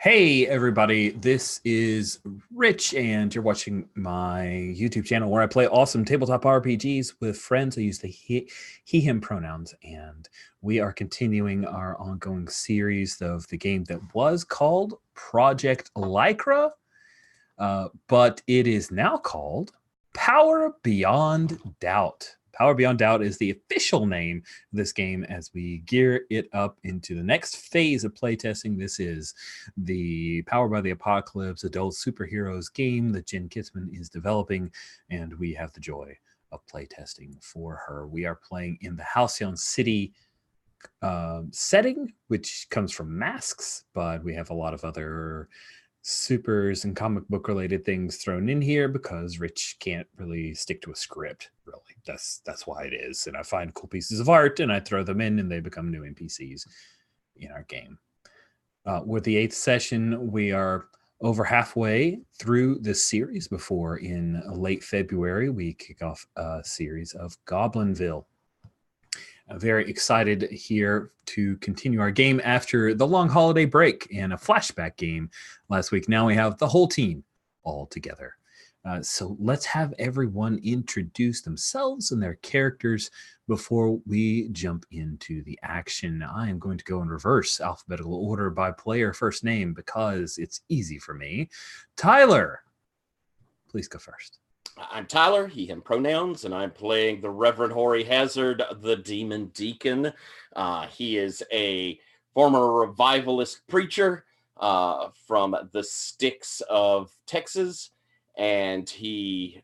Hey everybody, this is Rich, and you're watching my YouTube channel where I play awesome tabletop RPGs with friends. I use the he, him pronouns, and we are continuing our ongoing series of the game that was called Project Lycra, but it is now called Power Beyond Doubt. Power Beyond Doubt is the official name of this game as we gear it up into the next phase of playtesting. This is the Power by the Apocalypse adult superheroes game that Jen Kitzman is developing, and we have the joy of playtesting for her. We are playing in the Halcyon City setting, which comes from Masks, but we have a lot of other supers and comic book related things thrown in here because Rich can't really stick to a script. Really, that's why it is. And I find cool pieces of art and I throw them in, and they become new NPCs in our game. With the 8th session, we are over halfway through this series before in late February we kick off a series of Goblinville. Very excited here to continue our game after the long holiday break and a flashback game last week. Now we have the whole team all together. So let's have everyone introduce themselves and their characters before we jump into the action. I am going to go in reverse alphabetical order by player first name because it's easy for me. Tyler, please go first. I'm Tyler, he, him pronouns, and I'm playing the Reverend Hoary Hazard, the Demon Deacon. He is a former revivalist preacher from the sticks of Texas, and he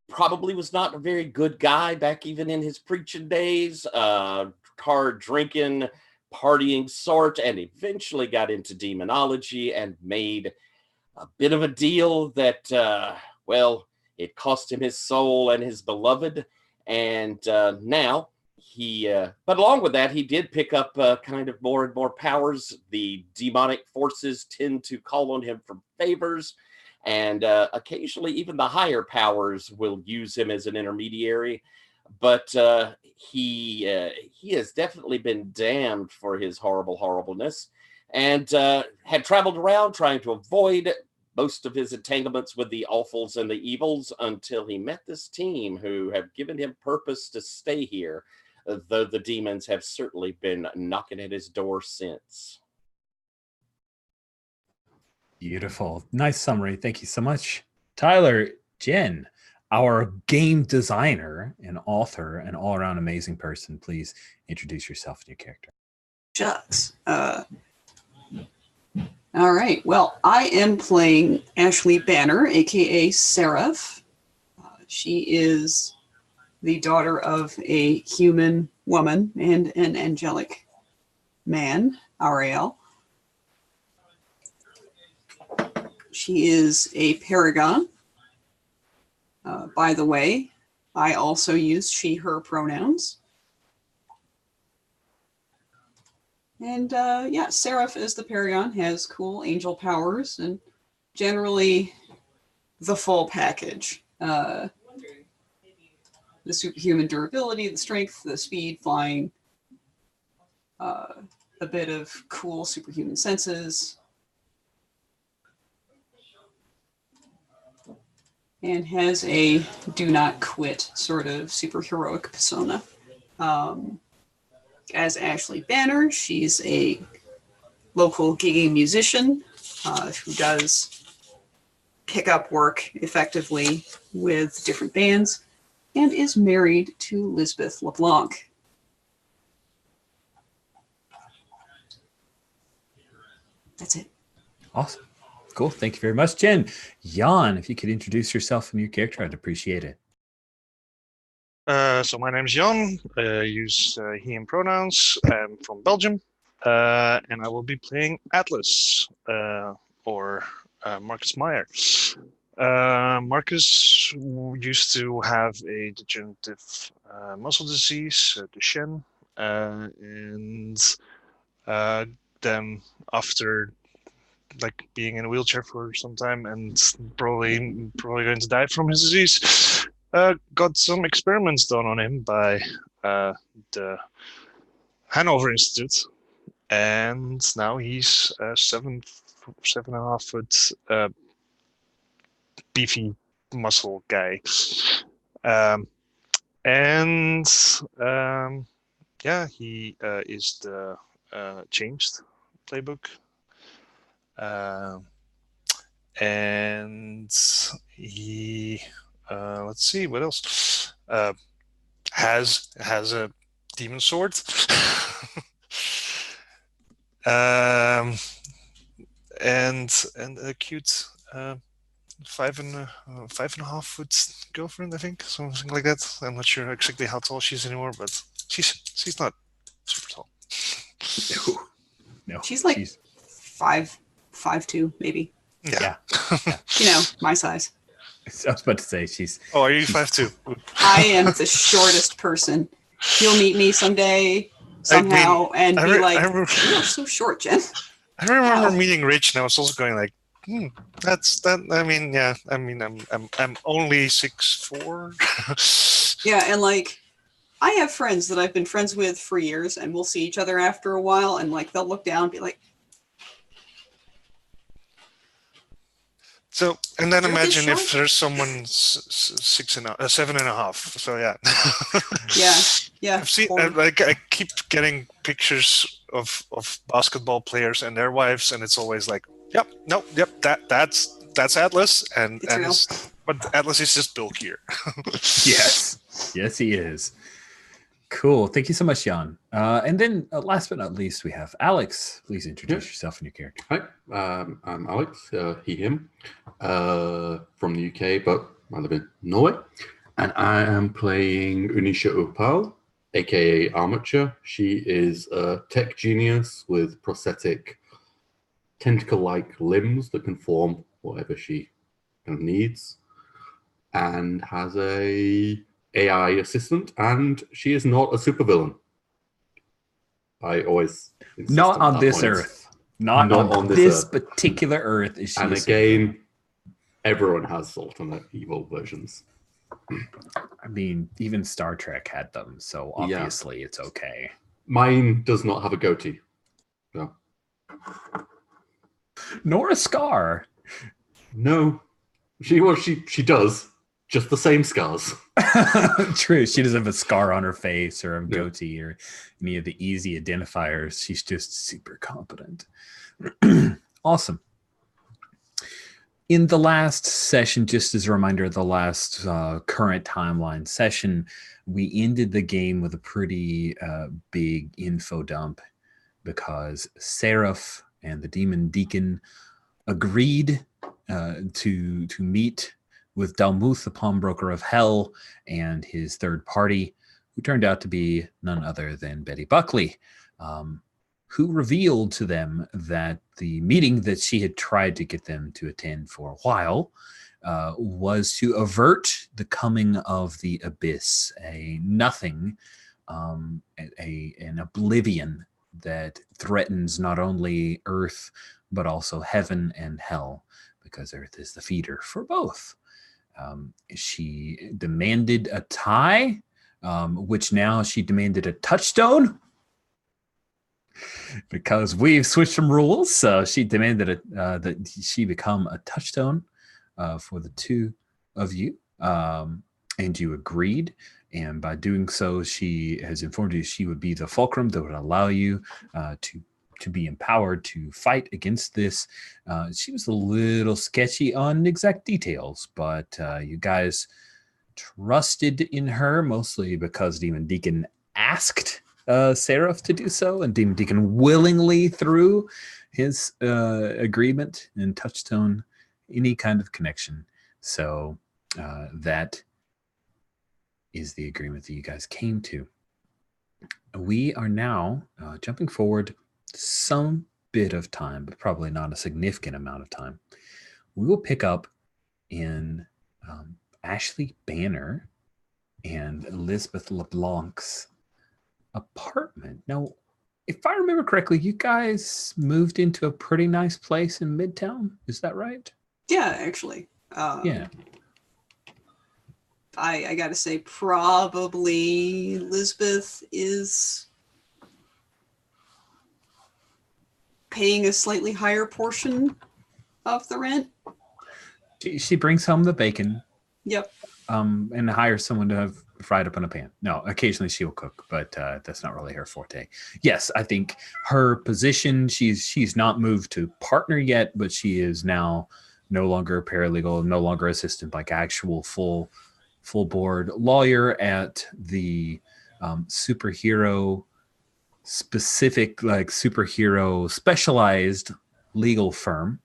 probably was not a very good guy back even in his preaching days, hard drinking, partying sort, and eventually got into demonology and made a bit of a deal that, it cost him his soul and his beloved. And now he, but along with that, he did pick up kind of more and more powers. The demonic forces tend to call on him for favors. And occasionally even the higher powers will use him as an intermediary. But he has definitely been damned for his horribleness, and had traveled around trying to avoid most of his entanglements with the awfuls and the evils until he met this team who have given him purpose to stay here, though the demons have certainly been knocking at his door since. Beautiful. Nice summary. Thank you so much. Tyler, Jen, our game designer and author and all-around amazing person, please introduce yourself and your character. Shucks. All right. Well, I am playing Ashley Banner, aka Seraph. She is the daughter of a human woman and an angelic man, Ariel. She is a paragon. By the way, I also use she, her pronouns. And Seraph is the paragon, has cool angel powers, and generally the full package. The superhuman durability, the strength, the speed, flying, a bit of cool superhuman senses, and has a do not quit sort of superheroic persona. As Ashley Banner, she's a local gigging musician who does pick up work effectively with different bands and is married to Lisbeth LeBlanc. That's it. Awesome. Cool. Thank you very much, Jen. Jan, if you could introduce yourself and your character, I'd appreciate it. So my name is Jan. I use he and pronouns. I'm from Belgium, and I will be playing Atlas, or Marcus Meyer. Marcus used to have a degenerative muscle disease, Duchenne, and then after being in a wheelchair for some time and probably going to die from his disease, got some experiments done on him by the Hanover Institute, and now he's a 7.5 foot beefy muscle guy. Yeah, he is the changed playbook. And he, let's see, what else? Has a demon sword. And a cute 5.5 foot girlfriend, I think, something like that. I'm not sure exactly how tall she is anymore, but she's not super tall. No, She's like 5'2", maybe. Yeah. You know, my size. I was about to say she's. Oh, are you 5'2"? I am the shortest person. You'll meet me someday, somehow, and be like, "You're so short, Jen." I remember meeting Rich, and I was also going like, that's that. I mean, yeah. I mean, I'm only 6'4". Yeah, and like, I have friends that I've been friends with for years, and we'll see each other after a while, and like, they'll look down and be like. So, and then You're imagine this if there's someone 7.5. So yeah. Yeah. I've seen I keep getting pictures of basketball players and their wives, and it's always like, that's Atlas, and but Atlas is just bulkier. Yes, he is. Cool. Thank you so much, Jan. And then last but not least, we have Alex. Please introduce yourself and your character. Hi, I'm Alex, he, him, from the UK, but I live in Norway. And I am playing Unisha Upal, aka Armature. She is a tech genius with prosthetic tentacle-like limbs that can form whatever she kind of needs, and has a AI assistant, and she is not a supervillain. I always not on this Earth. Not on this particular Earth is she. And again, everyone has alternate evil versions. I mean, even Star Trek had them, so obviously it's okay. Mine does not have a goatee. No. Nor a scar. No. She does. Just the same scars. True. She doesn't have a scar on her face or a goatee or any of the easy identifiers. She's just super competent. Awesome. In the last session, just as a reminder, the last current timeline session, we ended the game with a pretty big info dump because Seraph and the Demon Deacon agreed to meet with Dalmuth, the pawnbroker of hell, and his third party, who turned out to be none other than Betty Buckley, who revealed to them that the meeting that she had tried to get them to attend for a while was to avert the coming of the abyss, a nothing, an oblivion that threatens not only Earth, but also heaven and hell, because Earth is the feeder for both. She demanded a tie, which now she demanded a touchstone, because we've switched some rules. So she demanded that she become a touchstone for the two of you, and you agreed. And by doing so, she has informed you she would be the fulcrum that would allow you to be empowered to fight against this. She was a little sketchy on exact details, but you guys trusted in her, mostly because Demon Deacon asked Seraph to do so, and Demon Deacon willingly threw his agreement and touchstone any kind of connection. So that is the agreement that you guys came to. We are now jumping forward some bit of time, but probably not a significant amount of time. We will pick up in Ashley Banner and Elizabeth LeBlanc's apartment. Now, if I remember correctly, you guys moved into a pretty nice place in Midtown. Is that right? Yeah, actually. Yeah. I gotta say, probably Elizabeth is paying a slightly higher portion of the rent. She brings home the bacon. Yep. And hires someone to have fried up in a pan. No, occasionally she'll cook, but that's not really her forte. Yes, I think her position, she's not moved to partner yet, but she is now no longer a paralegal, no longer assistant, like actual full board lawyer at the superhero specific, like superhero specialized legal firm.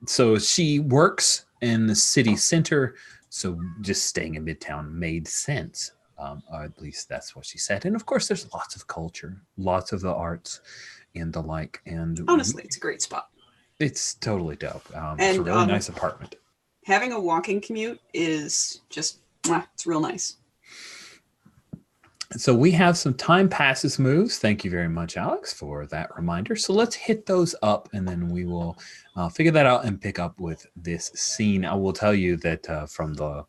So she works in the city center, so just staying in Midtown made sense. Or at least that's what she said. And of course, there's lots of culture, lots of the arts and the like. And honestly, it's a great spot. It's totally dope. It's a really nice apartment. Having a walking commute is just, it's real nice. So we have some time passes moves. Thank you very much, Alex, for that reminder. So let's hit those up, and then we will figure that out and pick up with this scene. I will tell you that from the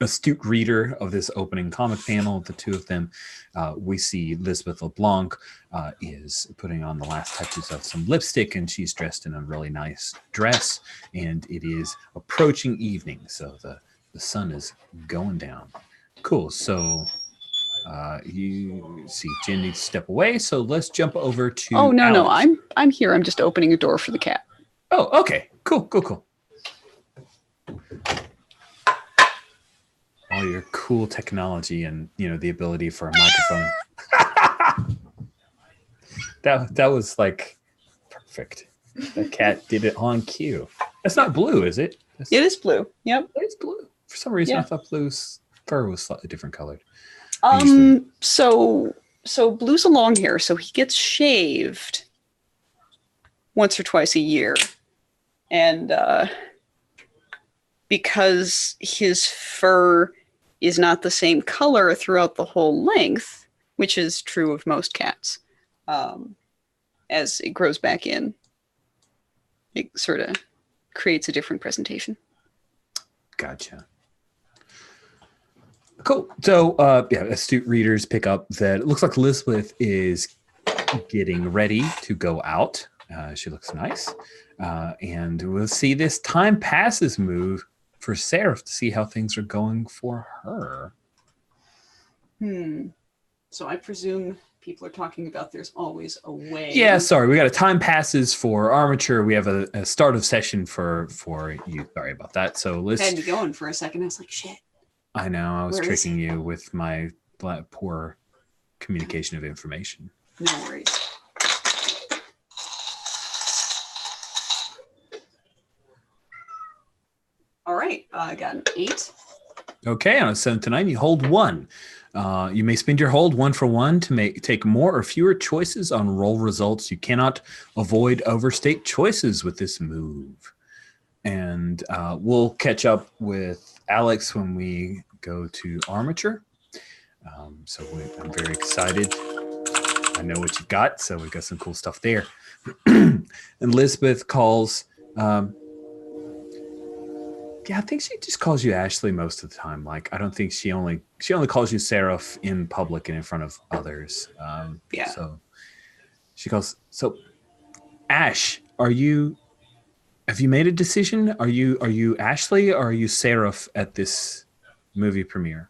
astute reader of this opening comic panel, the two of them, we see Lisbeth LeBlanc is putting on the last touches of some lipstick, and she's dressed in a really nice dress, and it is approaching evening, so the sun is going down. Cool. So you see Jen needs to step away, so let's jump over to no, I'm here. I'm just opening a door for the cat. Oh, okay. Cool. All your cool technology and the ability for a microphone. that was like perfect. The cat did it on cue. That's not blue, is it? It is blue. Yep. It's blue. For some reason I thought Blue's fur was slightly different colored. So Blue's a long hair, so he gets shaved once or twice a year. And because his fur is not the same color throughout the whole length, which is true of most cats, as it grows back in, it sort of creates a different presentation. Gotcha. Cool. So, astute readers pick up that it looks like Elizabeth is getting ready to go out. She looks nice. And we'll see this time passes move for Seraph to see how things are going for her. So I presume people are talking about there's always a way. Yeah, sorry. We got a time passes for Armature. We have a start of session for you. Sorry about that. So let's... I had me going for a second. I was like, shit. I know. I was tricking you with my poor communication of information. No worries. All right. I got an 8. Okay. On a 7 to 9, you hold 1. You may spend your hold 1 for 1 to take more or fewer choices on roll results. You cannot avoid overstate choices with this move. And we'll catch up with Alex when we go to Armature. I'm very excited. I know what you've got, so we've got some cool stuff there. And Elizabeth calls... I think she just calls you Ashley most of the time. Like, I don't think she only calls you Seraph in public and in front of others. So she calls. So, Ash, have you made a decision? Are you Ashley or are you Seraph at this movie premiere?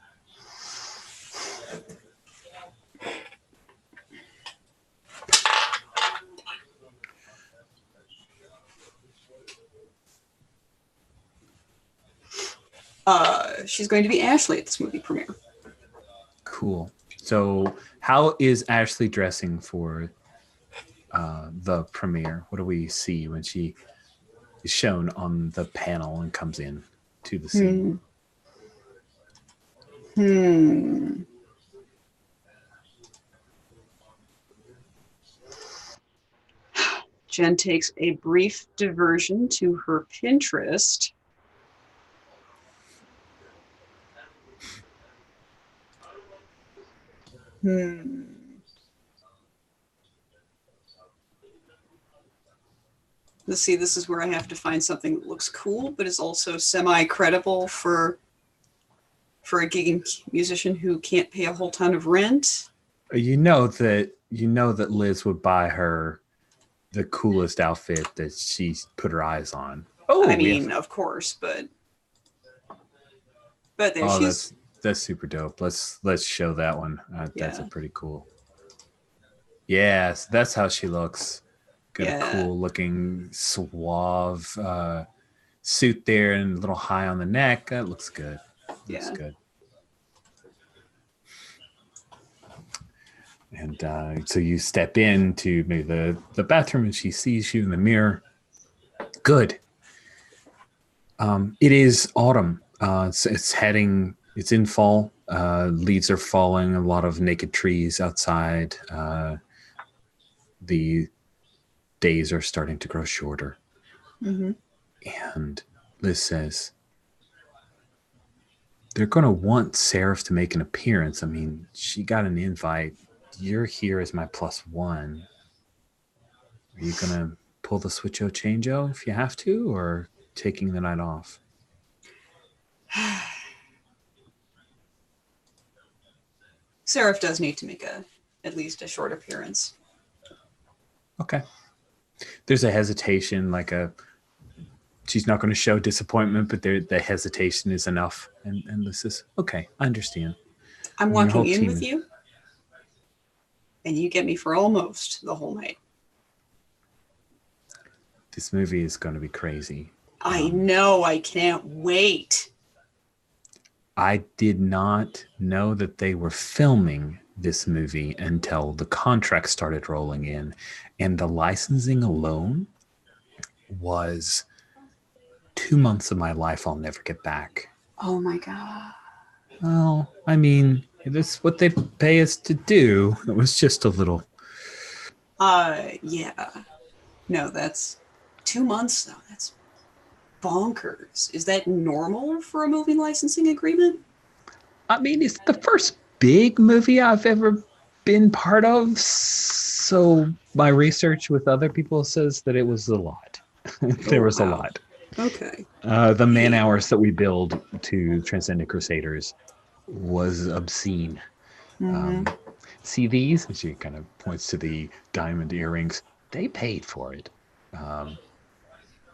She's going to be Ashley at this movie premiere. Cool. So how is Ashley dressing for the premiere? What do we see when she is shown on the panel and comes in to the scene? Jen takes a brief diversion to her Pinterest. Let's see, this is where I have to find something that looks cool, but is also semi-credible for a gigging musician who can't pay a whole ton of rent. You know that you know that Liz would buy her the coolest outfit that she's put her eyes on. Oh, I mean, of course, but there she's. That's super dope. Let's show that one. That's a Yeah. pretty cool. Yes, that's how she looks. Got a cool looking suave suit there and a little high on the neck. That looks good. Looks good. And so you step into maybe the bathroom and she sees you in the mirror. Good. It is autumn. It's in fall. Leaves are falling, a lot of naked trees outside. The days are starting to grow shorter. Mm-hmm. And Liz says, they're going to want Seraph to make an appearance. I mean, she got an invite. You're here as my +1. Are you going to pull the switcho changeo if you have to, or taking the night off? Seraph does need to make at least a short appearance. Okay. There's a hesitation, she's not going to show disappointment, but the hesitation is enough. And this is, okay, I understand. I'm walking in with you, and you get me for almost the whole night. This movie is going to be crazy. I know. I can't wait. I did not know that they were filming this movie until the contract started rolling in, and the licensing alone was 2 months of my life I'll never get back. Oh my God. Well, I mean, that's what they pay us to do. It was just a little. Yeah. No, that's 2 months though. That's bonkers. Is that normal for a movie licensing agreement? I mean, it's the first big movie I've ever been part of. So my research with other people says that it was a lot. There was a lot. Okay. The man hours that we billed to Transcendent Crusaders was obscene. Mm-hmm. See these? And she kind of points to the diamond earrings. They paid for it.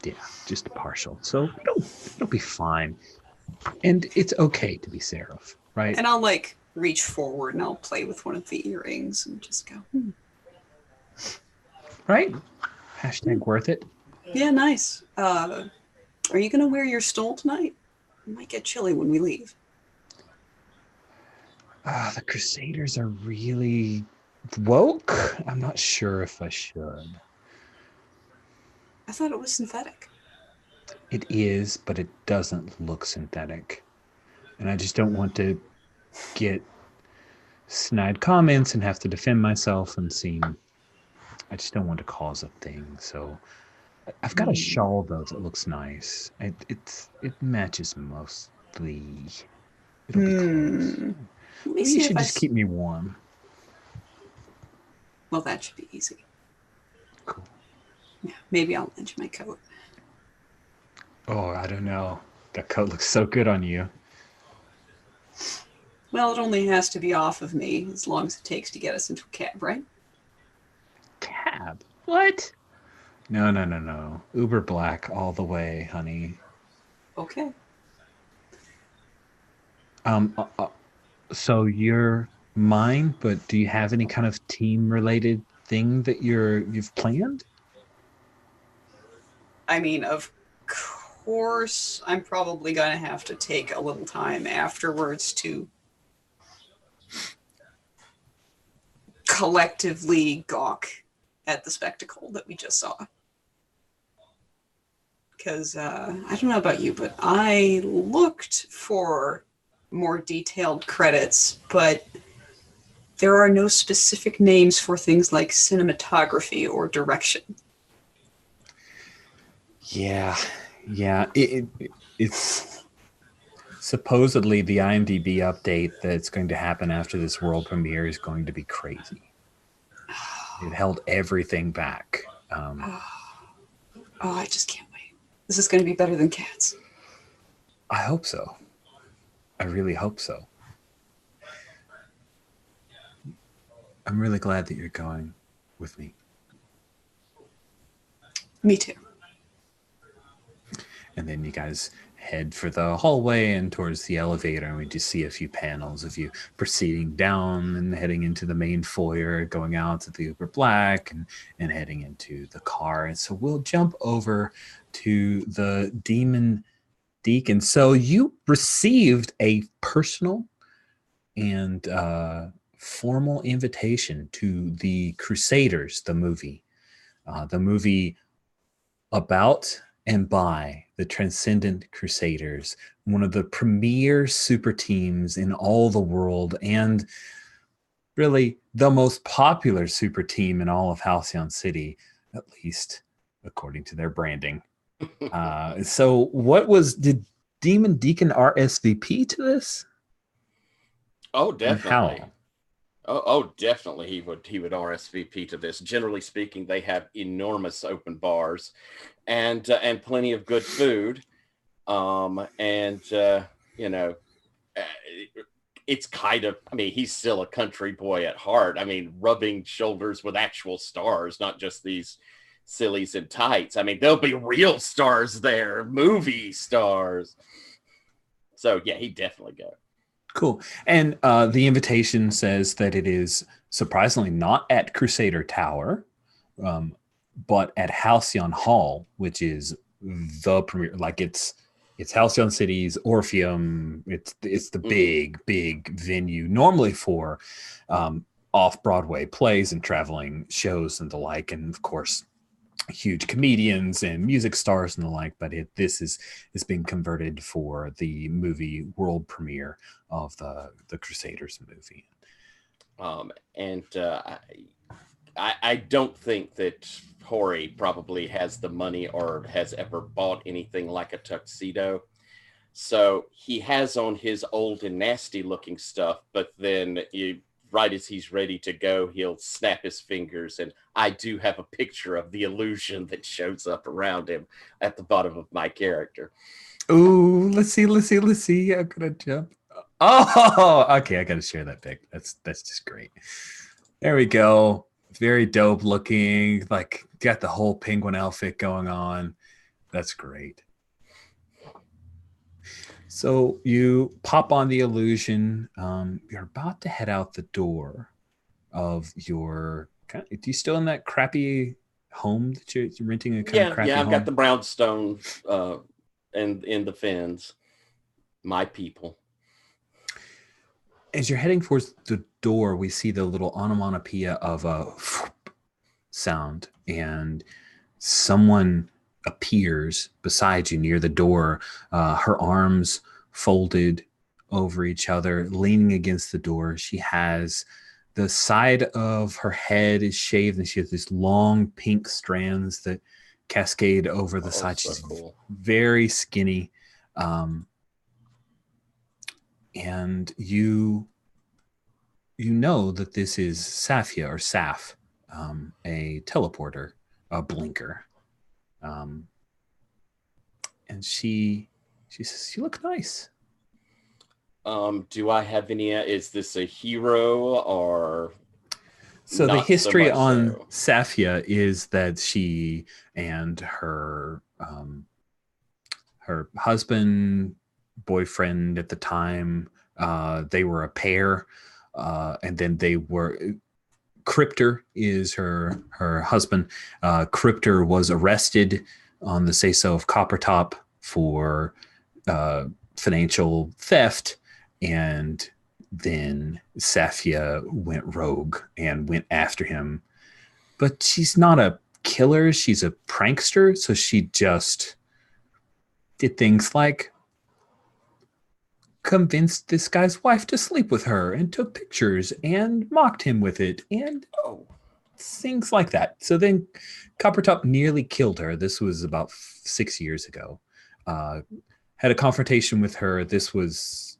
Yeah, just partial. So it'll be fine. And it's okay to be Seraph, right? And I'll reach forward and I'll play with one of the earrings and just go, Right? Hashtag worth it. Yeah, nice. Are you going to wear your stole tonight? It might get chilly when we leave. The Crusaders are really woke. I'm not sure if I should. I thought it was synthetic. It is, but it doesn't look synthetic. And I just don't want to get snide comments and have to defend myself and seem. I just don't want to cause a thing. So I've got a shawl though that looks nice. It matches mostly. It'll be close. Maybe you should just keep me warm. Well, that should be easy. Cool. Yeah, maybe I'll lend you my coat. Oh, I don't know. That coat looks so good on you. Well, it only has to be off of me as long as it takes to get us into a cab, right? Cab? What? No. Uber Black all the way, honey. Okay. So you're mine, but do you have any kind of team-related thing that you've planned? I mean, of course, I'm probably going to have to take a little time afterwards to collectively gawk at the spectacle that we just saw. Because I don't know about you, but I looked for more detailed credits, but there are no specific names for things like cinematography or direction. Yeah. It's supposedly the IMDb update that's going to happen after this world premiere is going to be crazy. It held everything back. I just can't wait. This is going to be better than Cats. I hope so. I really hope so. I'm really glad that you're going with me. Me too. And then you guys head for the hallway and towards the elevator, and we just see a few panels of you proceeding down and heading into the main foyer, going out to the Uber Black, and heading into the car. And so we'll jump over to the Demon Deacon. So you received a personal and formal invitation to the Crusaders, the movie about and by the Transcendent Crusaders, one of the premier super teams in all the world, and really the most popular super team in all of Halcyon City, at least according to their branding. So did Demon Deacon RSVP to this? Oh, definitely. How? Oh, definitely. He would RSVP to this. Generally speaking, they have enormous open bars, and plenty of good food. It's kind of. I mean, he's still a country boy at heart. I mean, rubbing shoulders with actual stars, not just these sillies in tights. I mean, there'll be real stars there, movie stars. So yeah, he'd definitely go. Cool. And the invitation says that it is surprisingly not at Crusader Tower, but at Halcyon Hall, which is the premier. Like it's Halcyon City's Orpheum. It's the big venue normally for off-Broadway plays and traveling shows and the like, and of course huge comedians and music stars and the like, but this is being converted for the movie world premiere of the Crusaders movie. I don't think that Hori probably has the money or has ever bought anything like a tuxedo. So he has on his old and nasty looking stuff, but then right as he's ready to go, he'll snap his fingers, and I do have a picture of the illusion that shows up around him at the bottom of my character. Ooh, let's see. I'm gonna jump. Oh, okay. I gotta share that pic. That's just great. There we go. Very dope looking. Like got the whole penguin outfit going on. That's great. So you pop on the illusion. You're about to head out the door of your. Do you still in that crappy home that you're renting? A kind of crappy I've home? got the brownstone and in the Fens. My people. As you're heading towards the door, we see the little onomatopoeia of a sound, and someone appears beside you near the door, her arms folded over each other, leaning against the door. She has the side of her head is shaved, and she has these long pink strands that cascade over the side. So She's cool. very skinny. And you know that this is Safia or Saf, a teleporter, a blinker. And she says, "You look nice." Do I have any? Is this a hero or? So the history so on so? Safia is that she and her husband, boyfriend at the time, they were a pair, and then they were. Cryptor is her husband. Cryptor was arrested on the say-so of Coppertop for financial theft, and then Safia went rogue and went after him. But she's not a killer, she's a prankster, so she just did things like convinced this guy's wife to sleep with her and took pictures and mocked him with it and things like that. So then Coppertop nearly killed her. This was about 6 years ago. Had a confrontation with her. This was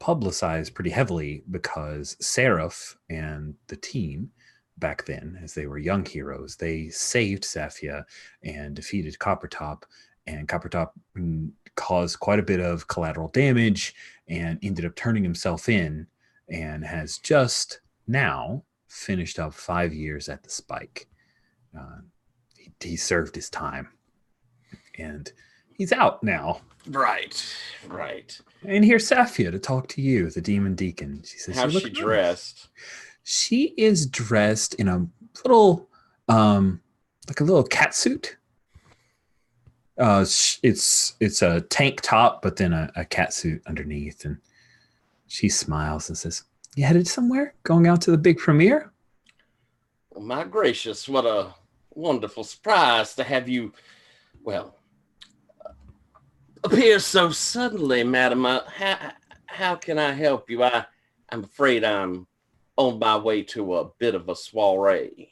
publicized pretty heavily because Seraph and the team back then, as they were young heroes, they saved Safia and defeated Coppertop, and Coppertop caused quite a bit of collateral damage and ended up turning himself in, and has just now finished up 5 years at the Spike. He served his time, and he's out now. Right. And here's Safia to talk to you, the Demon Deacon. She says, How's she dressed? She is dressed in a little, like a little cat suit. It's a tank top, but then a cat suit underneath. And she smiles and says, "You headed somewhere? Going out to the big premiere?" Well, my gracious, what a wonderful surprise to have you, appear so suddenly, madam. How can I help you? I'm afraid I'm on my way to a bit of a soiree.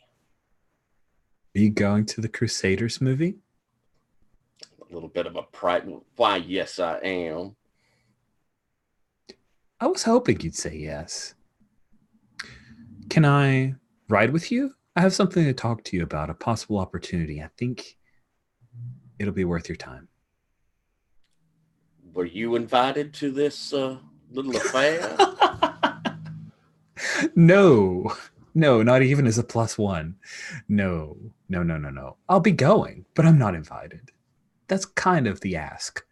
Are you going to the Crusaders movie? A little bit of a pride. Why, yes, I am. I was hoping you'd say yes. Can I ride with you? I have something to talk to you about, a possible opportunity. I think it'll be worth your time. Were you invited to this little affair? No, not even as a +1. No. I'll be going, but I'm not invited. That's kind of the ask.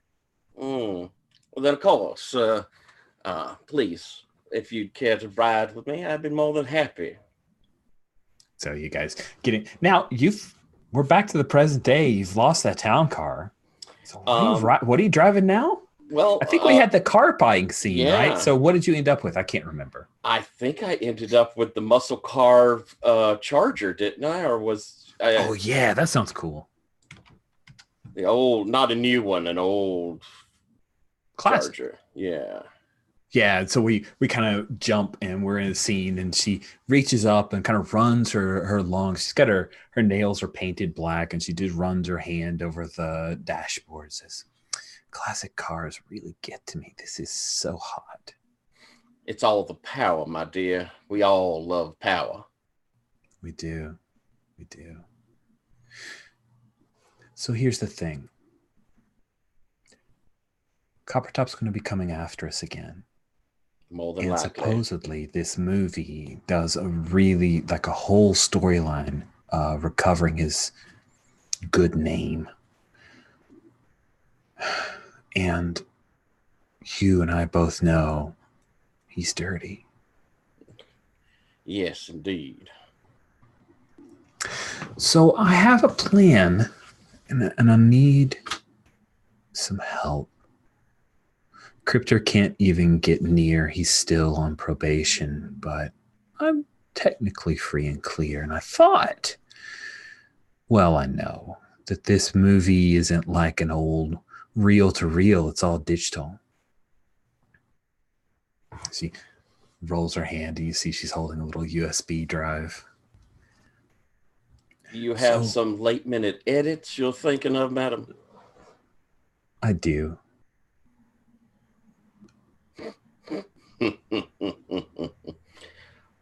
Well, then, of course, please, if you'd care to ride with me, I'd be more than happy. So you guys getting now? We're back to the present day. You've lost that town car. So what are you driving now? Well, I think we had the car buying scene, yeah. right? So what did you end up with? I can't remember. I think I ended up with the muscle car Charger, didn't I? Or was I? Oh yeah, that sounds cool. The old, not a new one, an old Classic. Charger. Yeah. Yeah, so we kind of jump and we're in a scene and she reaches up and kind of runs her long. She's got her nails are painted black and she just runs her hand over the dashboard. Says, "Classic cars really get to me. This is so hot." It's all the power, my dear. We all love power. We do. So here's the thing. Coppertop's going to be coming after us again. More than and likely. Supposedly this movie does a really like a whole storyline recovering his good name. And you and I both know he's dirty. Yes, indeed. So I have a plan and I need some help. Cryptor can't even get near. He's still on probation, but I'm technically free and clear. And I thought, I know that this movie isn't like an old reel-to-reel. It's all digital. She rolls her hand and you see she's holding a little USB drive. You have some late-minute edits you're thinking of, madam? I do.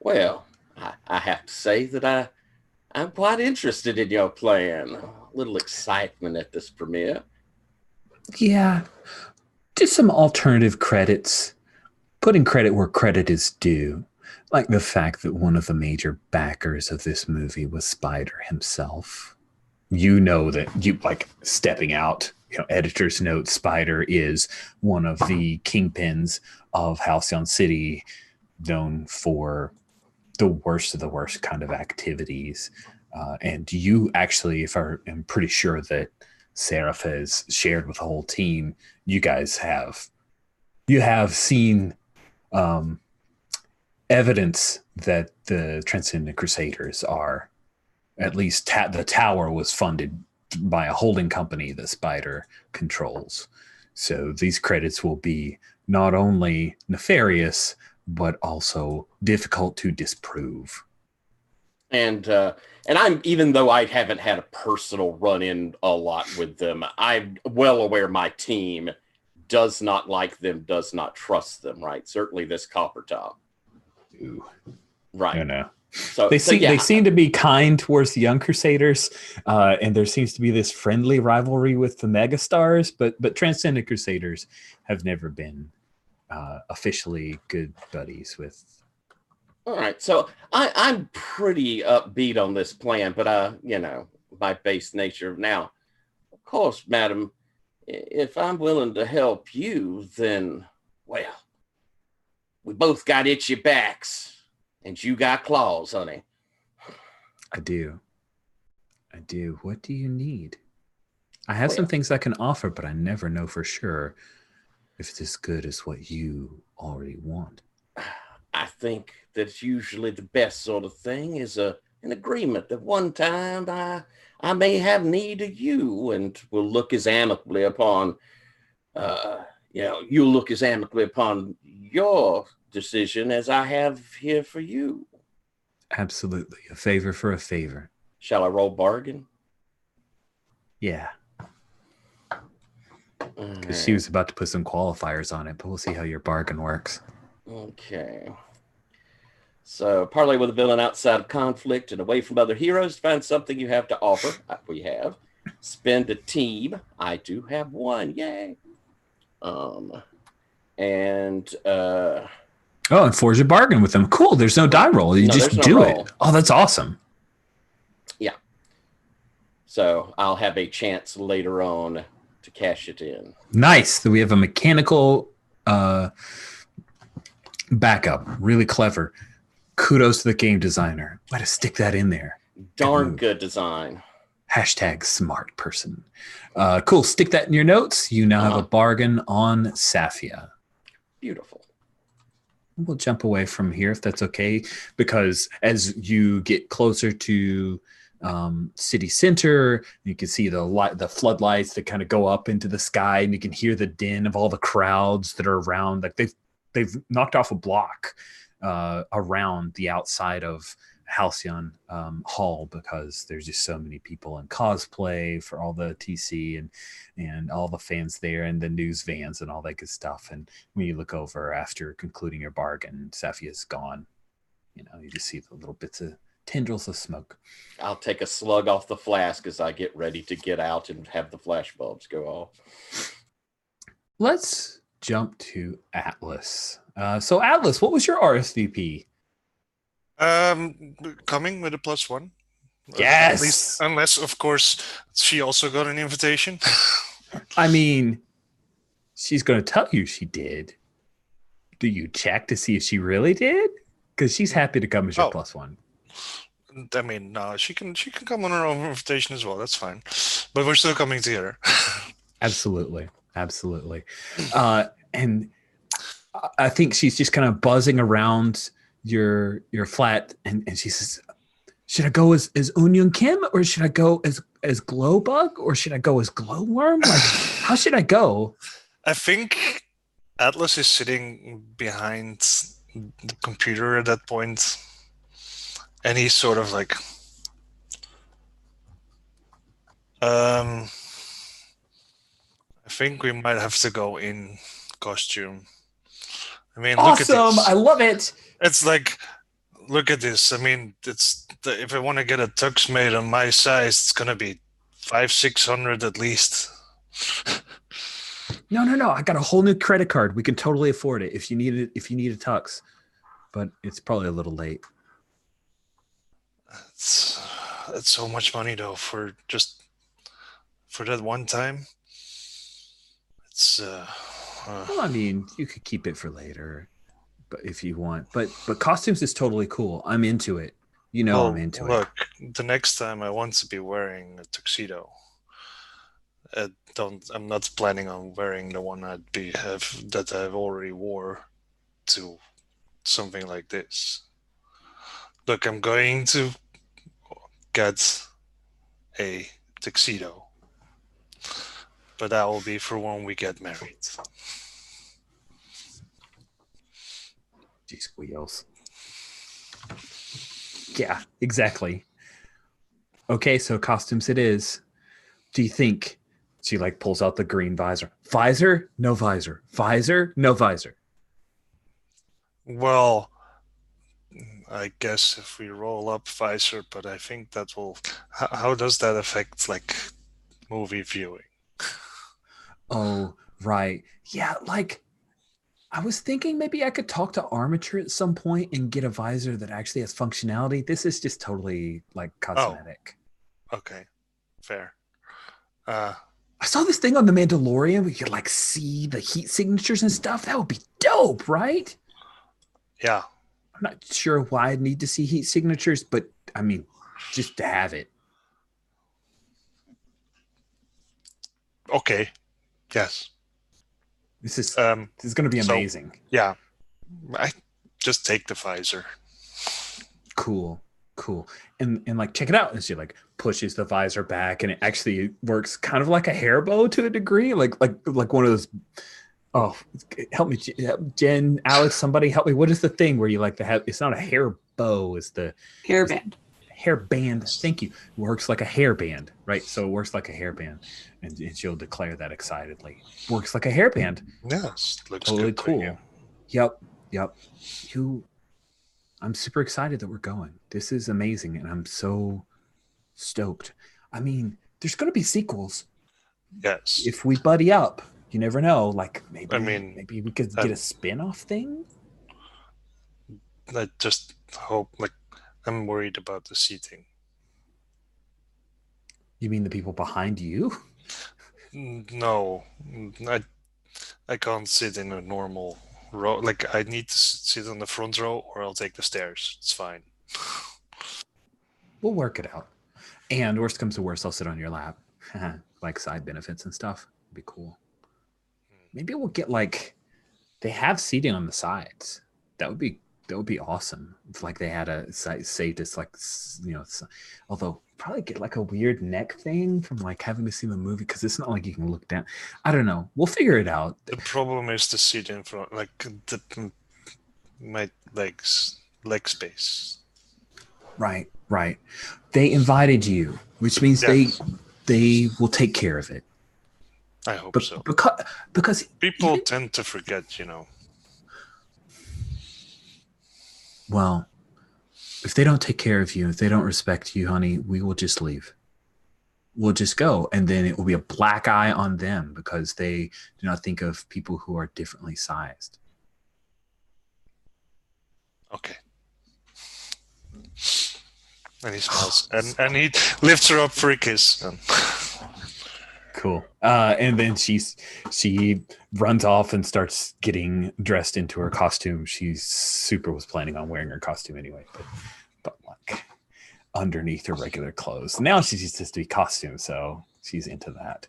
Well, I have to say that I'm quite interested in your plan. A little excitement at this premiere. Yeah, just some alternative credits. Putting credit where credit is due. Like the fact that one of the major backers of this movie was Spider himself. You know that you like stepping out, editor's note, Spider is one of the kingpins of Halcyon City, known for the worst of the worst kind of activities. And you actually, I'm pretty sure that Seraph has shared with the whole team, you have seen evidence that the Transcendent Crusaders are, at least the tower was funded by a holding company that Spider controls. So these credits will be not only nefarious, but also difficult to disprove. And I'm, even though I haven't had a personal run-in a lot with them, I'm well aware my team does not like them, does not trust them, right? Certainly this Coppertop. Ooh. Right. No. So they seem to be kind towards the young Crusaders, and there seems to be this friendly rivalry with the megastars, but Transcendent Crusaders have never been officially good buddies with All right, so I'm pretty upbeat on this plan, but my base nature. Now, of course, madam, if I'm willing to help you, then, well, we both got itchy backs, and you got claws, honey. I do. What do you need? I have some things I can offer, but I never know for sure if it's as good as what you already want. I think that usually the best sort of thing is an agreement that one time I may have need of you, and will look as amicably upon, you'll look as amicably upon your decision as I have here for you. Absolutely. A favor for a favor. Shall I roll bargain? Yeah. Because she was about to put some qualifiers on it, but we'll see how your bargain works. Okay. So, parlay with a villain outside of conflict and away from other heroes to find something you have to offer. We have. Spend a team. I do have one. Yay. And forge a bargain with them. Cool. There's no die roll. You just do it. Oh, that's awesome. Yeah. So I'll have a chance later on to cash it in. Nice. So we have a mechanical backup. Really clever. Kudos to the game designer. Way to stick that in there. Darn good design. Hashtag smart person. Cool. Stick that in your notes. You now have a bargain on Safia. Beautiful. We'll jump away from here if that's okay, because as you get closer to city center, you can see the floodlights that kind of go up into the sky, and you can hear the din of all the crowds that are around. Like they've knocked off a block around the outside of Halcyon Hall, because there's just so many people in cosplay for all the TC and all the fans there, and the news vans and all that good stuff. And when you look over after concluding your bargain, Safia's gone. You just see the little bits of tendrils of smoke. I'll take a slug off the flask as I get ready to get out and have the flash bulbs go off. Let's jump to Atlas. So Atlas, what was your RSVP? Coming with a +1. Yes. At least, unless, of course, she also got an invitation. I mean, she's going to tell you she did. Do you check to see if she really did? Because she's happy to come as your +1. I mean, no, she can come on her own invitation as well. That's fine. But we're still coming together. Absolutely. And I think she's just kind of buzzing around your flat, and she says, should I go as Onion Kim, or should I go as Glowbug, or should I go as Glowworm? Like, how should I go? I think Atlas is sitting behind the computer at that point, and he's sort of like, I think we might have to go in costume. I mean, awesome! Look at this. I love it. It's like, look at this. I mean, if I want to get a tux made on my size, it's gonna be $500-600 at least. No. I got a whole new credit card. We can totally afford it if you need it. If you need a tux, but it's probably a little late. It's so much money though for that one time. It's well, I mean, you could keep it for later, but if you want. But costumes is totally cool. I'm into it. I'm into it. Look, the next time I want to be wearing a tuxedo. I'm not planning on wearing the one that I've already wore to something like this. Look, I'm going to get a tuxedo, but that will be for when we get married. Jeez, squeals. Yeah, exactly. Okay, so costumes it is. Do you think she pulls out the green visor? Visor? No visor. Visor? No visor. Well, I guess if we roll up visor, but I think that will... How does that affect, movie viewing? Oh, right. Yeah, I was thinking maybe I could talk to Armature at some point and get a visor that actually has functionality. This is just totally like cosmetic. Okay, fair. I saw this thing on The Mandalorian where you could like see the heat signatures and stuff. That would be dope, right? Yeah. I'm not sure why I'd need to see heat signatures, but I mean, just to have it. Okay. Yes. This is going to be amazing. Yeah. I just take the visor. Cool. And like check it out. And she like pushes the visor back, and it actually works kind of like a hair bow to a degree, like one of those. Oh, help me, Jen, Alex, somebody help me. What is the thing where you like to have? It's not a hair bow. It's the hairband. Hairband. Thank you. Works like a hairband, right? So it works like a hairband, and she'll declare that excitedly. Works like a hairband. Yes, looks totally good to cool. Yep. I'm super excited that we're going. This is amazing, and I'm so stoked. I mean, there's going to be sequels. Yes. If we buddy up, you never know. Like maybe we could get a spin-off thing. I just hope. Like, I'm worried about the seating. You mean the people behind you? No, I can't sit in a normal row. Like, I need to sit on the front row, or I'll take the stairs. It's fine. We'll work it out. And worst comes to worst, I'll sit on your lap. Like side benefits and stuff. It'd be cool. Maybe we'll get like they have seating on the sides. That would be awesome. If like they had a say just like although probably get like a weird neck thing from like having to see the movie because it's not like you can look down. I don't know. We'll figure it out. The problem is the seat in front, like my leg space. Right. They invited you, which means they will take care of it. I hope so. Because people tend to forget, Well, if they don't take care of you, if they don't respect you, honey, we will just leave. We'll just go. And then it will be a black eye on them because they do not think of people who are differently sized. Okay. And he smiles. and he lifts her up for a kiss. Cool. And then she runs off and starts getting dressed into her costume. She was planning on wearing her costume anyway, but like underneath her regular clothes. Now she's just to be costume, so she's into that.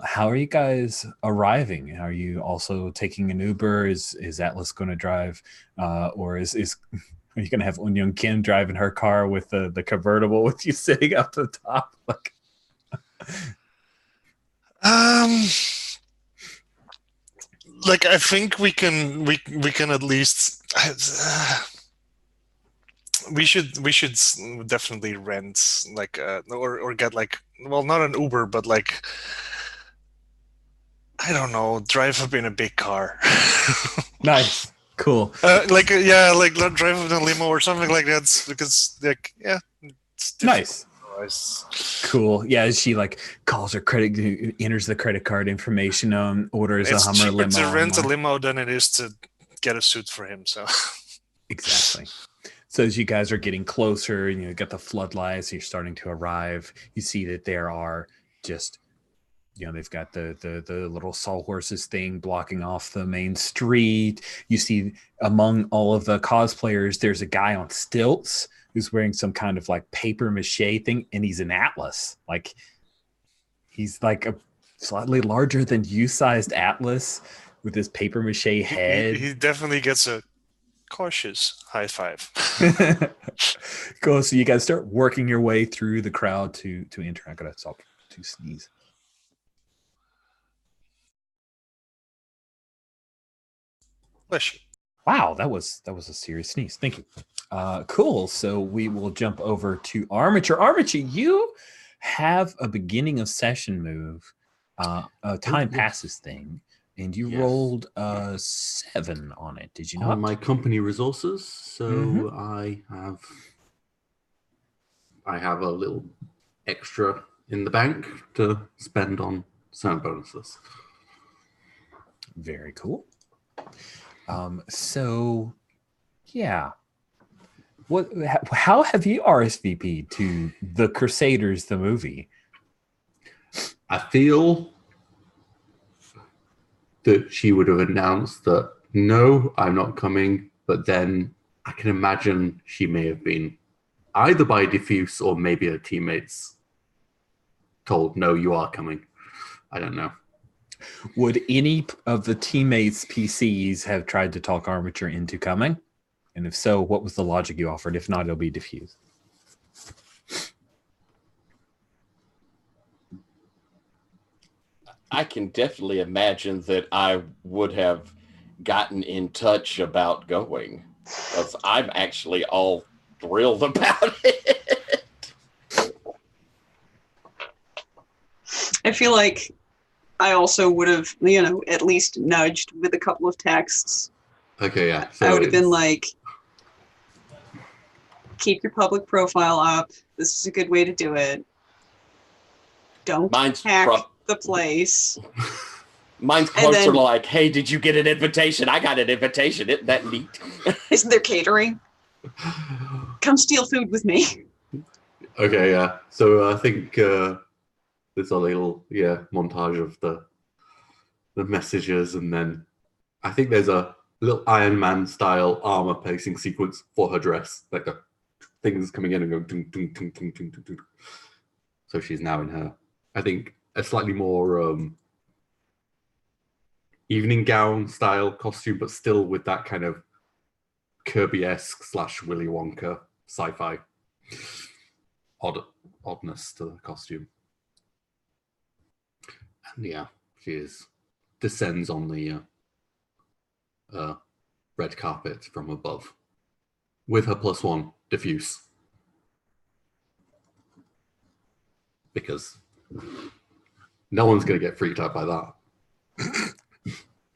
How are you guys arriving? Are you also taking an Uber? Is Atlas going to drive, or is are you going to have Unyoung Kim driving her car with the convertible with you sitting up the top? Like, like I think we can at least we should definitely rent like or get like, well, not an Uber, but like, I don't know, drive up in a big car. Nice. Cool. Like drive up in a limo or something like that, because like, yeah, it's nice. Cool. Yeah, she like calls her credit, enters the credit card information, orders a Hummer limo. It's cheaper to rent a limo than it is to get a suit for him. So exactly. So as you guys are getting closer, you got the floodlights, you're starting to arrive. You see that there are just, they've got the little sawhorses thing blocking off the main street. You see among all of the cosplayers, there's a guy on stilts who's wearing some kind of like paper mache thing, and he's an Atlas. Like, he's like a slightly larger than you-sized Atlas with his paper mache head. He definitely gets a cautious high five. Cool. So you guys start working your way through the crowd to enter. I gotta stop to sneeze. Bless you. Wow, that was a serious sneeze. Thank you. Cool. So we will jump over to Armature. Armature, you have a beginning of session move, a time passes thing, and you rolled a 7 on it. Did you not? On my company resources, so I have a little extra in the bank to spend on sound bonuses. Very cool. So, yeah. How have you RSVP'd to The Crusaders, the movie? I feel that she would have announced that, no, I'm not coming. But then I can imagine she may have been either by diffuse or maybe her teammates told, no, you are coming. I don't know. Would any of the teammates' PCs have tried to talk Armature into coming? And if so, what was the logic you offered? If not, it'll be diffuse. I can definitely imagine that I would have gotten in touch about going, because I'm actually all thrilled about it. I feel like I also would have, at least nudged with a couple of texts. Okay, yeah. I would have been like, keep your public profile up. This is a good way to do it. Don't hack the place. Mine's closer like, hey, did you get an invitation? I got an invitation. Isn't that neat? Isn't there catering? Come steal food with me. Okay, yeah. So I think there's a little montage of the messages, and then I think there's a little Iron Man style armor placing sequence for her dress, like the things coming in and going ding, ding, ding, ding, ding, ding, ding. So she's now in her, I think, a slightly more evening gown style costume, but still with that kind of Kirby-esque / Willy Wonka sci-fi oddness to the costume. And yeah, she descends on the red carpet from above with her +1 diffuse, because no one's going to get freaked out by that.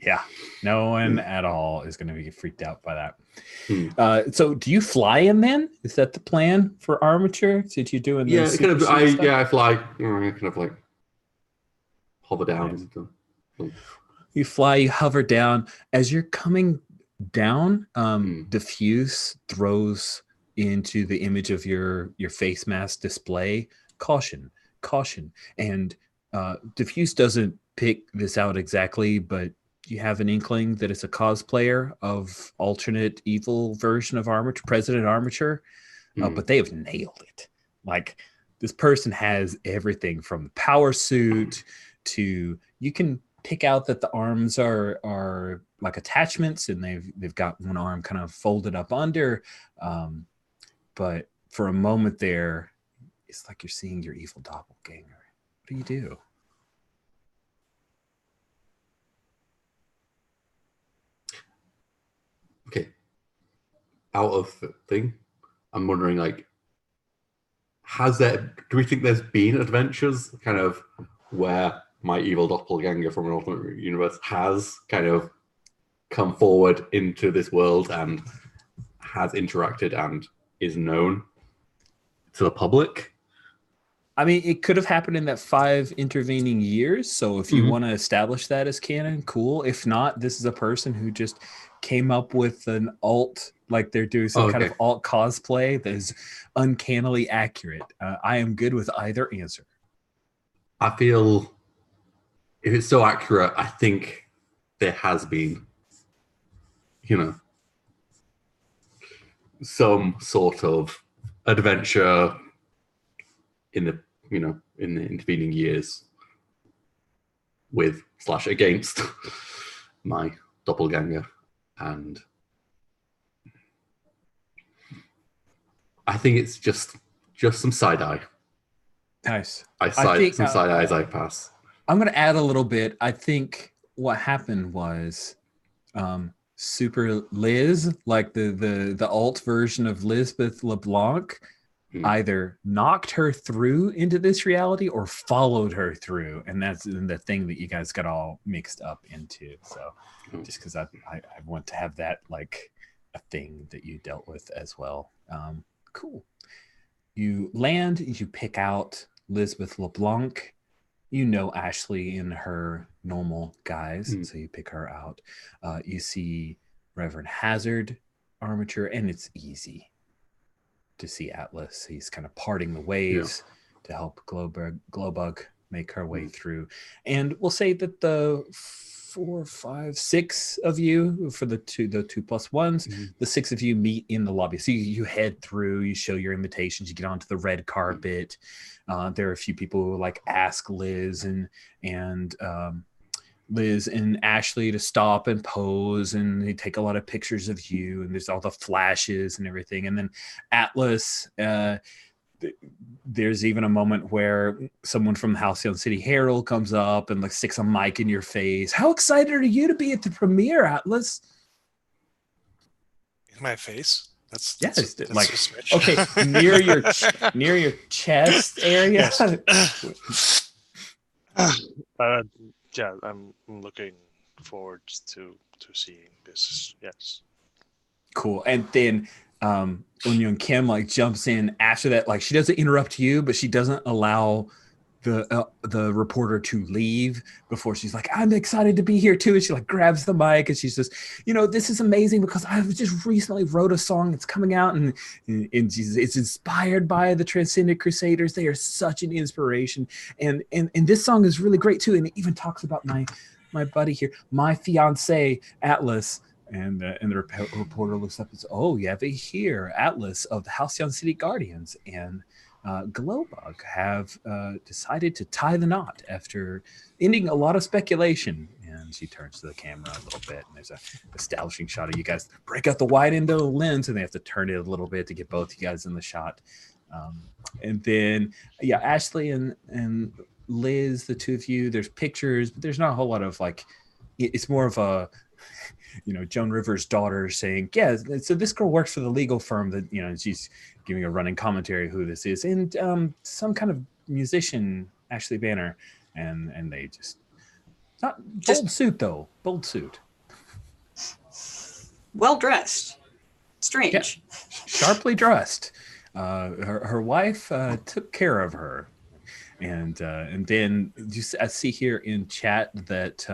Yeah, no one at all is going to be freaked out by that. So do you fly in then? Is that the plan for Armature? Did you do in I fly. I kind of like hover down. Nice. You fly, you hover down. As you're coming down, diffuse throws into the image of your face mask display, caution. And diffuse doesn't pick this out exactly, but you have an inkling that it's a cosplayer of alternate evil version of Armature, President Armature, but they have nailed it. Like, this person has everything from the power suit to, you can pick out that the arms are like attachments, and they've got one arm kind of folded up under, but for a moment there, it's like you're seeing your evil doppelganger. What do you do? Okay. Out of the thing, I'm wondering, like, do we think there's been adventures kind of where my evil doppelganger from an alternate universe has kind of come forward into this world and has interacted and is known to the public? I mean, it could have happened in that 5 intervening years. So if you want to establish that as canon, cool. If not, this is a person who just came up with an alt, like they're doing some kind of alt cosplay that is uncannily accurate. I am good with either answer. I feel if it's so accurate, I think there has been, some sort of adventure in the intervening years with / against my doppelganger, and I think it's just some side eye. Nice. I think some side eye as I pass. I'm going to add a little bit. I think what happened was Super Liz, like the alt version of Lisbeth LeBlanc, either knocked her through into this reality or followed her through, and that's the thing that you guys got all mixed up into. So just because I want to have that like a thing that you dealt with as well. Cool. You land, you pick out Lisbeth LeBlanc. you know Ashley in her normal guise, so you pick her out. You see Reverend Hazard armature, and it's easy to see Atlas. He's kind of parting the waves to help Glowbug make her way through. And we'll say that the 4, 5, 6 of you for the 2+1s, the 6 of you meet in the lobby. So you head through, you show your invitations, you get onto the red carpet. There are a few people who like ask Liz and Ashley to stop and pose, and they take a lot of pictures of you, and there's all the flashes and everything. And then Atlas, there's even a moment where someone from the Halcyon City Herald comes up and like sticks a mic in your face. How excited are you to be at the premiere, Atlas? In my face? That's like just okay, near your chest area. Yeah, I'm looking forward to seeing this. Yes. Cool. And then Eunyoung Kim like jumps in after that. Like she doesn't interrupt you, but she doesn't allow the reporter to leave before she's like, I'm excited to be here too. And she like grabs the mic and she's just, this is amazing because I just recently wrote a song that's coming out and it's inspired by the Transcendent Crusaders. They are such an inspiration. And this song is really great too. And it even talks about my buddy here, my fiance Atlas. And the reporter looks up and says, oh, yeah, they hear Atlas of the Halcyon City Guardians and Glowbug have decided to tie the knot after ending a lot of speculation. And she turns to the camera a little bit, and there's a establishing shot of you guys break out the wide end of the lens, and they have to turn it a little bit to get both you guys in the shot. And then, Ashley and Liz, the two of you, there's pictures, but there's not a whole lot of like, it's more of a, Joan Rivers' daughter saying, yeah, so this girl works for the legal firm that, she's giving a running commentary who this is, and some kind of musician, Ashley Banner, and they just, not bold suit though, bold suit. Well dressed. Strange. Yeah. Sharply dressed. Her wife took care of her. And then I see here in chat that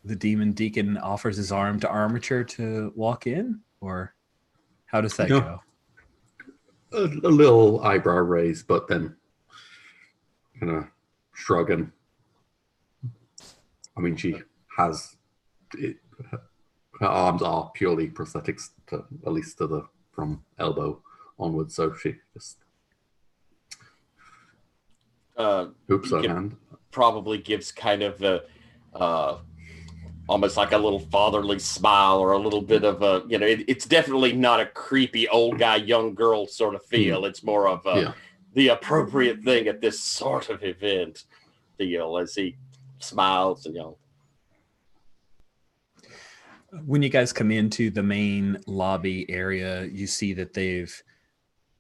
the Demon Deacon offers his arm to Armature to walk in, or how does that go? A little eyebrow raise, but then kind of shrugging. I mean, she has it. Her arms are purely prosthetics, at least from elbow onwards. So she just oops, hand. Probably gives kind of the almost like a little fatherly smile or a little bit of a, it's definitely not a creepy old guy, young girl sort of feel. It's more of the appropriate thing at this sort of event feel as he smiles and, When you guys come into the main lobby area, you see that they've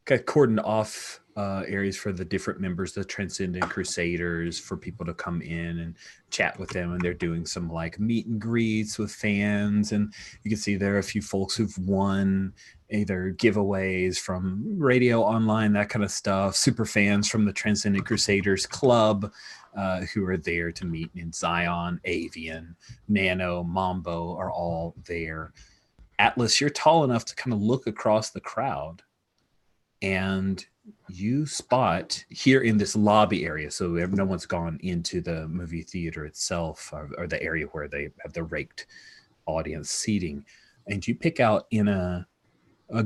cordoned off areas for the different members, the Transcendent Crusaders, for people to come in and chat with them. And they're doing some like meet and greets with fans. And you can see there are a few folks who've won either giveaways from radio, online, that kind of stuff. Super fans from the Transcendent Crusaders Club who are there to meet. In Zion, Avian, Nano, Mambo are all there. Atlas, you're tall enough to kind of look across the crowd, and you spot here in this lobby area, so no one's gone into the movie theater itself or the area where they have the raked audience seating, and you pick out in a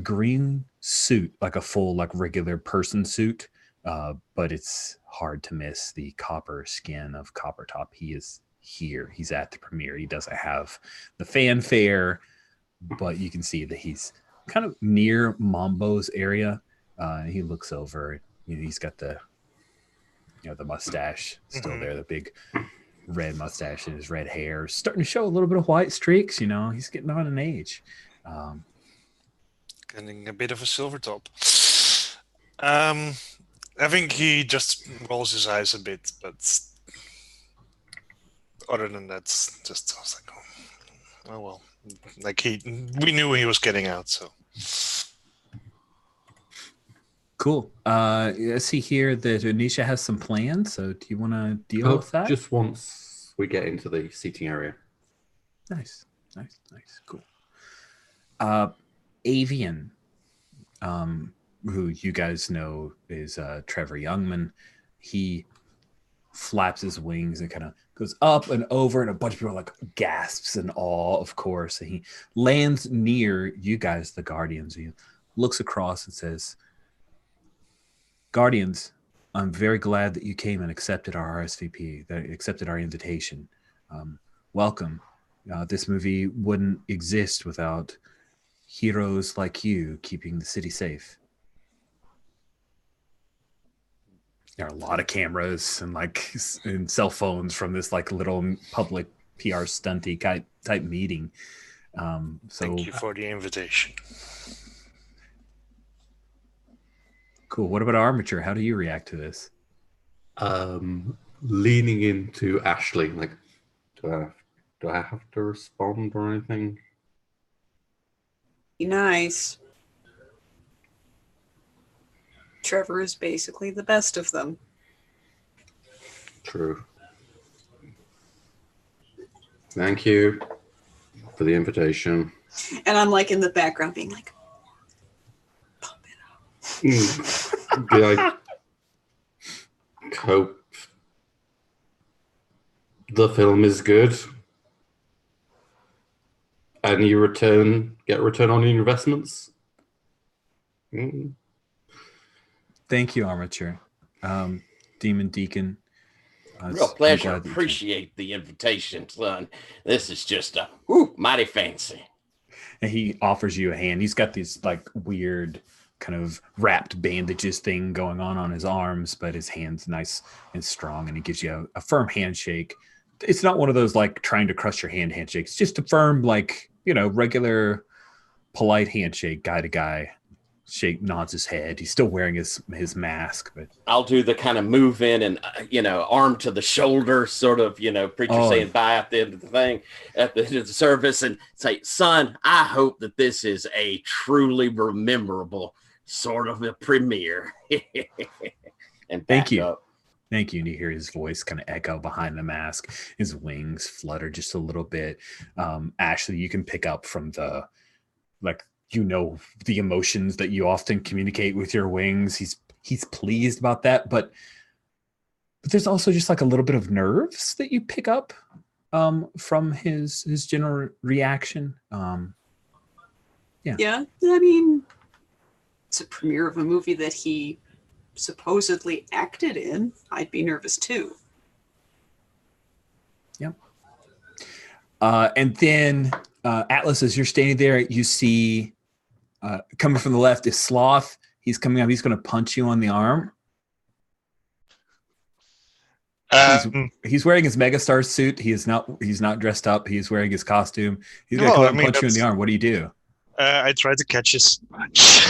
green suit, like a full like regular person suit, but it's hard to miss the copper skin of Copper Top. He is here. He's at the premiere. He doesn't have the fanfare, but you can see that he's kind of near Mambo's area. He looks over. He's got the mustache still there, the big red mustache, and his red hair is starting to show a little bit of white streaks. He's getting on in age. Getting a bit of a silver top. I think he just rolls his eyes a bit, but other than that, just I was like, oh well. Like we knew he was getting out, so. Cool. I see here that Anisha has some plans. So do you want to deal with that? Just once we get into the seating area. Nice. Cool. Avian, who you guys know is Trevor Youngman. He flaps his wings and kind of goes up and over, and a bunch of people like gasps in awe, of course. And he lands near you guys, the Guardians. He looks across and says, Guardians, I'm very glad that you came and accepted our RSVP, that accepted our invitation. Welcome. This movie wouldn't exist without heroes like you keeping the city safe. There are a lot of cameras and cell phones from this like little public PR stunty type meeting. Thank you for the invitation. Cool. What about Armature? How do you react to this? Leaning into Ashley, like, do I have to respond or anything? Be nice. Trevor is basically the best of them. True. Thank you for the invitation. And I'm like in the background being like, pump it up. Be like, hope the film is good. And you get a return on your investments. Thank you, Armature. Demon Deacon. Real pleasure. Appreciate the invitation, son. This is just mighty fancy. And he offers you a hand. He's got these like weird kind of wrapped bandages thing going on his arms, but his hand's nice and strong, and he gives you a firm handshake. It's not one of those like trying to crush your hand handshakes, just a firm, like, regular polite handshake, guy to guy. Shake, nods his head. He's still wearing his mask, but I'll do the kind of move in and arm to the shoulder, sort of, preacher saying bye at the end of the thing, at the end of the service, and say, son, I hope that this is a truly memorable sort of a premiere. And thank you. Up. Thank you. And you hear his voice kind of echo behind the mask. His wings flutter just a little bit. Ashley, you can pick up from the the emotions that you often communicate with your wings. He's pleased about that, but there's also just like a little bit of nerves that you pick up from his general reaction. Yeah. I mean, it's a premiere of a movie that he supposedly acted in. I'd be nervous too. Yep. And then Atlas, as you're standing there, you see coming from the left is Sloth. He's coming up. He's going to punch you on the arm. He's wearing his Megastar suit. He's not dressed up. He's wearing his costume. He's going to come up and punch you in the arm. What do you do? I try to catch his punch.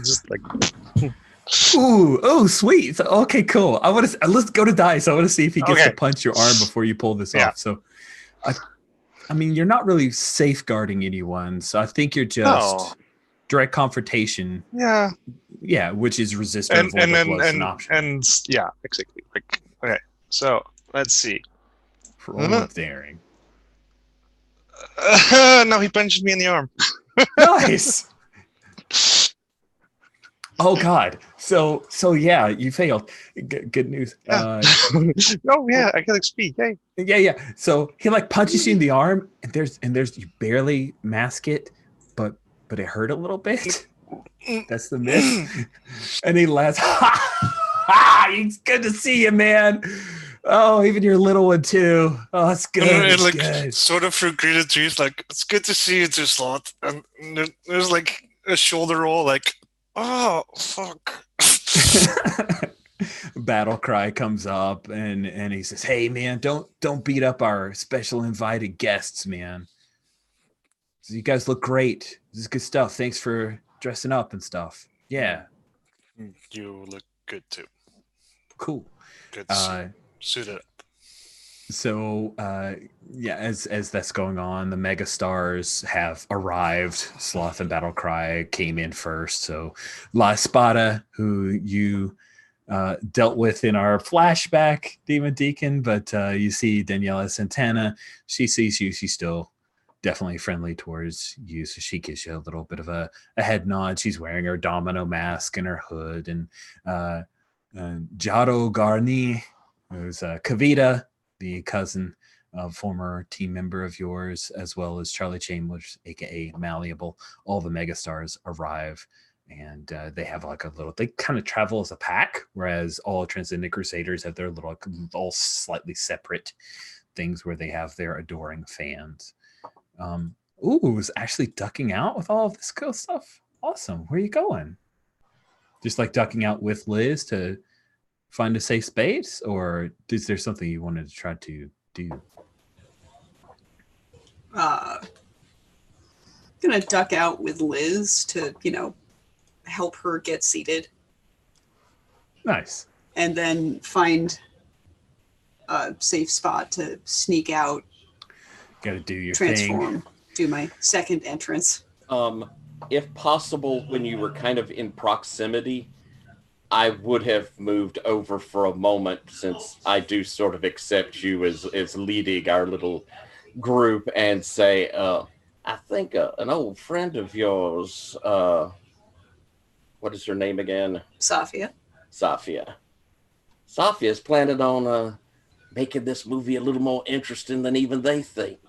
Just like... Ooh, sweet. Okay, cool. Let's go to dice. I want to see if he gets to punch your arm before you pull this off. So, I mean, you're not really safeguarding anyone, so I think you're just direct confrontation. Yeah. Yeah, which is resist or avoid an option. And yeah, exactly. Like, okay, so let's see. Roll of daring. No, he punched me in the arm. Nice. Oh God. So yeah, you failed. Good news. Yeah. I can speak. Hey. Yeah. So he like punches you in the arm, and there's you barely mask it, but it hurt a little bit. That's the miss. And he laughs. It's good to see you, man. Oh, even your little one too. Oh, that's good. And like good. Sort of through gritted teeth, like it's good to see you too, Slot. And there's like a shoulder roll, like, oh fuck. Battle cry comes up, and he says, "Hey man, don't beat up our special invited guests, man. So you guys look great. This is good stuff. Thanks for dressing up and stuff. Yeah, you look good too. Cool. Good suited up. So, yeah, as that's going on, the mega stars have arrived. Sloth and Battlecry came in first. So, La Espada, who you dealt with in our flashback, Demon Deacon, but you see Daniela Santana. She sees you. She's still definitely friendly towards you. So she gives you a little bit of a head nod. She's wearing her domino mask and her hood. And Jaro Garni, who's Kavita, the cousin of former team member of yours, as well as Charlie Chambers, aka Malleable. All the megastars arrive, and they have like a little. They kind of travel as a pack, whereas all Transcendent Crusaders have their little, all slightly separate things where they have their adoring fans. Is Ashley ducking out with all of this cool stuff? Awesome. Where are you going? Just like ducking out with Liz to find a safe space, or is there something you wanted to try to do? Gonna duck out with Liz to, help her get seated. Nice. And then find a safe spot to sneak out. Got to do your transform, thing. Do my second entrance. If possible, when you were kind of in proximity, I would have moved over for a moment, since I do sort of accept you as leading our little group, and say, I think an old friend of yours, what is her name again? Safia. Safia's planning on making this movie a little more interesting than even they think.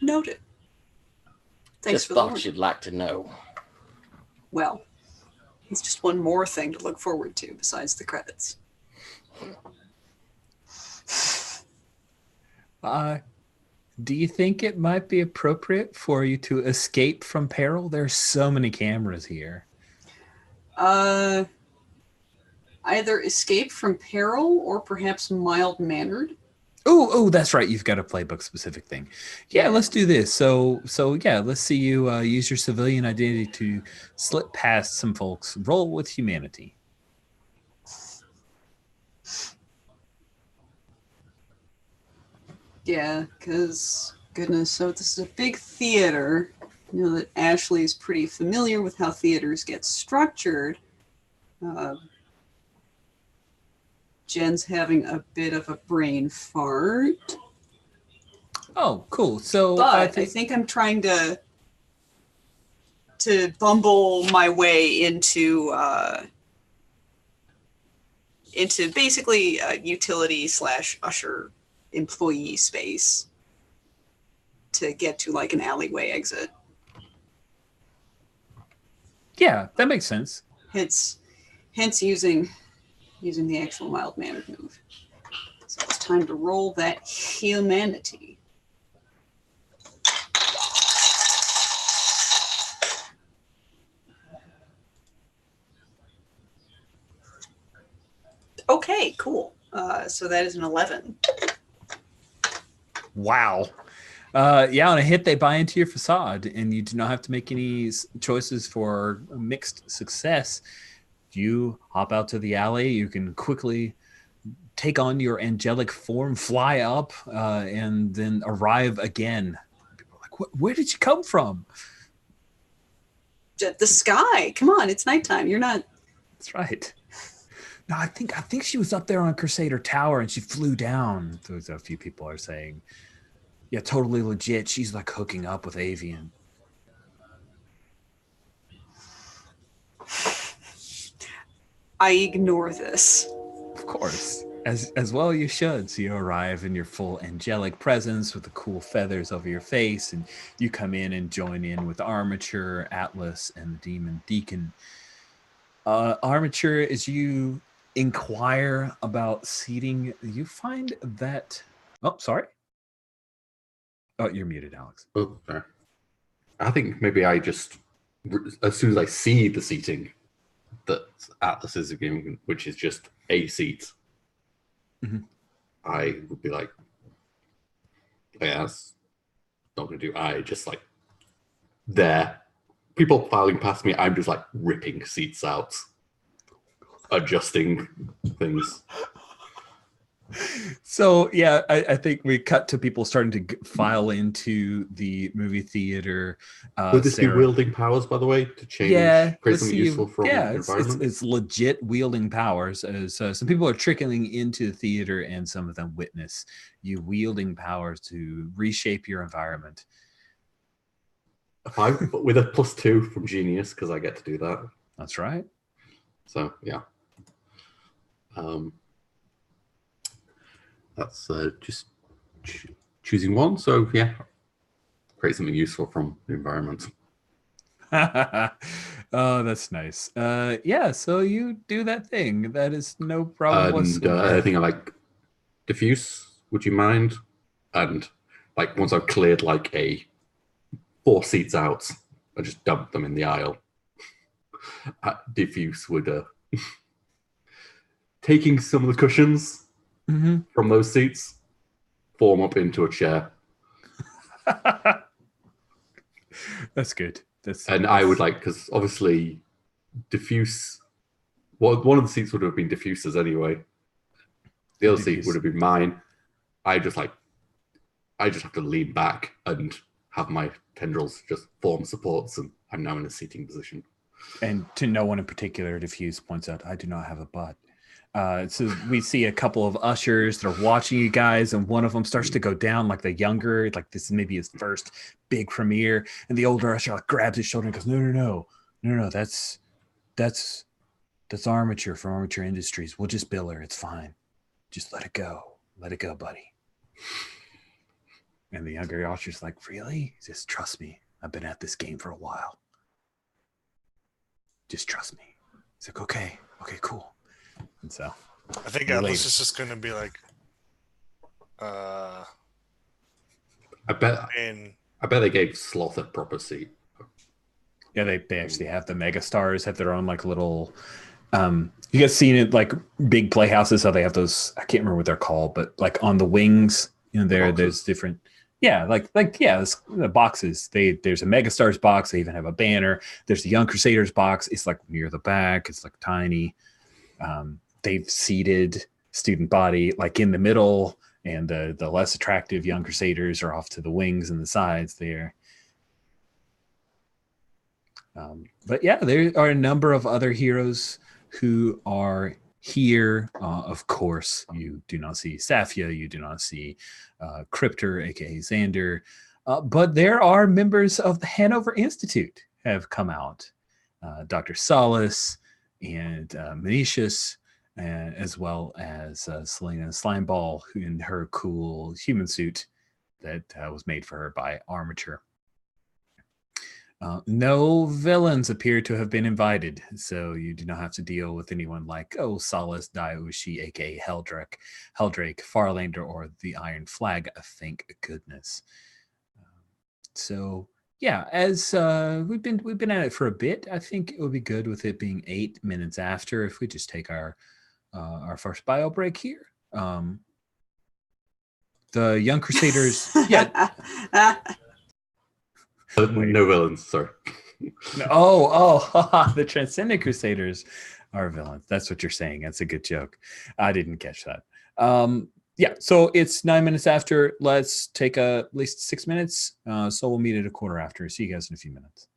Noted. Thanks Just for the thought warning. you'd like to know. Well, it's just one more thing to look forward to besides the credits. Do you think it might be appropriate for you to escape from peril? There's so many cameras here. Either escape from peril or perhaps mild-mannered. Oh, that's right. You've got a playbook specific thing. Yeah, let's do this. So yeah, let's see you use your civilian identity to slip past some folks. Roll with humanity. Yeah, because, goodness, so this is a big theater. You know that Ashley's pretty familiar with how theaters get structured. Jen's having a bit of a brain fart. Oh, cool. So, but I think I'm trying to bumble my way into basically a utility / usher employee space to get to like an alleyway exit. Yeah, that makes sense. Hence using the actual mild-mannered move. So it's time to roll that humanity. Okay, cool. So that is an 11. Wow. Yeah, on a hit, they buy into your facade, and you do not have to make any choices for mixed success. You hop out to the alley. You can quickly take on your angelic form, fly up, and then arrive again. People are like, where did you come from? The sky. Come on, it's nighttime. You're not. That's right. No, I think she was up there on Crusader Tower, and she flew down. There's a few people are saying, yeah, totally legit. She's like hooking up with Avian. I ignore this. Of course. As well you should. So you arrive in your full angelic presence with the cool feathers over your face, and you come in and join in with Armature, Atlas, and the Demon Deacon. Armature, as you inquire about seating, you find that... Oh, sorry. Oh, you're muted, Alex. Oh, sorry. I think maybe I just, as soon as I see the seating that Atlas is giving, which is just a seat, I would be like, yeah, that's not going to do. I just like, there. People filing past me, I'm just like ripping seats out. adjusting things. So yeah, I think we cut to people starting to file into the movie theater. Would this be Sarah, wielding powers, by the way, to change, yeah, create let's something see. useful from Yeah, the environment? it's legit wielding powers. As some people are trickling into the theater, and some of them witness you wielding powers to reshape your environment. A 5, but with a +2 from Genius, because I get to do that. That's right. So yeah. That's just choosing one. So yeah, create something useful from the environment. Oh, that's nice. Yeah, so you do that thing. That is no problem And whatsoever. I think I like diffuse. Would you mind? And like once I've cleared like 4 seats out, I just dump them in the aisle. Diffuse would taking some of the cushions from those seats, form up into a chair. That's good. And I would like, because obviously diffuse, well, one of the seats would have been diffusers anyway. The other seat would have been mine. I just have to lean back and have my tendrils just form supports, and I'm now in a seating position. And to no one in particular, diffuse points out, I do not have a butt. So we see a couple of ushers that are watching you guys, and one of them starts to go down, like the younger, like this is maybe his first big premiere, and the older usher like grabs his shoulder and goes, no, that's Armature from Armature Industries. We'll just bill her. It's fine. Just let it go, buddy. And the younger usher's like, really? Just trust me. I've been at this game for a while. Just trust me. He's like, okay, cool. And so I think Atlas is just going to be like, I bet they gave Sloth a proper seat. Yeah, they actually have the mega stars have their own like little. You guys seen it like big playhouses? How they have those? I can't remember what they're called, but like on the wings, there's different. Yeah, the boxes. There's a mega stars box. They even have a banner. There's the Young Crusaders box. It's like near the back. It's like tiny. They've seated student body like in the middle, and the less attractive Young Crusaders are off to the wings and the sides there. But yeah, there are a number of other heroes who are here. Of course, you do not see Safia, you do not see Cryptor, aka Xander, but there are members of the Hanover Institute have come out. Dr. Solace and Manicius, as well as Selena Slimeball in her cool human suit that was made for her by Armature. No villains appear to have been invited, so you do not have to deal with anyone like Solace, Daiushi, aka Heldrake, Farlander, or the Iron Flag. Thank goodness. So yeah, as we've been at it for a bit, I think it would be good with it being 8 minutes after if we just take our first bio break here. The Young Crusaders, yeah. No villains, sorry. The Transcendent Crusaders are villains. That's what you're saying. That's a good joke. I didn't catch that. Yeah, so it's 9 minutes after. Let's take at least 6 minutes. So we'll meet at a quarter after. See you guys in a few minutes.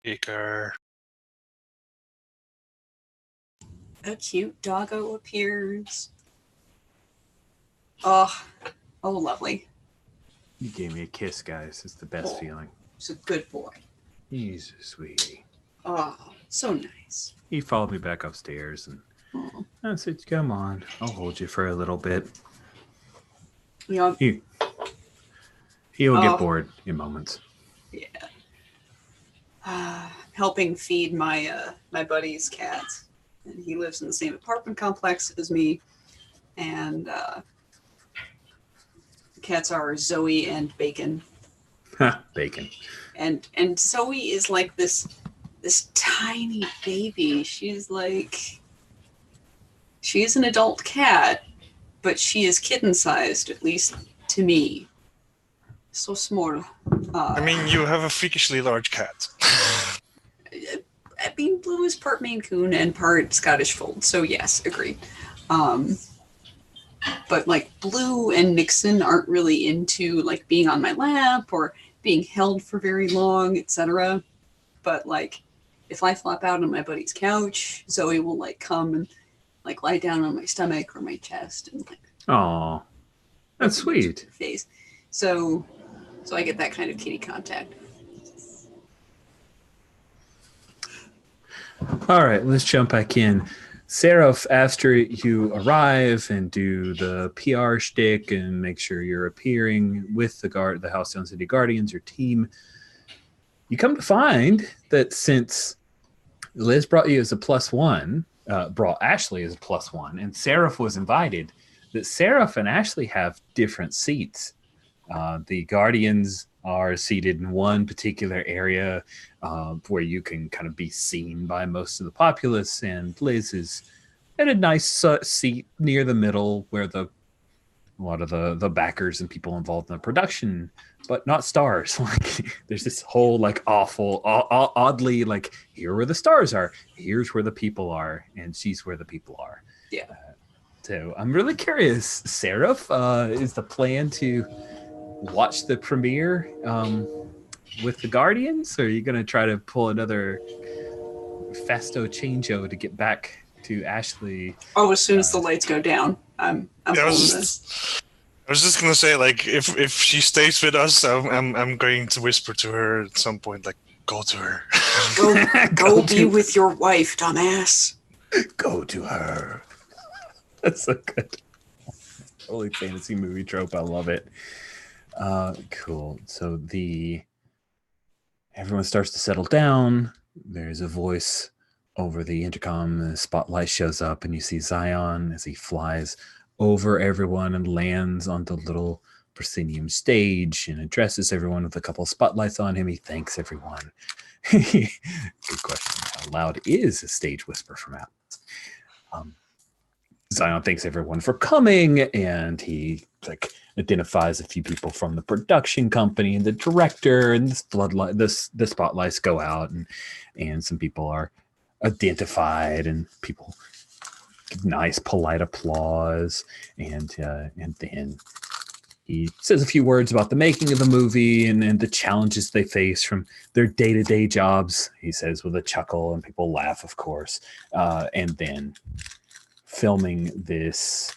Eager. A cute doggo appears. Oh, lovely. You gave me a kiss, guys. It's the best feeling. He's a good boy. He's a sweetie. Oh, so nice. He followed me back upstairs, and I said, "Come on, I'll hold you for a little bit." Yeah. He'll get bored in moments. Yeah. Helping feed my my buddy's cats, and he lives in the same apartment complex as me, and the cats are Zoe and Bacon. Bacon. And Zoe is like this tiny baby. She's an adult cat, but she is kitten sized, at least to me. So small. I mean, you have a freakishly large cat. I mean, Blue is part Maine Coon and part Scottish Fold, so yes, agreed. But like Blue and Nixon aren't really into like being on my lap or being held for very long, etc. But like, if I flop out on my buddy's couch, Zoe will like come and like lie down on my stomach or my chest and like. Oh, that's sweet. Face. So I get that kind of kitty contact. All right, let's jump back in. Seraph, after you arrive and do the PR shtick and make sure you're appearing with the Halcyon City Guardians, your team, you come to find that since Liz brought you as a +1, brought Ashley as a +1, and Seraph was invited, that Seraph and Ashley have different seats. The Guardians are seated in one particular area where you can kind of be seen by most of the populace, and Liz is at a nice seat near the middle where a lot of the backers and people involved in the production, but not stars. Like there's this whole like awful, oddly like here where the stars are, here's where the people are, and she's where the people are. Yeah. So I'm really curious, Seraph, is the plan to watch the premiere with the Guardians, or are you going to try to pull another Fasto Changeo to get back to Ashley? Oh, as soon as the lights go down, I'm I was just gonna say, like, if she stays with us, I'm going to whisper to her at some point, like, go to her. Go be with your wife, dumbass. Go to her. That's so good. Holy fantasy movie trope. I love it. Cool. So everyone starts to settle down. There's a voice over the intercom. The spotlight shows up, and you see Zion as he flies over everyone and lands on the little proscenium stage and addresses everyone with a couple of spotlights on him. He thanks everyone. Good question. How loud is a stage whisper from Atlas? Zion thanks everyone for coming, and he like identifies a few people from the production company and the director, and the spotlights go out, and some people are identified, and people give nice polite applause, and then he says a few words about the making of the movie and the challenges they face from their day-to-day jobs. He says with a chuckle, and people laugh, of course, and then filming this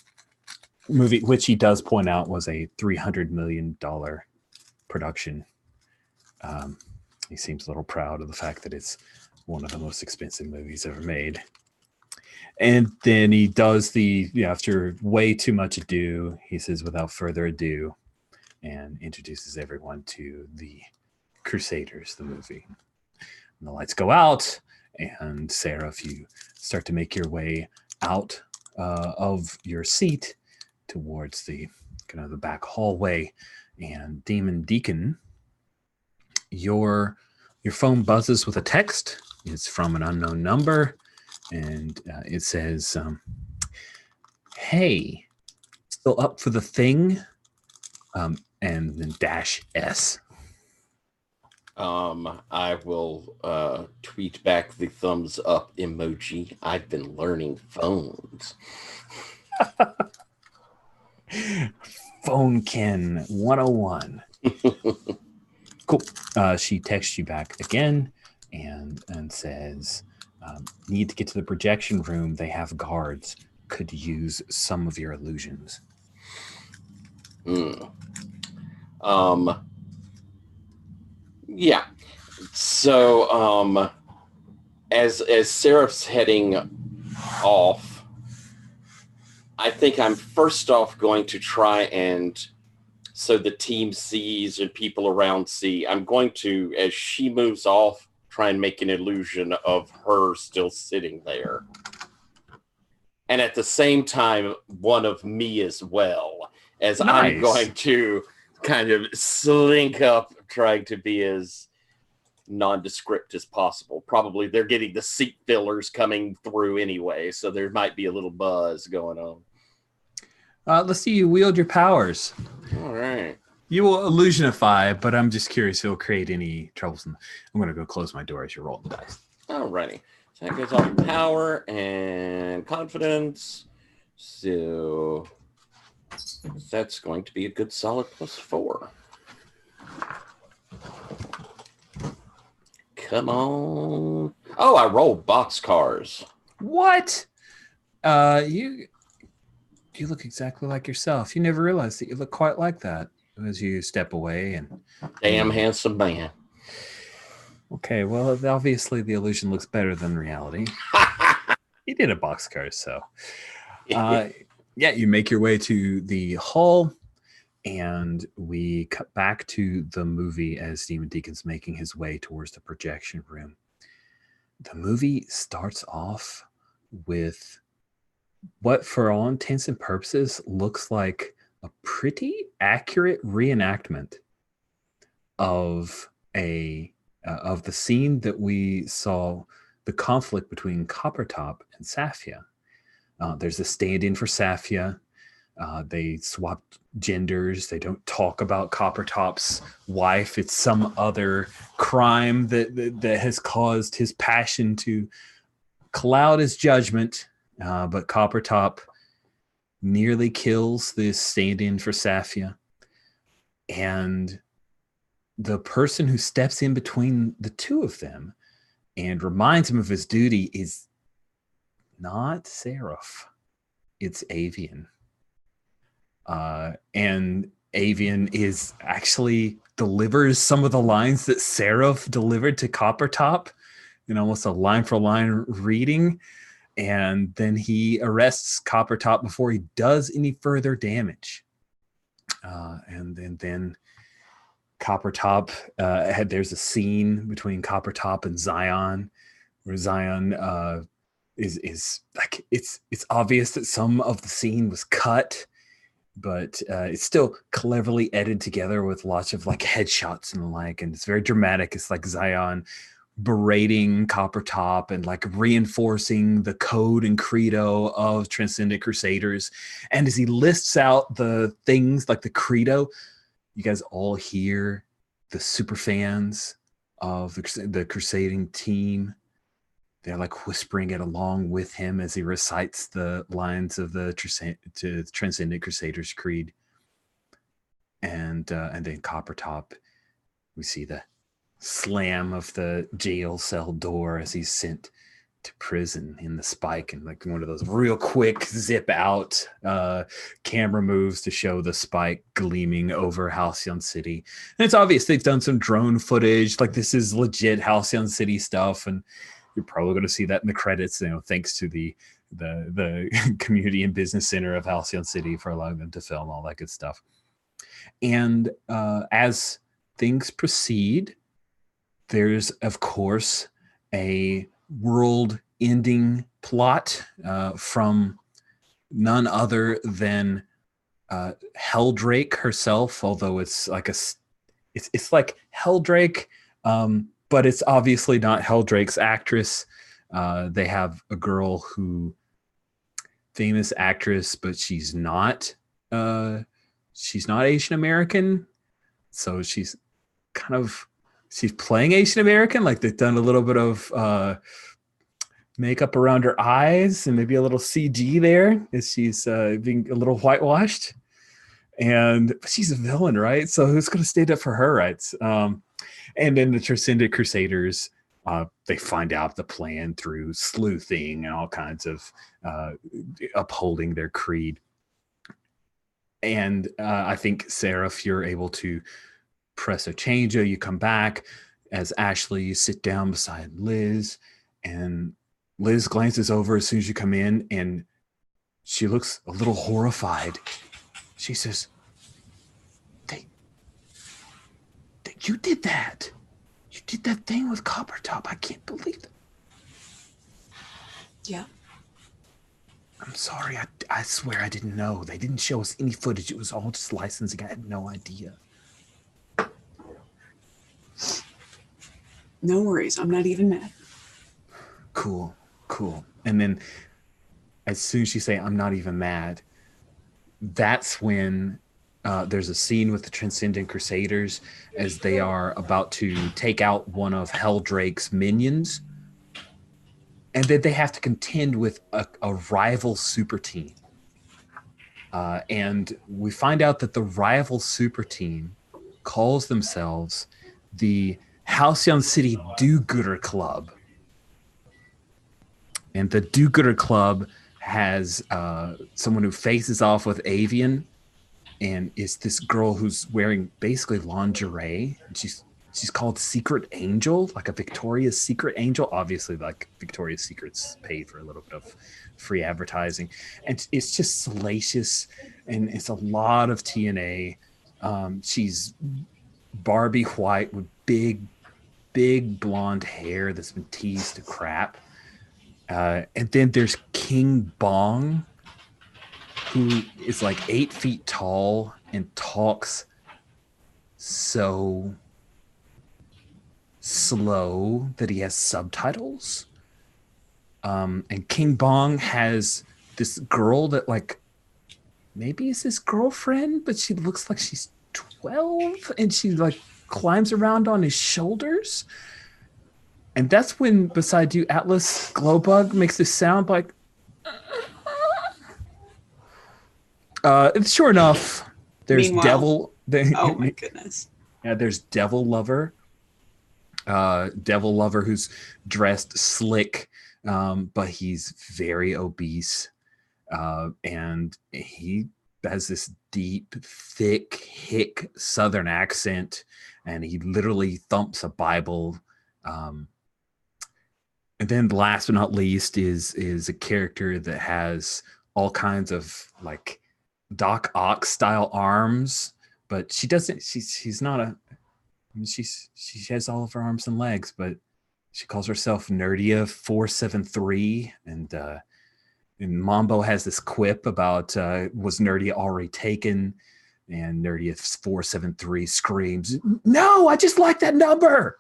movie, which he does point out was a $300 million production. He seems a little proud of the fact that it's one of the most expensive movies ever made. And then he does after way too much ado, he says, without further ado, and introduces everyone to the Crusaders, the movie. And the lights go out, and Sarah, if you start to make your way out of your seat towards the kind of the back hallway, and Demon Deacon, your phone buzzes with a text. It's from an unknown number, and it says, "Hey, still up for the thing?" And then -S. I will tweet back the thumbs up emoji. I've been learning phones. Phonekin 101. Cool. She texts you back again, and says, "Need to get to the projection room. They have guards. Could use some of your illusions." Yeah. So as Seraph's heading off, I think I'm first off going to try and, so the team sees and people around see, I'm going to, as she moves off, try and make an illusion of her still sitting there. And at the same time, one of me as well, as Nice. I'm going to kind of slink up, trying to be as nondescript as possible. Probably they're getting the seat fillers coming through anyway, so there might be a little buzz going on. Let's see you wield your powers. All right. You will illusionify, but I'm just curious if it'll create any troubles. I'm going to go close my door as you roll the dice. All righty. So that goes off power and confidence. So that's going to be a good solid +4. Come on. Oh, I rolled boxcars. What? You look exactly like yourself. You never realized that you look quite like that as you step away. And Damn handsome man. okay, well, obviously the illusion looks better than reality. He did a boxcar, so yeah, you make your way to the hall, and we cut back to the movie as Demon Deacon's making his way towards the projection room. The movie starts off with what, for all intents and purposes, looks like a pretty accurate reenactment of the scene that we saw, the conflict between Coppertop and Safia. There's a stand-in for Safia. They swapped genders. They don't talk about Coppertop's wife. It's some other crime that has caused his passion to cloud his judgment. But Coppertop nearly kills this stand-in for Safia. And the person who steps in between the two of them and reminds him of his duty is not Seraph. It's Avian. And Avian is actually delivers some of the lines that Seraph delivered to Coppertop in almost a line-for-line reading. And then he arrests Coppertop before he does any further damage. And then Coppertop, there's a scene between Coppertop and Zion, where Zion is like, it's obvious that some of the scene was cut, but it's still cleverly edited together with lots of like headshots and the like, and it's very dramatic. It's like Zion berating Coppertop and like reinforcing the code and credo of Transcendent Crusaders. And as he lists out the things like the credo, you guys all hear the super fans of the crusading team. They're like whispering it along with him as he recites the lines of the Transcendent Crusaders Creed. And then Coppertop, we see the slam of the jail cell door as he's sent to prison in the spike, and like one of those real quick zip out camera moves to show the spike gleaming over Halcyon City. And it's obvious they've done some drone footage, like this is legit Halcyon City stuff, and you're probably going to see that in the credits, thanks to the community and business center of Halcyon City for allowing them to film all that good stuff. And as things proceed, there's, of course, a world-ending plot from none other than Helldrake herself. Although it's like it's like Helldrake, but it's obviously not Helldrake's actress. They have a girl who, famous actress, but she's not Asian American, so she's playing Asian American. Like they've done a little bit of makeup around her eyes and maybe a little CG there as she's being a little whitewashed. But she's a villain, right? So who's going to stand up for her rights? And then the Transcendent Crusaders They find out the plan through sleuthing and all kinds of upholding their creed. And I think, Sarah, if you're able to press a change, you come back as Ashley, you sit down beside Liz, and Liz glances over as soon as you come in, and she looks a little horrified. She says, you did that. You did that thing with Coppertop. I can't believe it. Yeah. I'm sorry. I swear I didn't know. They didn't show us any footage. It was all just licensing. I had no idea. No worries. I'm not even mad. Cool. And then as soon as you say, I'm not even mad, that's when there's a scene with the Transcendent Crusaders as they are about to take out one of Helldrake's minions. And then they have to contend with a rival super team. And we find out that the rival super team calls themselves the Halcyon City Do-Gooder Club. And the Do-Gooder Club has someone who faces off with Avian, and it's this girl who's wearing basically lingerie. And she's called Secret Angel, like a Victoria's Secret Angel. Obviously, like Victoria's Secret's paid for a little bit of free advertising. And it's just salacious, and it's a lot of TNA. She's Barbie white with big blonde hair that's been teased to crap. And then there's King Bong, who is like 8 feet tall and talks so slow that he has subtitles. And King Bong has this girl that, like, maybe is his girlfriend, but she looks like she's 12, and she like climbs around on his shoulders. And that's when, beside you, Atlas Glowbug makes this sound like. Sure enough, there's Meanwhile, Devil. Oh my goodness. Yeah, there's Devil Lover. Devil Lover, who's dressed slick, but he's very obese, and he has this deep, thick, hick Southern accent, and he literally thumps a Bible. And then, last but not least, is a character that has all kinds of like Doc Ock style arms, but she doesn't. She's not a. I mean, she has all of her arms and legs, but she calls herself Nerdia 473, and Mambo has this quip about was Nerdia already taken, and Nerdia 473 screams, "No, I just like that number."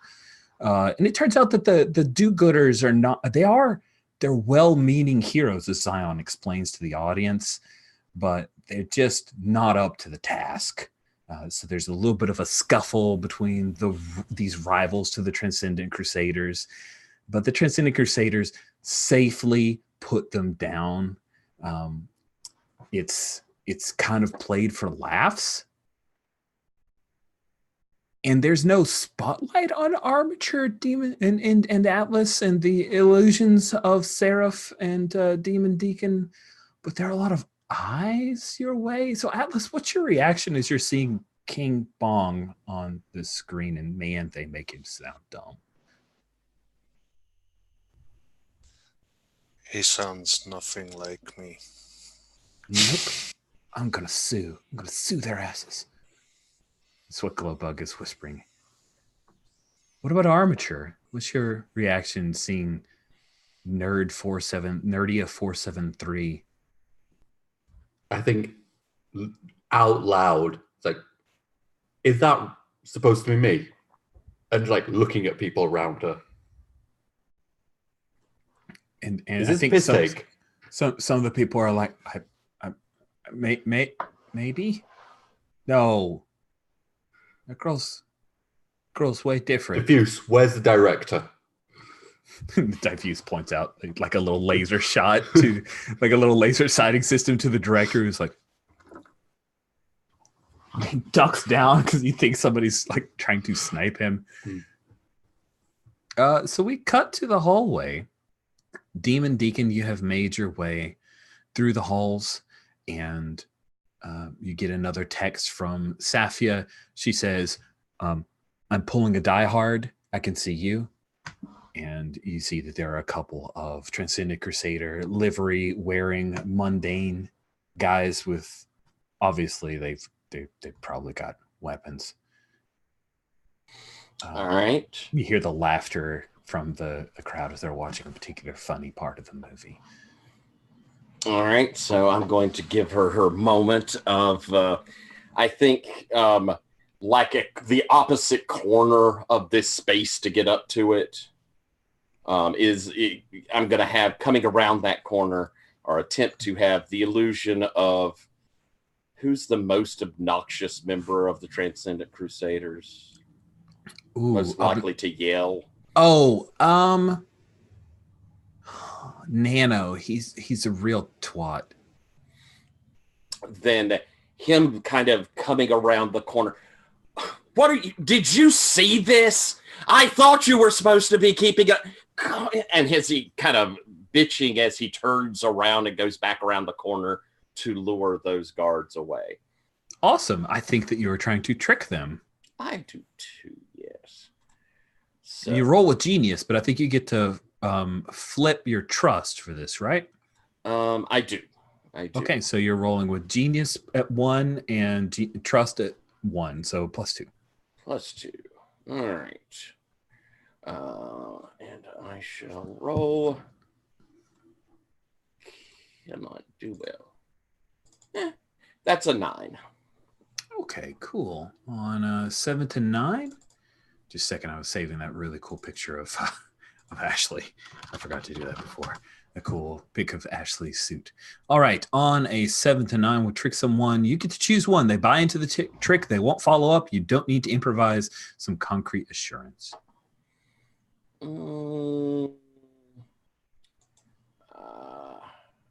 And it turns out that the do-gooders are not. They're well-meaning heroes, as Zion explains to the audience, but they're just not up to the task. So there's a little bit of a scuffle between these rivals to the Transcendent Crusaders, but the Transcendent Crusaders safely put them down. It's kind of played for laughs, and there's no spotlight on Armature, Demon, and Atlas, and the illusions of Seraph and Demon Deacon, but there are a lot of eyes your way. So Atlas, what's your reaction as you're seeing King Bong on the screen, and man, they make him sound dumb? He sounds nothing like me. Nope. I'm gonna sue their asses. That's what Glowbug is whispering. What about Armature? What's your reaction seeing Nerdia 473? I think out loud, it's like, is that supposed to be me? And like looking at people around her. And is I this think piss take? some of the people are like, maybe? No. That girl's way different. Diffuse, where's the director? Diffuse points out like a little laser shot to like a little laser sighting system to the director, who's like, he ducks down because he thinks somebody's like trying to snipe him. So we cut to the hallway. Demon Deacon, you have made your way through the halls, and you get another text from Safia. She says, I'm pulling a die hard. I can see you. And you see that there are a couple of Transcendent Crusader livery wearing mundane guys with, obviously they've probably got weapons. All right. You hear the laughter from the crowd as they're watching a particular funny part of the movie. All right, so I'm going to give her moment of, I think, the opposite corner of this space to get up to it. I'm going to have coming around that corner or attempt to have the illusion of who's the most obnoxious member of the Transcendent Crusaders. Ooh, most likely to yell. Nano. He's a real twat. Then him kind of coming around the corner. What are you? Did you see this? I thought you were supposed to be keeping it. And he kind of bitching as he turns around and goes back around the corner to lure those guards away. Awesome. I think that you were trying to trick them. I do too, yes. So, you roll with genius, but I think you get to flip your trust for this, right? I do. Okay, so you're rolling with genius at 1 and trust at 1, so +2. +2. All right. And I shall roll. Come on, do well. That's a 9. Okay, cool. On 7 to 9. Just a second, I was saving that really cool picture of Ashley. I forgot to do that before. A cool pic of Ashley's suit. All right, on a 7 to 9, we'll trick someone. You get to choose one. They buy into the trick. They won't follow up. You don't need to improvise some concrete assurance.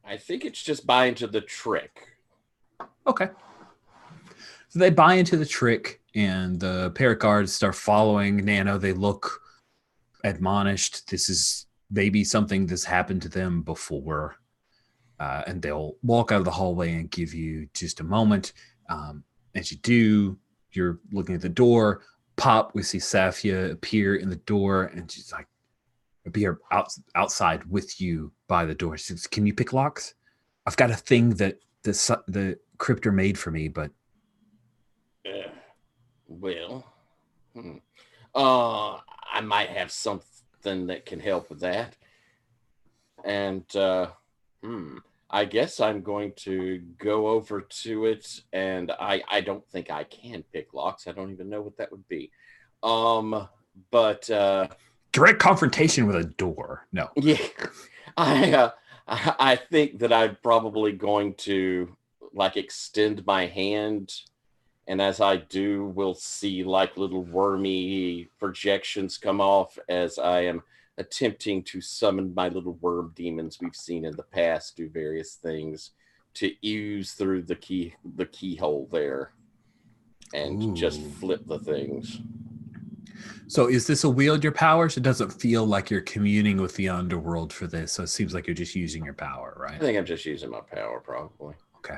I think it's just buy into the trick. Okay. So they buy into the trick, and the pair of guards start following Nano. They look admonished. This is maybe something that's happened to them before. And they'll walk out of the hallway and give you just a moment. As you do, you're looking at the door. Pop, we see Safia appear in the door, and she's like, appear outside with you by the door. She says, can you pick locks? I've got a thing that the cryptor made for me, but I might have something that can help with that. And I guess I'm going to go over to it, and I don't think I can pick locks. I don't even know what that would be. But direct confrontation with a door. No. Yeah. I think that I'm probably going to extend my hand, and as I do, we'll see little wormy projections come off as I am attempting to summon my little worm demons we've seen in the past do various things to ooze through the keyhole there and just flip the things. So is this a wield your powers? It doesn't feel like you're communing with the underworld for this, so it seems like you're just using your power, right? I think I'm just using my power, probably. Okay.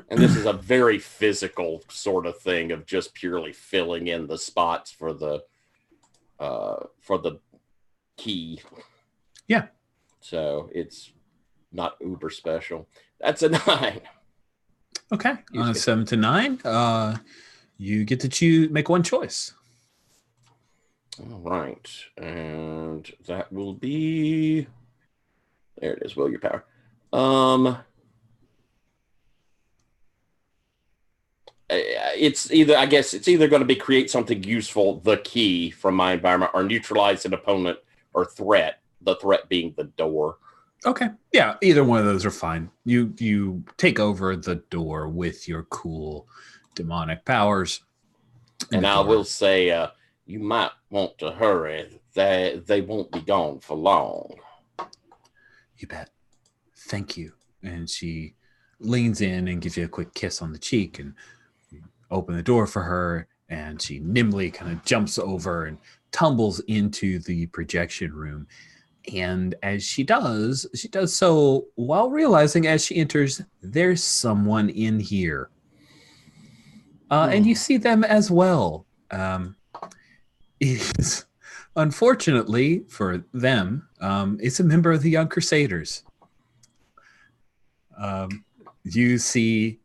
And this is a very physical sort of thing of just purely filling in the spots for the key. Yeah. So it's not uber special. That's a 9. Okay. On a 7 to 9, you get to make one choice. All right. And that will be, there it is, will your power. It's either going to be create something useful, the key from my environment, or neutralize an opponent or threat, the threat being the door. Okay. Yeah, either one of those are fine. You take over the door with your cool demonic powers. And I will say, you might want to hurry. They won't be gone for long. You bet. Thank you. And she leans in and gives you a quick kiss on the cheek and open the door for her. And she nimbly kind of jumps over and tumbles into the projection room. And as she does so while realizing as she enters, there's someone in here. And you see them as well. Is unfortunately for them, it's a member of the Young Crusaders. You see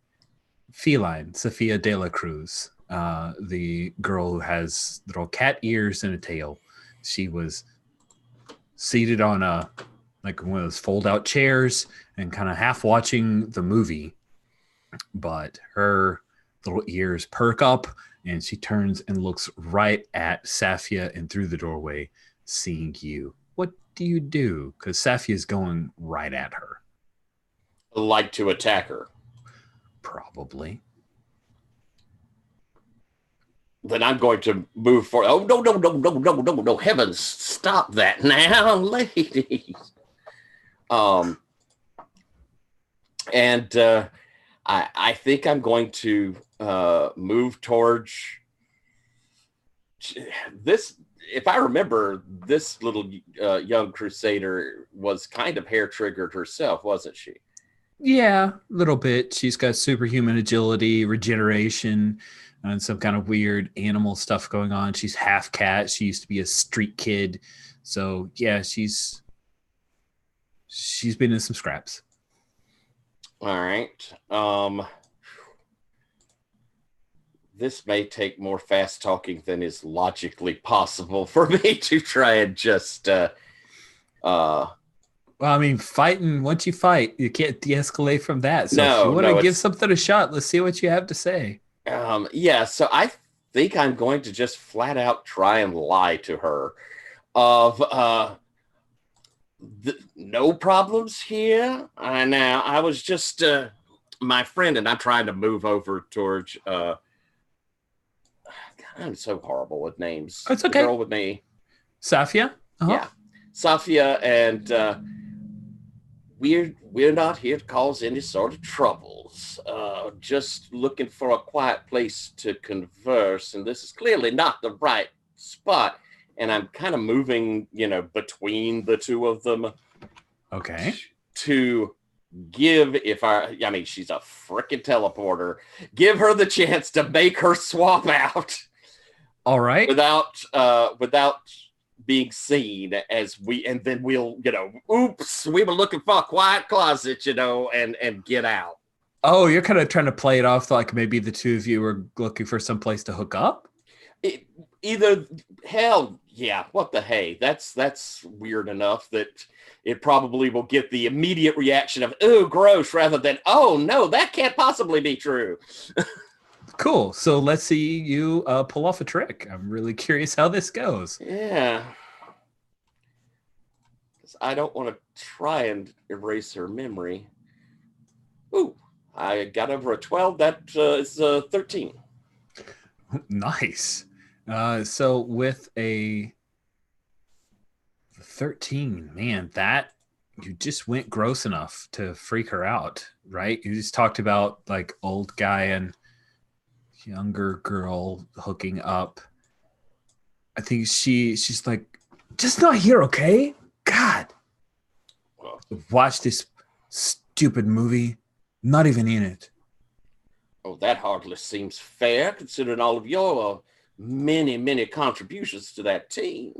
Feline, Sophia de la Cruz, the girl who has little cat ears and a tail. She was seated on like one of those fold-out chairs and kind of half watching the movie, but her little ears perk up and she turns and looks right at Safia and through the doorway, seeing you. What do you do? Because Safia is going right at her. Like to attack her. Probably. Then I'm going to move forward. Oh, no, heavens, stop that now, ladies. I think I'm going to move towards this. If I remember, this little young crusader was kind of hair triggered herself, wasn't she? Yeah, a little bit. She's got superhuman agility, regeneration, and some kind of weird animal stuff going on. She's half cat. She used to be a street kid. So yeah, she's been in some scraps. All right. This may take more fast talking than is logically possible for me to try and just well, I mean, fighting, once you fight, you can't de-escalate from that. So if you want to give something a shot, let's see what you have to say. Yeah, so I think I'm going to just flat out try and lie to her of no problems here. Now, I was just my friend, and I'm trying to move over towards I'm so horrible with names. It's okay. The girl with me. Safia? Uh-huh. Yeah. Safia, and we're not here to cause any sort of troubles. Just looking for a quiet place to converse, and this is clearly not the right spot. And I'm kind of moving, between the two of them. Okay. To give, I mean, she's a freaking teleporter. Give her the chance to make her swap out. All right. Without being seen and then we'll, oops, we were looking for a quiet closet, and get out. Oh, you're kind of trying to play it off like maybe the two of you were looking for some place to hook up? Hell yeah, what the hey? That's weird enough that it probably will get the immediate reaction of, ooh, gross, rather than, oh no, that can't possibly be true. Cool. So let's see you pull off a trick. I'm really curious how this goes. Yeah. I don't want to try and erase her memory. Ooh, I got over a 12. That is 13. Nice. So with a 13, man, that you just went gross enough to freak her out, right? You just talked about like old guy and younger girl hooking up. I think she's like, just not here, okay? God. Watch this stupid movie. Not even in it. Oh, that hardly seems fair, considering all of your many, many contributions to that team.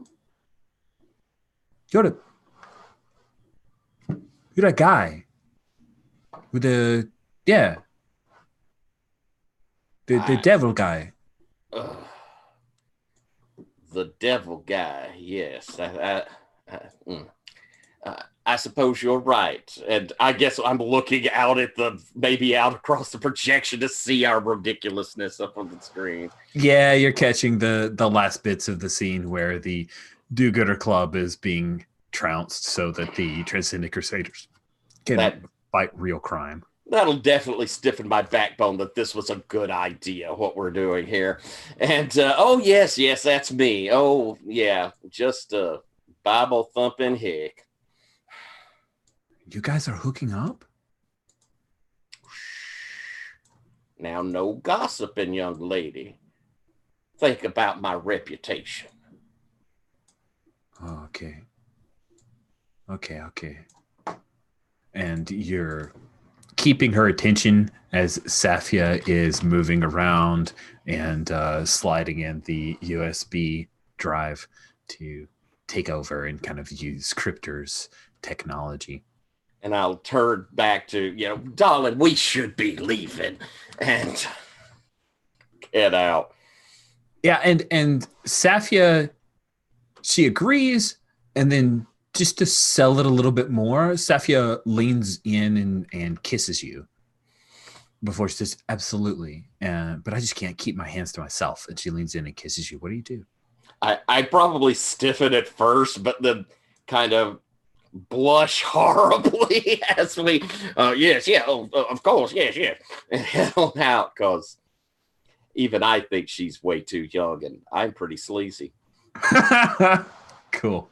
You're that guy with the devil guy. The devil guy, yes. I suppose you're right. And I guess I'm looking out at maybe out across the projection to see our ridiculousness up on the screen. Yeah, you're catching the last bits of the scene where the do-gooder club is being trounced so that the Transcendent Crusaders can fight real crime. That'll definitely stiffen my backbone that this was a good idea, what we're doing here. And, oh, yes, that's me. Oh, yeah, just a Bible-thumping hick. You guys are hooking up? Now, no gossiping, young lady. think about my reputation. Okay. Okay. And you're keeping her attention as Safia is moving around and sliding in the USB drive to take over and kind of use Cryptor's technology. And I'll turn back to, darling, we should be leaving, and get out. Yeah, and Safia, she agrees, and then just to sell it a little bit more, Safia leans in and kisses you before she says, absolutely. But I just can't keep my hands to myself. And she leans in and kisses you. What do you do? I probably stiffen at first, but then kind of blush horribly as we, of course, yes, and head on out, because even I think she's way too young, and I'm pretty sleazy. Cool.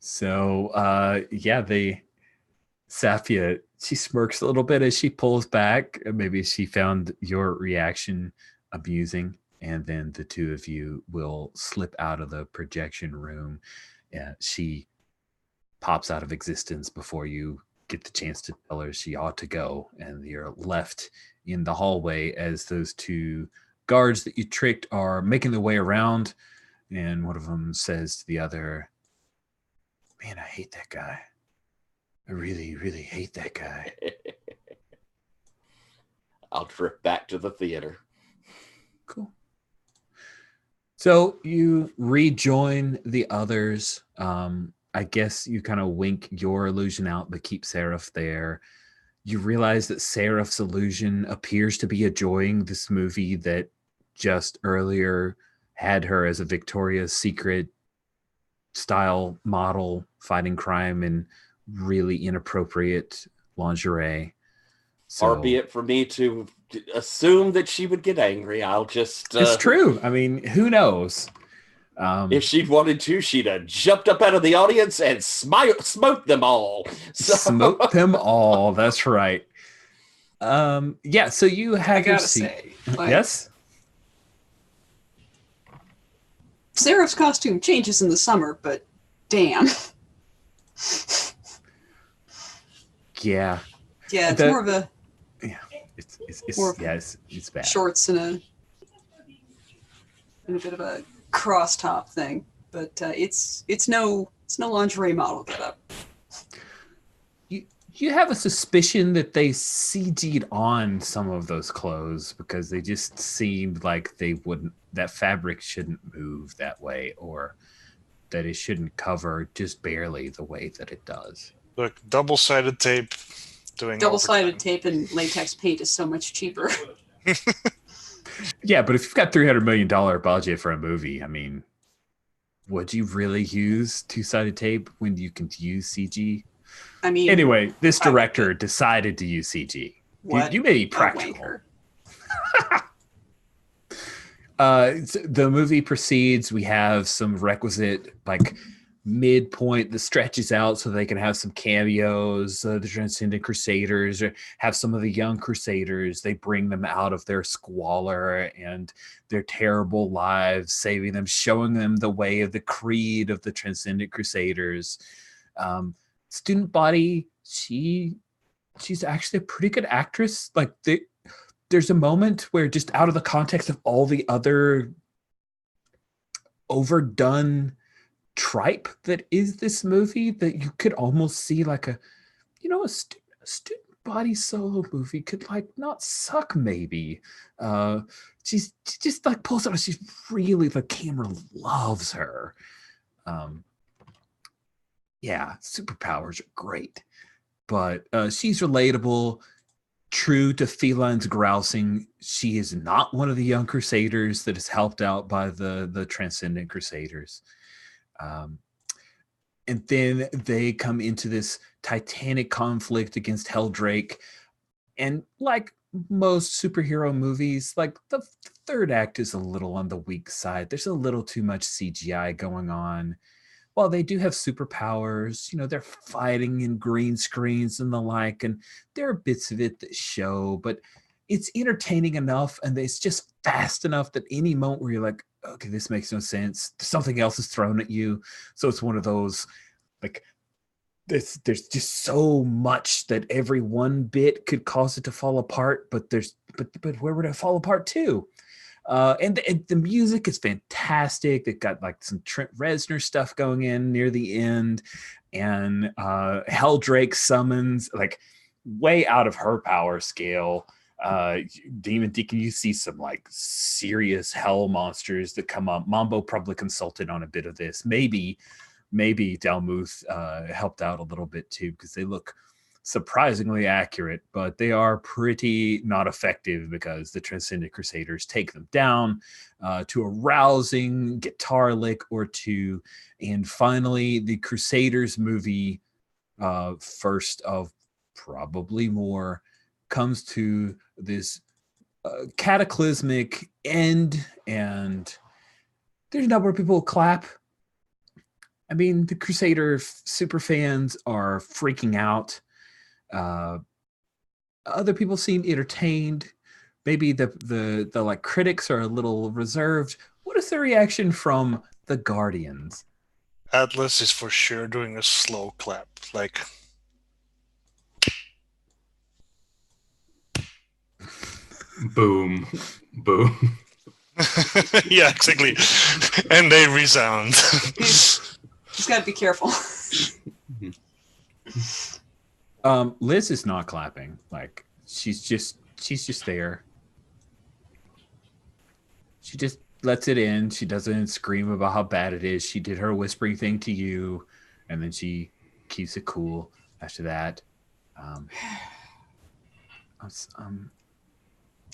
So, Safia, she smirks a little bit as she pulls back. Maybe she found your reaction amusing, and then the two of you will slip out of the projection room. She pops out of existence before you get the chance to tell her she ought to go, and you're left in the hallway as those two guards that you tricked are making their way around, and one of them says to the other, man, I hate that guy. I really, really hate that guy. I'll drift back to the theater. Cool. So you rejoin the others. I guess you kind of wink your illusion out, but keep Seraph there. You realize that Seraph's illusion appears to be enjoying this movie that just earlier had her as a Victoria's Secret style model fighting crime in really inappropriate lingerie. So, far be it for me to assume that she would get angry. I'll just... it's true. I mean, who knows? If she'd wanted to, she'd have jumped up out of the audience and smoked them all. Smoked them all. That's right. Yeah, so you have I gotta say, yes? Seraph's costume changes in the summer, but damn. Yeah. Yeah, it's more of a... Yeah, it's bad. Shorts and a bit of a cross top thing, but it's no lingerie model get up. You have a suspicion that they CG'd on some of those clothes because they just seemed like that fabric shouldn't move that way, or that it shouldn't cover just barely the way that it does. Look, double-sided tape doing double-sided tape and latex paint is so much cheaper. Yeah, but if you've got $300 million budget for a movie, I mean, would you really use two-sided tape when you can use CG? I mean, anyway, this director decided to use CG. You may be practical. The movie proceeds. We have some requisite midpoint that stretches out so they can have some cameos. The Transcendent Crusaders, or have some of the young Crusaders. They bring them out of their squalor and their terrible lives, saving them, showing them the way of the creed of the Transcendent Crusaders. Student body, she's actually a pretty good actress. There's a moment where, just out of the context of all the other overdone tripe that is this movie, that you could almost see a student body solo movie could not suck maybe. She just pulls out. She's really, the camera loves her. Yeah, superpowers are great, but she's relatable, true to Feline's grousing. She is not one of the young Crusaders that is helped out by the Transcendent Crusaders. And then they come into this titanic conflict against Heldrake. And like most superhero movies, the third act is a little on the weak side. There's a little too much CGI going on. While they do have superpowers, they're fighting in green screens and the like, and there are bits of it that show, but it's entertaining enough, and it's just fast enough that any moment where you're like, okay, this makes no sense, something else is thrown at you. So it's one of those, like, there's just so much that every one bit could cause it to fall apart, but where would it fall apart to? And the music is fantastic. They've got like some Trent Reznor stuff going in near the end, and Helldrake summons like way out of her power scale. Demon Deacon, you see some like serious hell monsters that come up. Mambo probably consulted on a bit of this. Maybe Dalmuth helped out a little bit too, because they look surprisingly accurate, but they are pretty not effective because the Transcendent Crusaders take them down to a rousing guitar lick or two. And finally, the Crusaders movie, first of probably more, comes to this cataclysmic end, and there's a number of people who clap. I mean, the Crusader super fans are freaking out. Other people seem entertained. Maybe the like critics are a little reserved. What is the reaction from the Guardians? Atlas is for sure doing a slow clap, like. Boom, boom. Yeah, exactly. And they resound. He's got to be careful. Liz is not clapping. Like she's just there. She just lets it in. She doesn't scream about how bad it is. She did her whispering thing to you, and then she keeps it cool after that.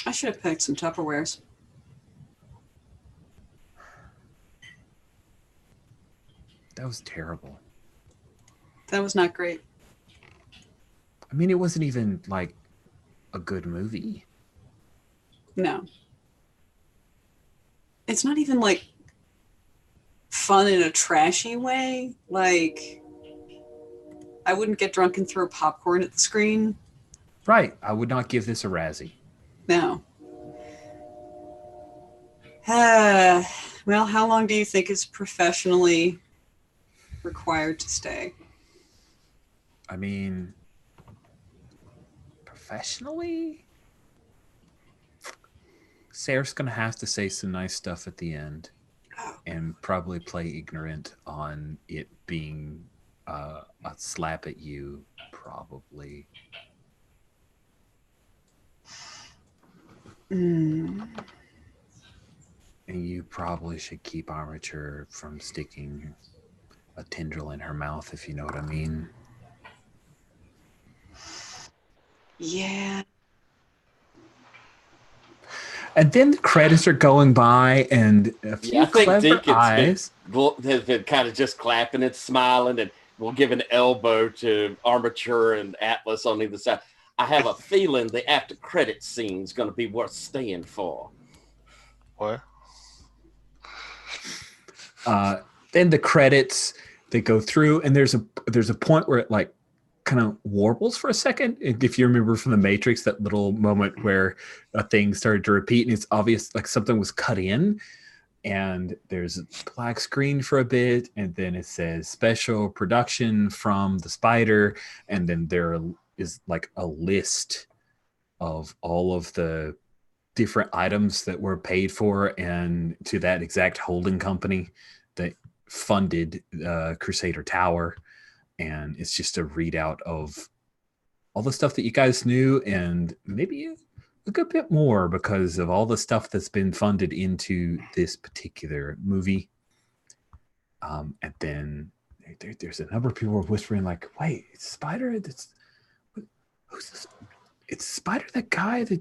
I should have picked some Tupperwares. That was terrible. That was not great. I mean, it wasn't even like a good movie. No. It's not even like fun in a trashy way. Like, I wouldn't get drunk and throw popcorn at the screen. Right. I would not give this a Razzie. No. Well, how long do you think is professionally required to stay? I mean, professionally, Sarah's going to have to say some nice stuff at the end and probably play ignorant on it being a slap at you, probably. And you probably should keep Armature from sticking a tendril in her mouth, if you know what I mean. Yeah. And then the credits are going by, and a few clever Deacon's eyes has been kind of just clapping and smiling, and we'll give an elbow to Armature and Atlas on either side. I have a feeling the after credit scene is going to be worth staying for. What? Then the credits, they go through, and there's a point where it like kind of warbles for a second. If you remember from the Matrix, that little moment where a thing started to repeat, and it's obvious like something was cut in, and there's a black screen for a bit, and then it says special production from the Spider, and then there is like a list of all of the different items that were paid for and to that exact holding company that funded Crusader Tower. And it's just a readout of all the stuff that you guys knew, and maybe a good bit more because of all the stuff that's been funded into this particular movie. And then there's a number of people who are whispering like, wait, it's Spider? Who's this? It's Spider, that guy that...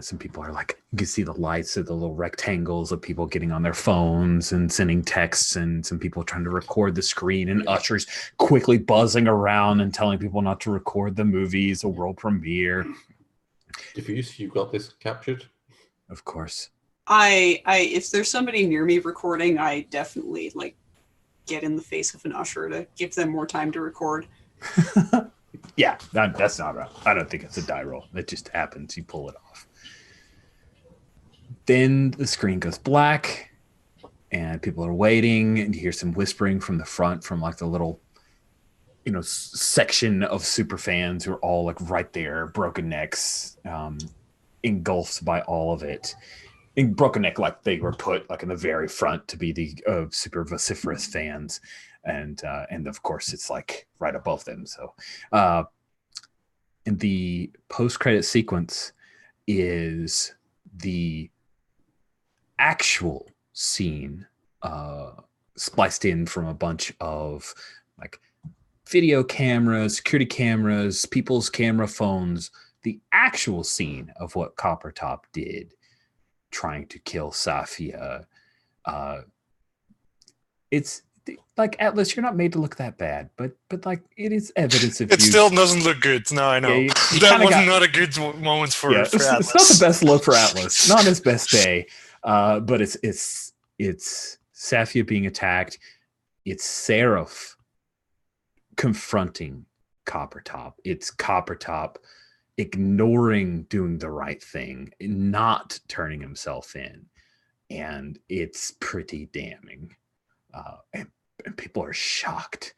some people are like, you can see the lights of the little rectangles of people getting on their phones and sending texts, and some people trying to record the screen, and ushers quickly buzzing around and telling people not to record the movies, a world premiere. Diffuse, you got this captured? Of course. I if there's somebody near me recording, I definitely like get in the face of an usher to give them more time to record. Yeah, that's not I don't think it's a die roll. It just happens. You pull it off. Then the screen goes black, and people are waiting, and you hear some whispering from the front, from like the little, section of super fans who are all like right there, broken necks, engulfed by all of it. In broken neck, like they were put like in the very front to be the super vociferous fans, and of course it's like right above them. So, in the post-credit sequence is the actual scene spliced in from a bunch of like video cameras, security cameras, people's camera phones, the actual scene of what Coppertop did trying to kill Safia. It's like, Atlas, you're not made to look that bad, but like it is evidence of it still doesn't look good. No, I know. Yeah, you that was not a good moment for Atlas. It's not the best look for Atlas. Not his best day. But it's Safia being attacked. It's Seraph confronting Coppertop. It's Coppertop ignoring doing the right thing, not turning himself in. And it's pretty damning. And people are shocked.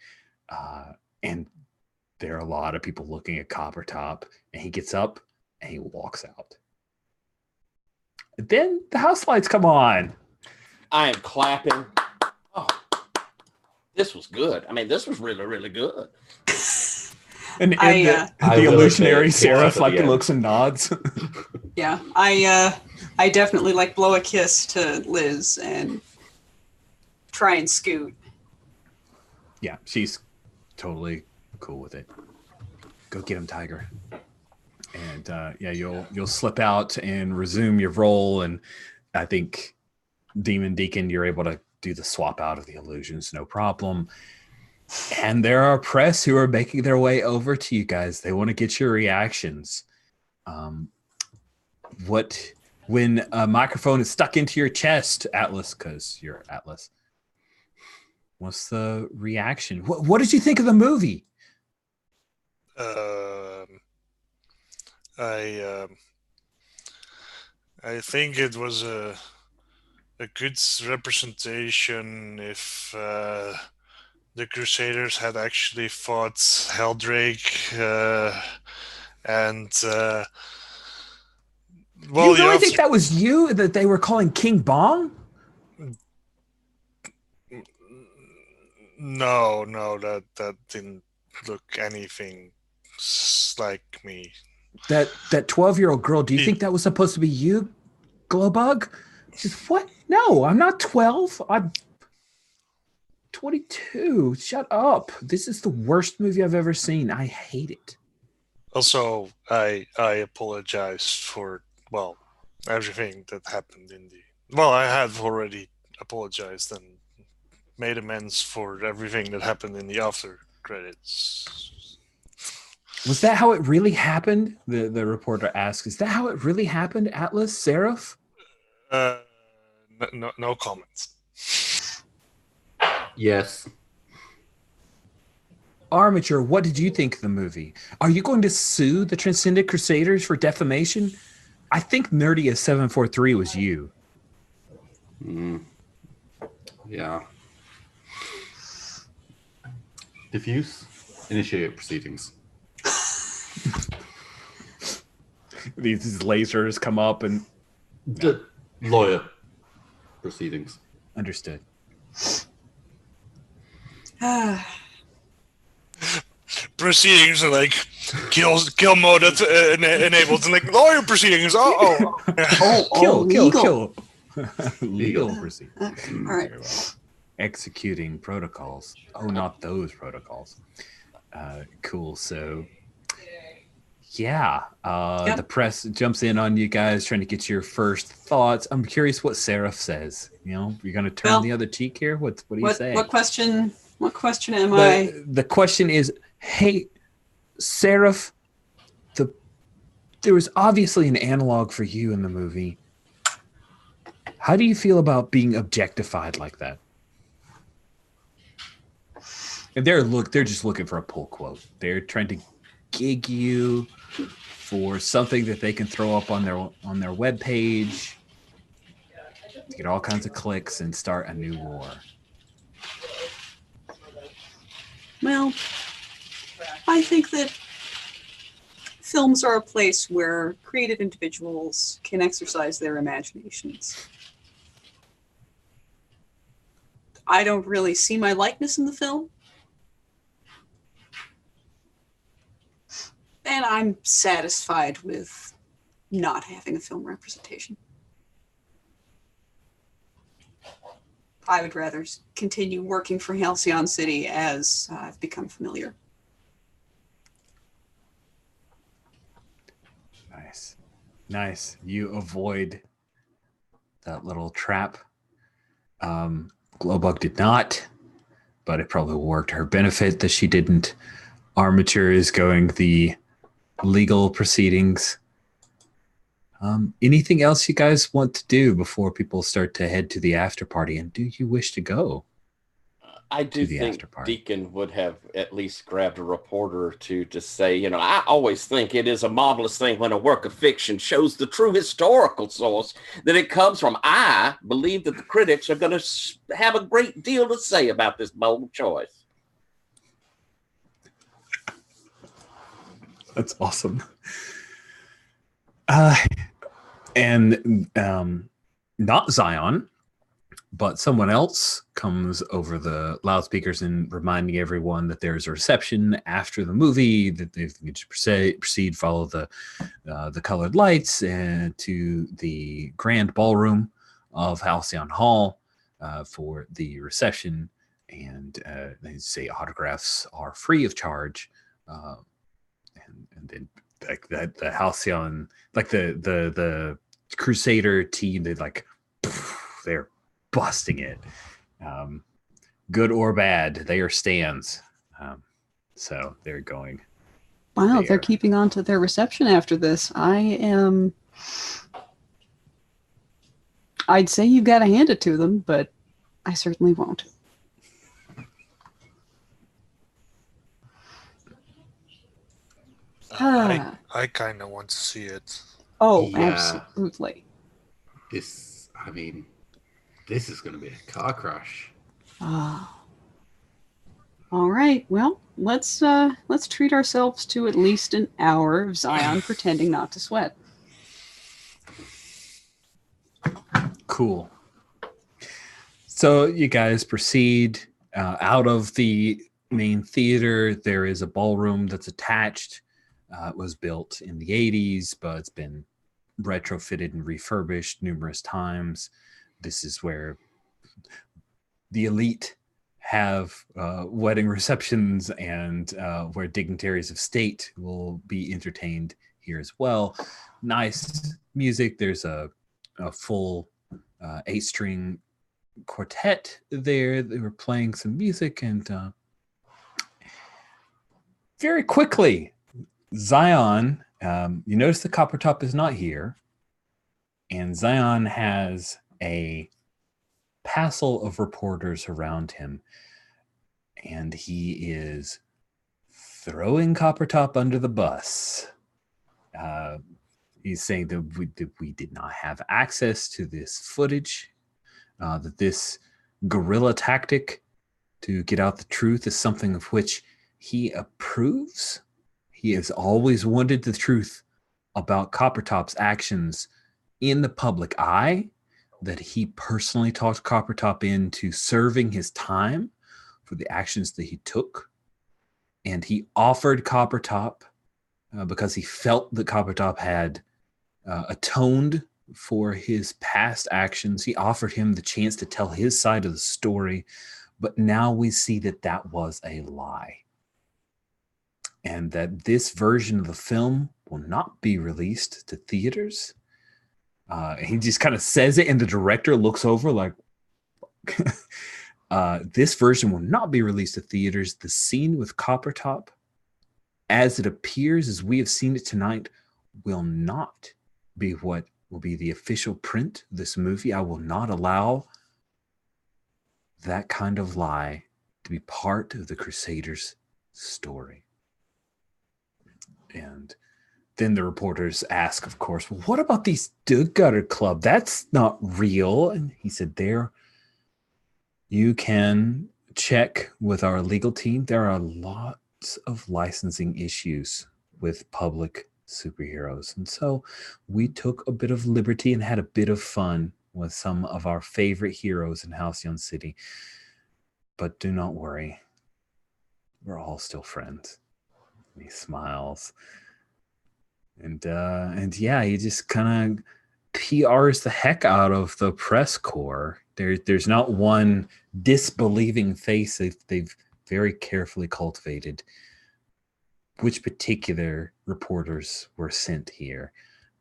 And there are a lot of people looking at Coppertop, and he gets up and he walks out. Then the house lights come on. I am clapping. Oh, this was good. I mean, this was really, really good. And the illusionary Seraph like looks and nods. Yeah, I definitely like blow a kiss to Liz and try and scoot. Yeah, she's totally cool with it. Go get him, Tiger. And you'll slip out and resume your role. And I think Demon Deacon, you're able to do the swap out of the illusions, no problem. And there are press who are making their way over to you guys. They want to get your reactions. When a microphone is stuck into your chest, Atlas, because you're Atlas, what's the reaction? What did you think of the movie? I think it was a good representation if the Crusaders had actually fought Heldrake you really think that was you that they were calling King Bong? No, that didn't look anything like me. That 12-year-old girl, do you think that was supposed to be you, Glowbug? What? No, I'm not 12. I'm 22. Shut up. This is the worst movie I've ever seen. I hate it. Also, I apologize for, everything that happened I have already apologized and made amends for everything that happened in the after credits. Was that how it really happened? The reporter asked. Is that how it really happened, Atlas, Seraph? No comments. Yes. Armature, what did you think of the movie? Are you going to sue the Transcendent Crusaders for defamation? I think Nerdy 743 was you. Yeah. Diffuse. Initiate proceedings. These lasers come up and... The lawyer proceedings. Understood. Proceedings are like kill mode that's enabled, and like lawyer proceedings. Kill. Legal. Legal proceedings. All right. Very well. Executing protocols. Oh, not those protocols. Cool. So, the press jumps in on you guys, trying to get your first thoughts. I'm curious what Seraph says. You're going to turn the other cheek here. What do you say? What question? What question am I? The question is, hey, Seraph, there was obviously an analog for you in the movie. How do you feel about being objectified like that? And they're just looking for a pull quote. They're trying to gig you for something that they can throw up on their webpage. to get all kinds of clicks and start a new war. Well, I think that films are a place where creative individuals can exercise their imaginations. I don't really see my likeness in the film. And I'm satisfied with not having a film representation. I would rather continue working for Halcyon City as I've become familiar. Nice. Nice. You avoid that little trap. Glowbug did not, but it probably worked to her benefit that she didn't. Armature is going the legal proceedings. Anything else you guys want to do before people start to head to the after party? And do you wish to go? I do think Deacon would have at least grabbed a reporter or two to say, you know, I always think it is a marvelous thing when a work of fiction shows the true historical source that it comes from. I believe that the critics are going to have a great deal to say about this bold choice. That's awesome. And not Zion, but someone else comes over the loudspeakers and reminding everyone that there's a reception after the movie, that they can just proceed, follow the colored lights and to the grand ballroom of Halcyon Hall for the reception. And they say autographs are free of charge. And then like that, the Halcyon, like the Crusader team, they're busting it. Good or bad, they are stands. So they're going. Wow, they're keeping on to their reception after this. I'd say you've got to hand it to them, but I certainly won't. I kind of want to see it. Oh, Yeah. absolutely. This is going to be a car crash. All right. Well, let's treat ourselves to at least an hour of Zion pretending not to sweat. Cool. So you guys proceed out of the main theater. There is a ballroom that's attached. It was built in the 80s, but it's been retrofitted and refurbished numerous times. This is where the elite have wedding receptions, and where dignitaries of state will be entertained here as well. Nice music. There's a full 8-string quartet there. They were playing some music, and very quickly, Zion, you notice the Copper Top is not here, and Zion has a passel of reporters around him, and he is throwing Copper Top under the bus. He's saying that we did not have access to this footage, that this guerrilla tactic to get out the truth is something of which he approves. He has always wanted the truth about Coppertop's actions in the public eye, that he personally talked Coppertop into serving his time for the actions that he took. And he offered Coppertop, because he felt that Coppertop had atoned for his past actions, he offered him the chance to tell his side of the story. But now we see that that was a lie. And that this version of the film will not be released to theaters. He just kind of says it, and the director looks over like, this version will not be released to theaters. The scene with Coppertop, as it appears, as we have seen it tonight, will not be what will be the official print of this movie. I will not allow that kind of lie to be part of the Crusaders' story. And then the reporters ask, of course, well, what about these do-gooder club? That's not real. And he said, there, you can check with our legal team. There are lots of licensing issues with public superheroes. And so we took a bit of liberty and had a bit of fun with some of our favorite heroes in Halcyon City. But do not worry. We're all still friends. And he smiles. And yeah, he just kind of PRs the heck out of the press corps. There's not one disbelieving face they've very carefully cultivated which particular reporters were sent here.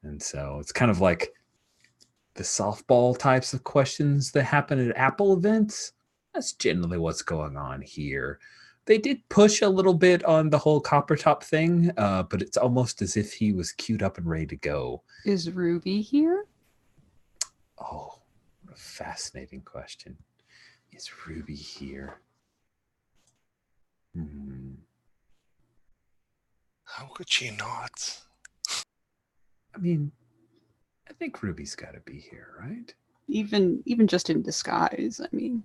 And so it's kind of like the softball types of questions that happen at Apple events. That's generally what's going on here. They did push a little bit on the whole copper top thing, but it's almost as if he was queued up and ready to go. Is Ruby here? Oh, what a fascinating question. Is Ruby here? How could she not? I mean, I think Ruby's got to be here, right? Even just in disguise. I mean,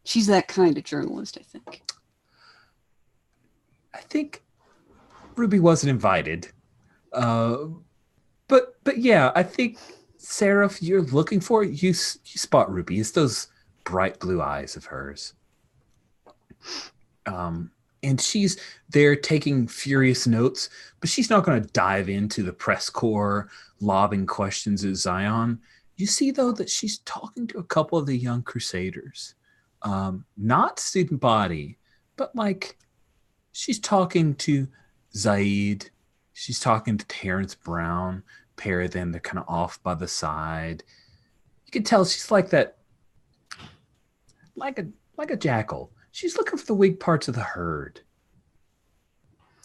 she's that kind of journalist, I think. I think Ruby wasn't invited. But yeah, I think, Sarah, if you're looking for it, you spot Ruby. It's those bright blue eyes of hers. And she's there taking furious notes, but she's not going to dive into the press corps, lobbing questions at Zion. You see, though, that she's talking to a couple of the young crusaders. Not student body, but like she's talking to Zaid. She's talking to Terrence Brown. Pair of them, they're kind of off by the side. You can tell she's like that, like a jackal. She's looking for the weak parts of the herd.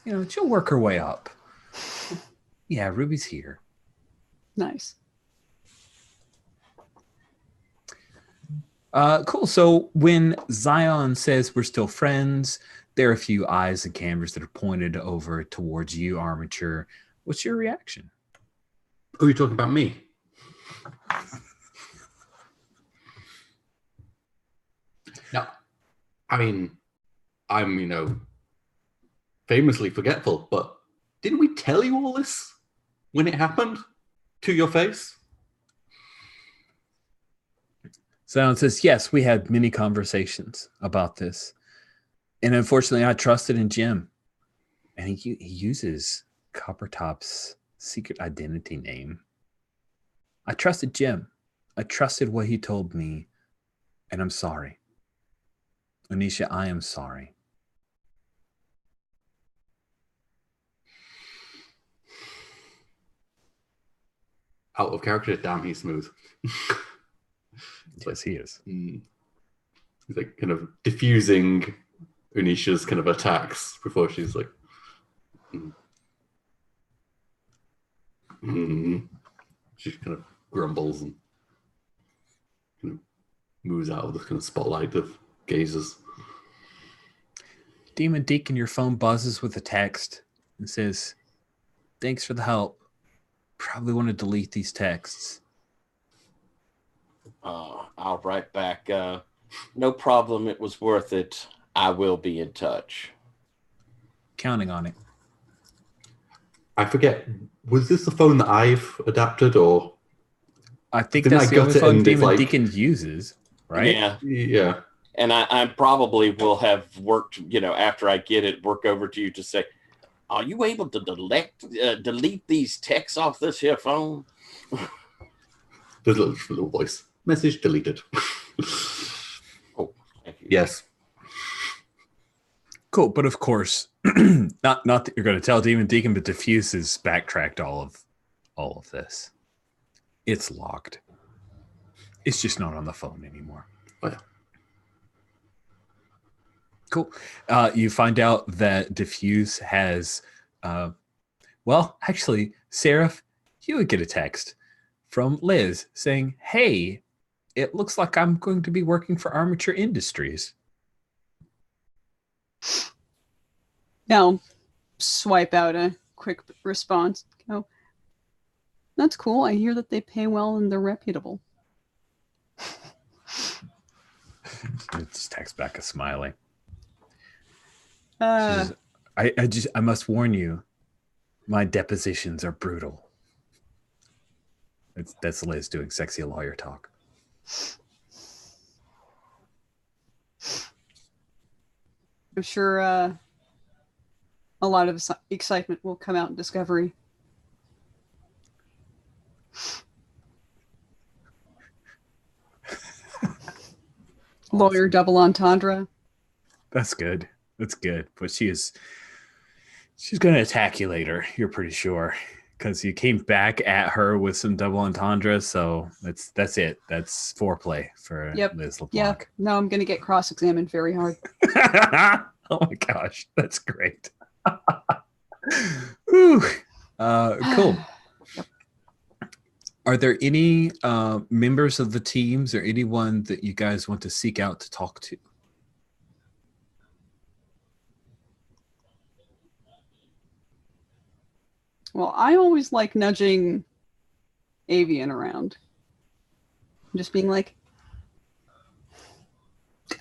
You know, she'll work her way up. Yeah, Ruby's here. Nice. Cool. So when Zion says we're still friends, there are a few eyes and cameras that are pointed over towards you, Armature. What's your reaction? Oh, you're talking about me? No. I mean, I'm, famously forgetful, but didn't we tell you all this when it happened to your face? Zion says, yes, we had many conversations about this. And unfortunately, I trusted in Jim. And he uses Coppertop's secret identity name. I trusted Jim. I trusted what he told me. And I'm sorry. Anisha, I am sorry. Out of character, damn, he's smooth. Yes, he is. He's like kind of diffusing Unisha's kind of attacks before she's like, she kind of grumbles and kind of moves out of the kind of spotlight of gazes. Demon Deacon, your phone buzzes with a text and says, thanks for the help. Probably want to delete these texts. I'll write back. No problem. It was worth it. I will be in touch. Counting on it. I forget, was this the phone that I've adapted, or? I think that's the only phone Demon Deacon uses, right? Yeah. Yeah. And I probably will have worked, after I get it, work over to you to say, are you able to delete these texts off this here phone? There's a little voice. Message deleted. Oh, thank you. Yes. Cool, but of course, not that you're going to tell Demon Deacon, but Diffuse has backtracked all of this. It's logged. It's just not on the phone anymore. Oh, yeah. Cool. You find out that Diffuse has, actually, Seraph, you would get a text from Liz saying, hey, it looks like I'm going to be working for Armature Industries. Now, swipe out a quick response. Go, that's cool. I hear that they pay well and they're reputable. It just texts back a smiley. She Uh, says, I must warn you, my depositions are brutal. That's Liz doing sexy lawyer talk. I'm sure a lot of excitement will come out in Discovery. Lawyer double entendre. That's good. That's good. But she's going to attack you later. You're pretty sure, because you came back at her with some double entendre. So that's it. That's foreplay for Liz LeBlanc. Yeah. No, I'm going to get cross-examined very hard. Oh my gosh, that's great. Ooh. Cool. Are there any members of the teams or anyone that you guys want to seek out to talk to? Well, I always like nudging Avian around. Just being like,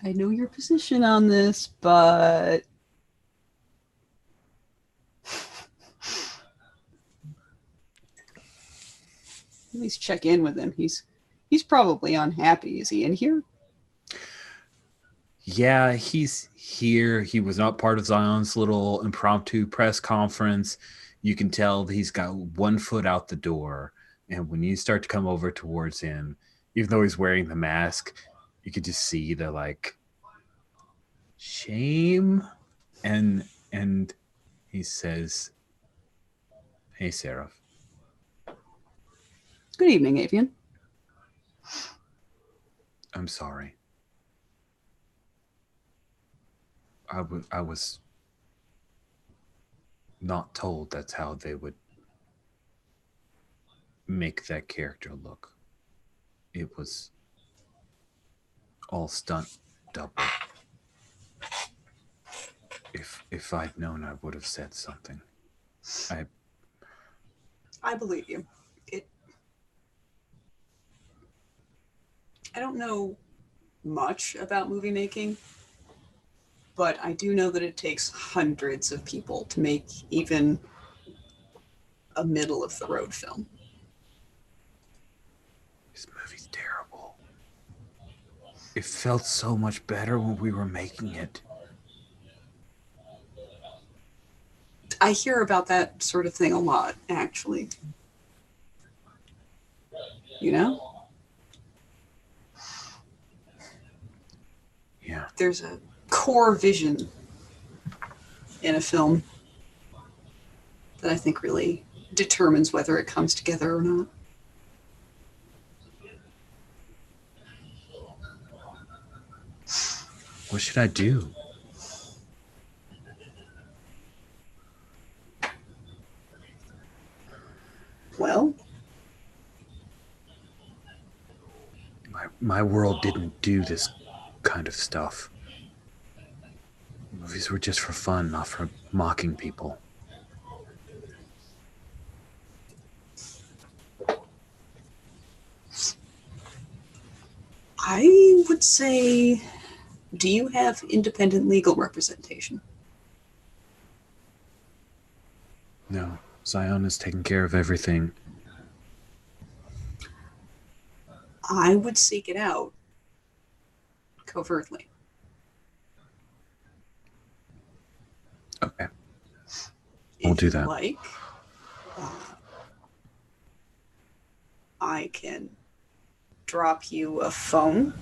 I know your position on this, but at least check in with him. He's probably unhappy. Is he in here? Yeah, he's here. He was not part of Zion's little impromptu press conference. You can tell that he's got one foot out the door. And when you start to come over towards him, even though he's wearing the mask, you could just see the like shame. And he says, "Hey, Seraph." Good evening, Avian. I'm sorry. I was not told that's how they would make that character look. It was all stunt double. If I'd known, I would have said something. I believe you. I don't know much about movie making, but I do know that it takes hundreds of people to make even a middle of the road film. This movie's terrible. It felt so much better when we were making it. I hear about that sort of thing a lot, actually. You know? Yeah. There's a core vision in a film that I think really determines whether it comes together or not. What should I do? Well, my world didn't do this kind of stuff. Movies were just for fun, not for mocking people. I would say, do you have independent legal representation? No, Zion is taking care of everything. I would seek it out covertly. Okay. We'll do that. Like, I can drop you a phone.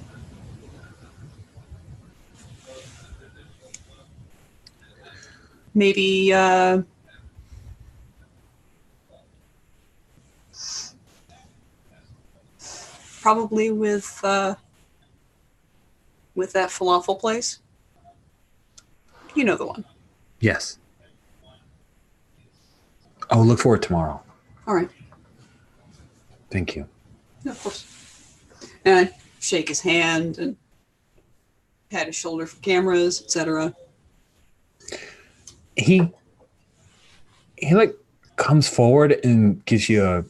Maybe probably with that falafel place. You know the one. Yes. I'll look for it tomorrow. All right. Thank you. Yeah, of course. And I shake his hand and pat his shoulder for cameras, etc. He like comes forward and gives you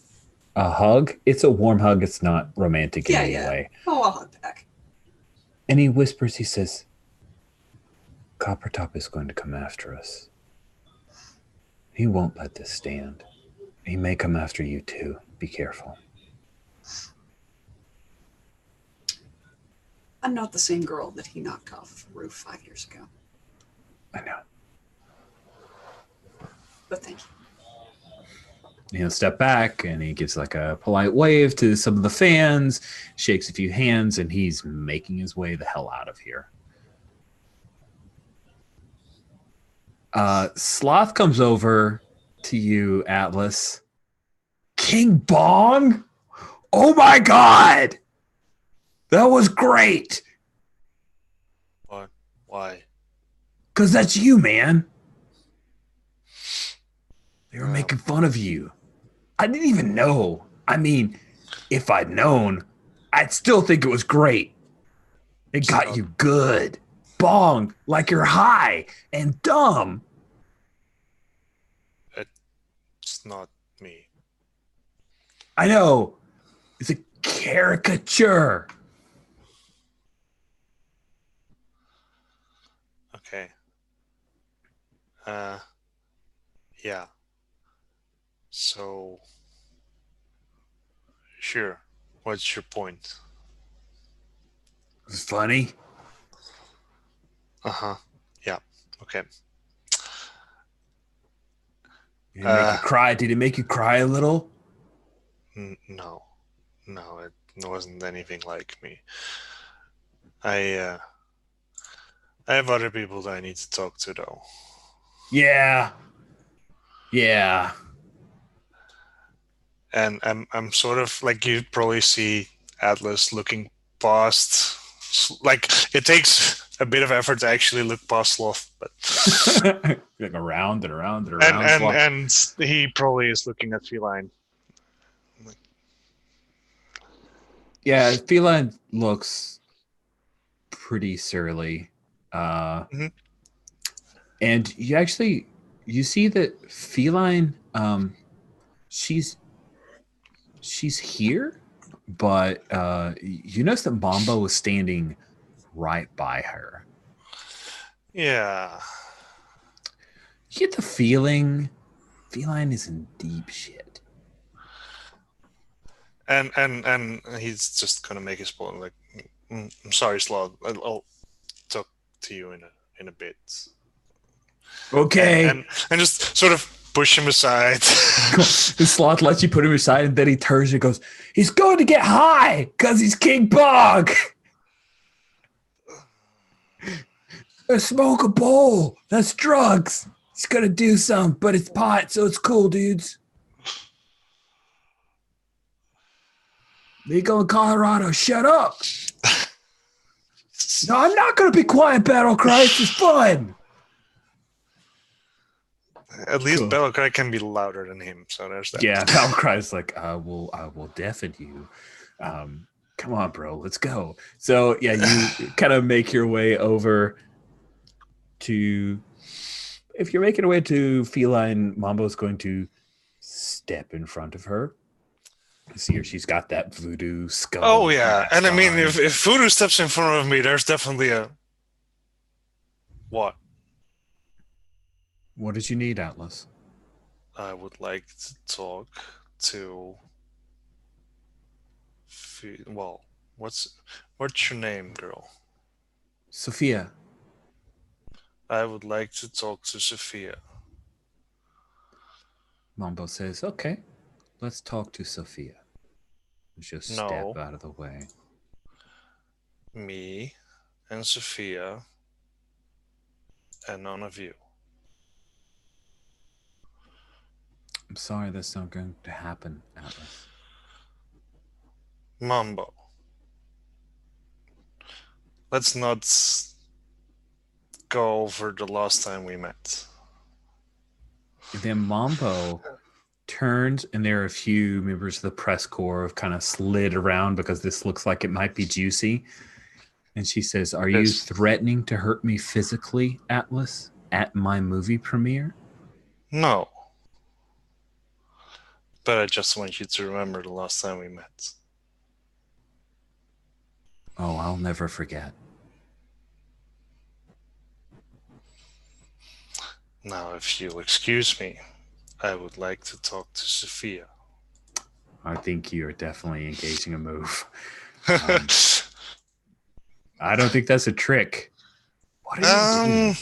a hug. It's a warm hug. It's not romantic in any way. Oh, I'll hug back. And he whispers, he says, Coppertop is going to come after us. He won't let this stand. He may come after you too. Be careful. I'm not the same girl that he knocked off the roof 5 years ago. I know. But thank you. He'll step back and he gives like a polite wave to some of the fans, shakes a few hands, and he's making his way the hell out of here. Sloth comes over to you, Atlas. King Bong? Oh my God! That was great! What? Why? Because that's you, man. They were making fun of you. I didn't even know. I mean, if I'd known, I'd still think it was great. It got you good. Bong, like you're high and dumb. It's not me. I know. It's a caricature. Okay. Yeah. So, sure. What's your point? It was funny. Uh-huh. Yeah. Okay. Did it make you cry? Did it make you cry a little? No. No, it wasn't anything like me. I have other people that I need to talk to, though. Yeah. Yeah. And I'm sort of like, you probably see Atlas looking past, like it takes a bit of effort to actually look past Sloth, but like around and around and around. And he probably is looking at Feline. Yeah, Feline looks pretty surly. And you see that Feline, she's here, but you notice that Mambo was standing right by her. Yeah. You get the feeling Feline is in deep shit. And he's just gonna make his point like, I'm sorry, Sloth. I'll talk to you in a bit. Okay. And just sort of push him aside. The Sloth lets you put him aside, and then he turns and goes, he's going to get high because he's King Bog. Smoke a bowl. That's drugs. He's going to do some, but it's pot, so it's cool, dudes. Legal in Colorado. Shut up. No, I'm not going to be quiet, Battlecry. It's fun. At least Cool. Battlecry can be louder than him, so there's that. Yeah, Battlecry's like, I will deafen you. Come on, bro, let's go. So yeah, you kind of make your way over to. If you're making your way to Feline, Mambo's going to step in front of her. See her, she's got that voodoo skull. Oh yeah, and I mean, on. if Voodoo steps in front of me, there's definitely a what? What did you need, Atlas? I would like to talk to. Well, what's your name, girl? Sophia. I would like to talk to Sophia. Mambo says, okay, let's talk to Sophia. Just step out of the way. Me and Sophia and none of you. I'm sorry that's not going to happen, Atlas. Mambo. Let's not go over the last time we met. Then Mambo turns, and there are a few members of the press corps have kind of slid around because this looks like it might be juicy. And she says, are you threatening to hurt me physically, Atlas, at my movie premiere? No. But I just want you to remember the last time we met. Oh, I'll never forget. Now, if you'll excuse me, I would like to talk to Sophia. I think you're definitely engaging a move. I don't think that's a trick. What are you doing?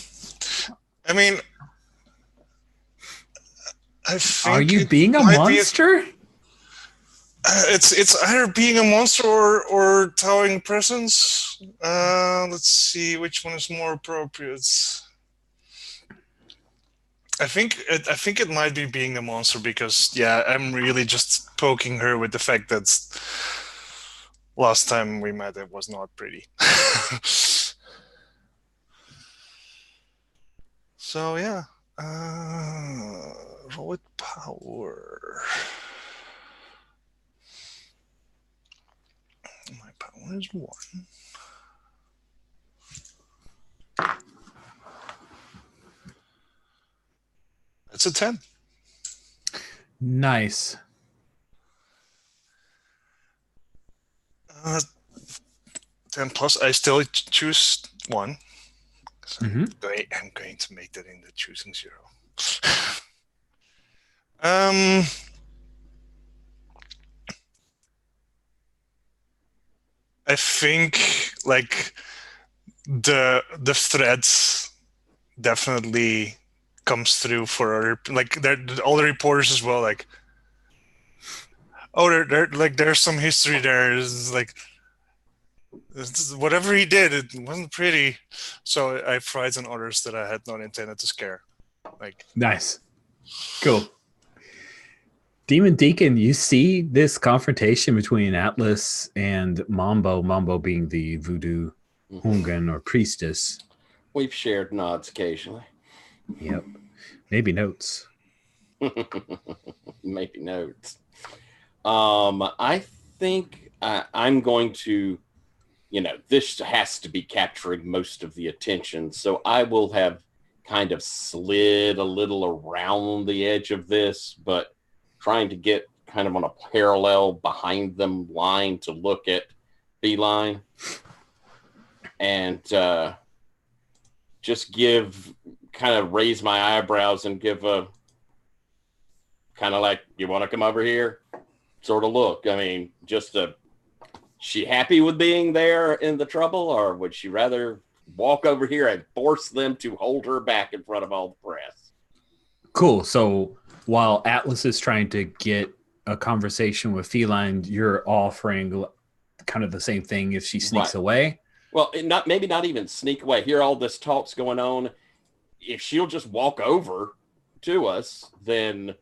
I mean, I think Are you being a monster? It's either being a monster or towering presence. Let's see which one is more appropriate. I think it might be being a monster because I'm really just poking her with the fact that last time we met it was not pretty. So yeah, roll with power. My power is 1. That's a 10. Nice. 10 plus. I still choose 1. So Mm-hmm. I'm going to make that into choosing 0. I think like the threats definitely comes through for like all the reporters as well. Like, oh, there's some history there. It's like whatever he did, it wasn't pretty. So I frightened others that I had not intended to scare. Like, nice, cool. Demon Deacon, you see this confrontation between Atlas and Mambo. Mambo being the voodoo Hungan or priestess. We've shared nods occasionally. Yep. Maybe notes. Maybe notes. I think I'm going to, this has to be capturing most of the attention. So I will have kind of slid a little around the edge of this, but trying to get kind of on a parallel behind them line to look at Feline and just kind of raise my eyebrows and give a kind of like, you want to come over here sort of look. I mean, she happy with being there in the trouble, or would she rather walk over here and force them to hold her back in front of all the press? Cool. So while Atlas is trying to get a conversation with Feline, you're offering kind of the same thing if she sneaks away. Well, maybe not even sneak away. Hear all this talk's going on. If she'll just walk over to us, then,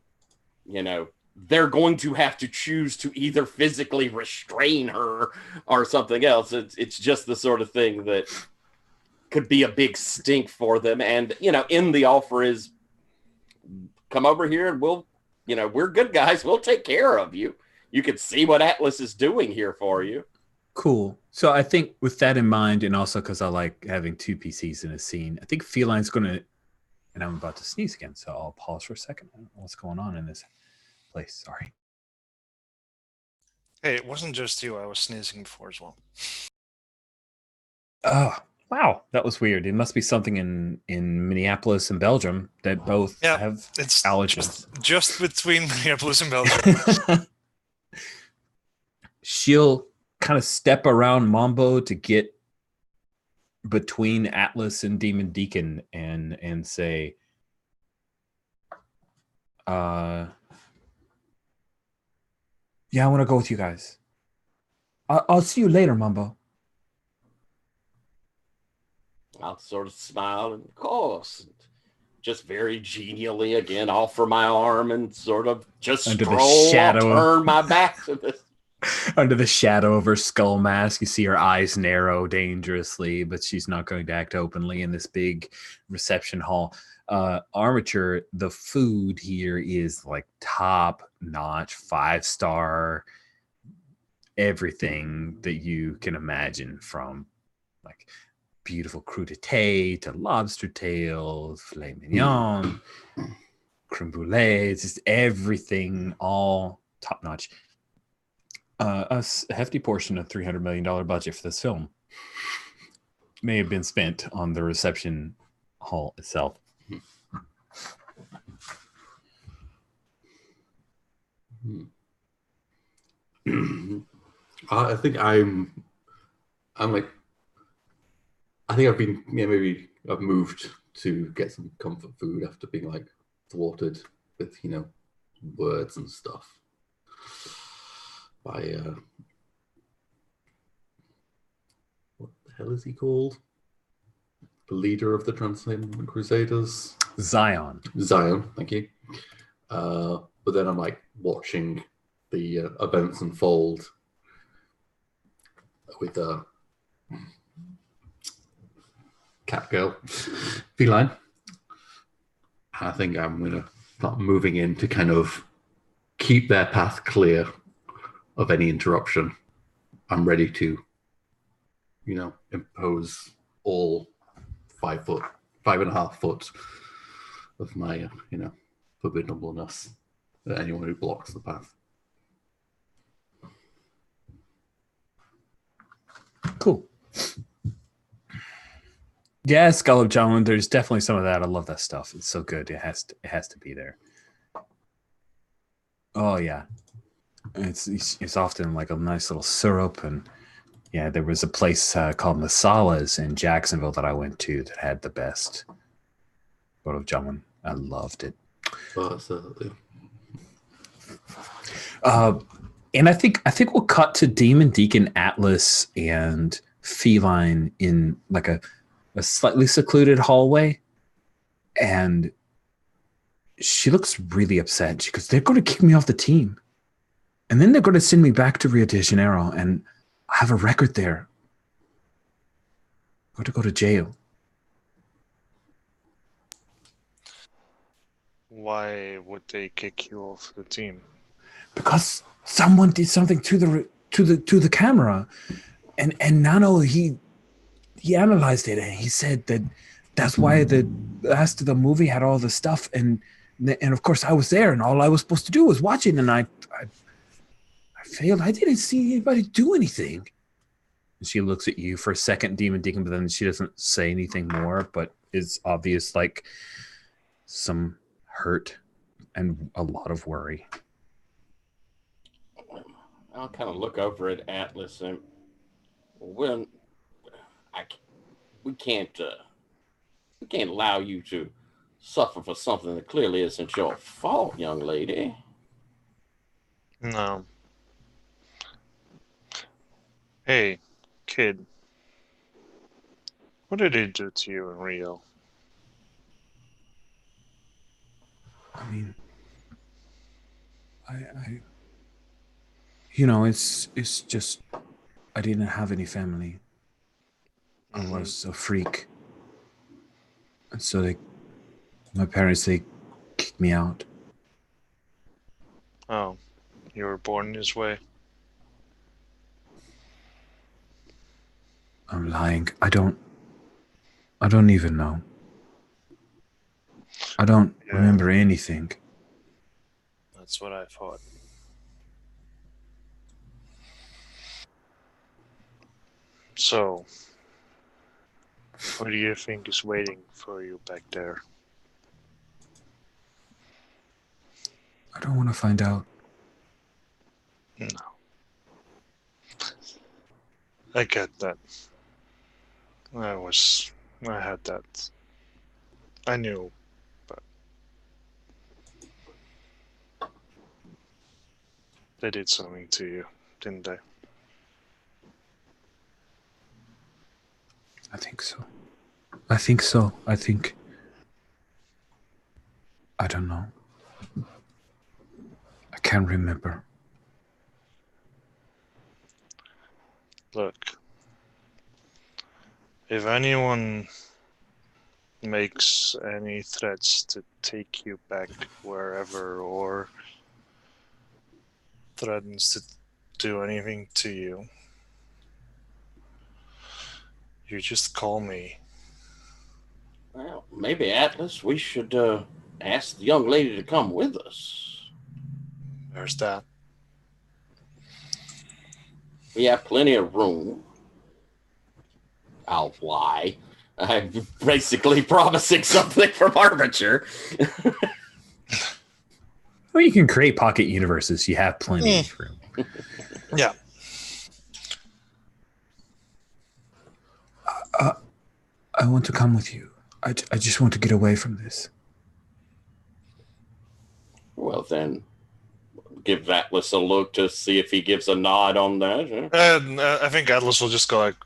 they're going to have to choose to either physically restrain her or something else. It's just the sort of thing that could be a big stink for them. And, in the offer is, come over here and we're good guys. We'll take care of you. You can see what Atlas is doing here for you. Cool. So I think with that in mind, and also because I like having 2 PCs in a scene, I think Feline's going to, and I'm about to sneeze again, so I'll pause for a second. I don't know what's going on in this place. Sorry. Hey, it wasn't just you. I was sneezing before as well. Oh, wow. That was weird. It must be something in Minneapolis and Belgium that both have allergens. Just between Minneapolis and Belgium. She'll kind of step around Mambo to get between Atlas and Demon Deacon and say, yeah, I want to go with you guys. I'll see you later, Mambo. I'll sort of smile and, of course, just very genially again offer my arm and sort of just under stroll the shadow, turn my back to this. Under the shadow of her skull mask, you see her eyes narrow dangerously, but she's not going to act openly in this big reception hall. Armature, the food here is like top-notch, 5-star, everything that you can imagine, from like beautiful crudité to lobster tails, filet mignon, creme brulee. It's just everything, all top notch. A hefty portion of $300 million budget for this film may have been spent on the reception hall itself. I think I'm like, I think I've been, maybe I've moved to get some comfort food after being like thwarted with, words and stuff by, what the hell is he called? The leader of the Transcendent Crusaders? Zion, thank you. But then I'm like watching the events unfold with Catgirl, Feline. I think I'm going to start moving in to kind of keep their path clear of any interruption. I'm ready to, impose all 5.5 foot of my, forbiddableness to anyone who blocks the path. Cool. Yeah, Skull of John. There's definitely some of that. I love that stuff. It's so good. It has to be there. Oh yeah, it's often like a nice little syrup, and yeah, there was a place called Masala's in Jacksonville that I went to that had the best Skull of John. I loved it. Oh, absolutely. And I think we'll cut to Demon Deacon, Atlas, and Feline in like a slightly secluded hallway, and she looks really upset. She goes, "They're going to kick me off the team, and then they're going to send me back to Rio de Janeiro, and I have a record there. I'm going to go to jail." Why would they kick you off the team? Because someone did something to the camera, and Nano he analyzed it, and he said that's why the last of the movie had all the stuff, and of course I was there, and all I was supposed to do was watch it, and I failed. I didn't see anybody do anything. And she looks at you for a second, Demon Deacon, but then she doesn't say anything more, but it's obvious like some hurt and a lot of worry. I'll kind of look over at Atlas and we can't allow you to suffer for something that clearly isn't your fault, young lady. No. Hey, kid. What did they do to you in Rio? I mean, it's just I didn't have any family. I was a freak, and so my parents kicked me out. Oh, you were born this way? I'm lying. I don't even know. I don't remember anything. That's what I thought. So, what do you think is waiting for you back there? I don't want to find out. No. I get that. I had that. I knew, but they did something to you, didn't they? I think so. I don't know. I can't remember. Look, if anyone makes any threats to take you back wherever or threatens to do anything to you, you just call me. Well, maybe Atlas, we should ask the young lady to come with us. There's that. We have plenty of room. I'll lie. I'm basically promising something from Armature. Well, you can create pocket universes. You have plenty of room. Yeah. I want to come with you. I just want to get away from this. Well, then, give Atlas a look to see if he gives a nod on that. I think Atlas will just go like,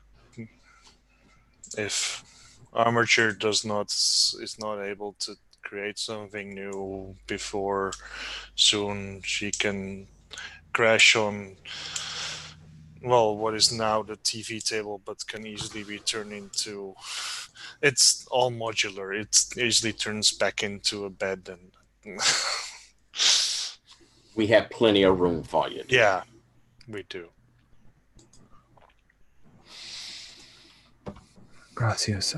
if Armature is not able to create something new before soon, she can crash on, well, what is now the TV table, but can easily be turned into, it's all modular. It easily turns back into a bed. And We have plenty of room for you. yeah, we do. Gracias.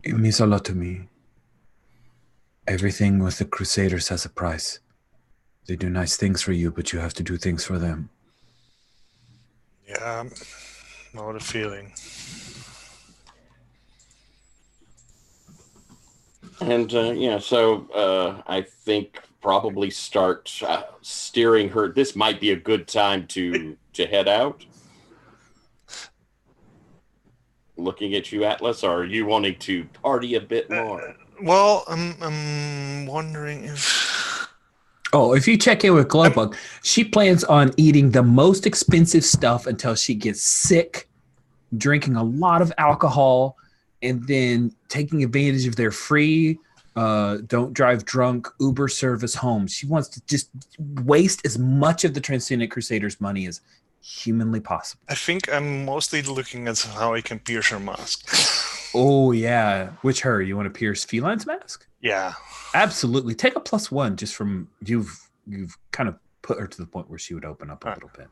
It means a lot to me. Everything with the Crusaders has a price. They do nice things for you, but you have to do things for them. Yeah, know the feeling. And so I think probably start steering her. This might be a good time to head out. Looking at you, Atlas, or are you wanting to party a bit more? Well, I'm wondering if... Oh, if you check in with Glowbug, she plans on eating the most expensive stuff until she gets sick, drinking a lot of alcohol, and then taking advantage of their free don't drive drunk Uber service home. She wants to just waste as much of the Transcendent Crusaders' money as humanly possible. I think I'm mostly looking at how I can pierce her mask. Oh, yeah. Which her? You want to pierce Feline's mask? Yeah. Absolutely. Take a +1 just from you've kind of put her to the point where she would open up a little bit.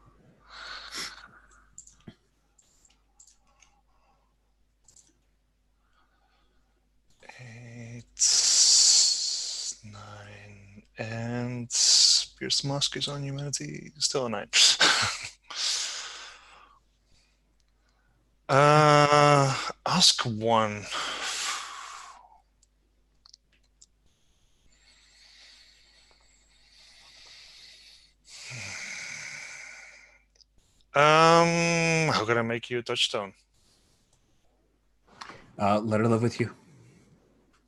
It's 9, and pierce mask is on humanity. Still a 9. Ask 1. How can I make you a touchstone? Let her live with you,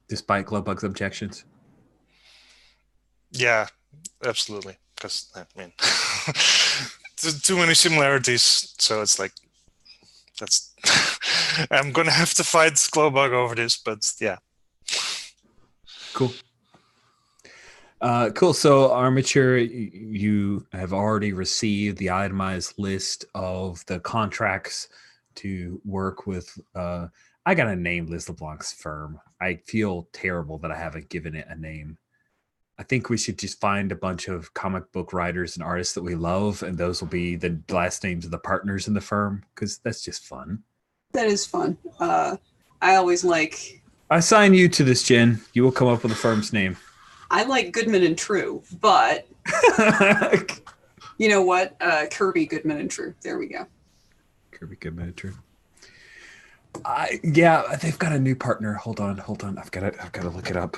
despite Glowbug's objections. Yeah, absolutely. Because I mean, too many similarities. So it's like that's. I'm gonna have to fight Glowbug over this, but yeah. Cool. Cool. So, Armature, you have already received the itemized list of the contracts to work with. I got to name Liz LeBlanc's firm. I feel terrible that I haven't given it a name. I think we should just find a bunch of comic book writers and artists that we love, and those will be the last names of the partners in the firm, because that's just fun. That is fun. I always like... I assign you to this, Jen. You will come up with the firm's name. I like Goodman and True, but you know what? Kirby, Goodman and True. There we go. Kirby, Goodman and True. Yeah, they've got a new partner. Hold on. I've got to look it up.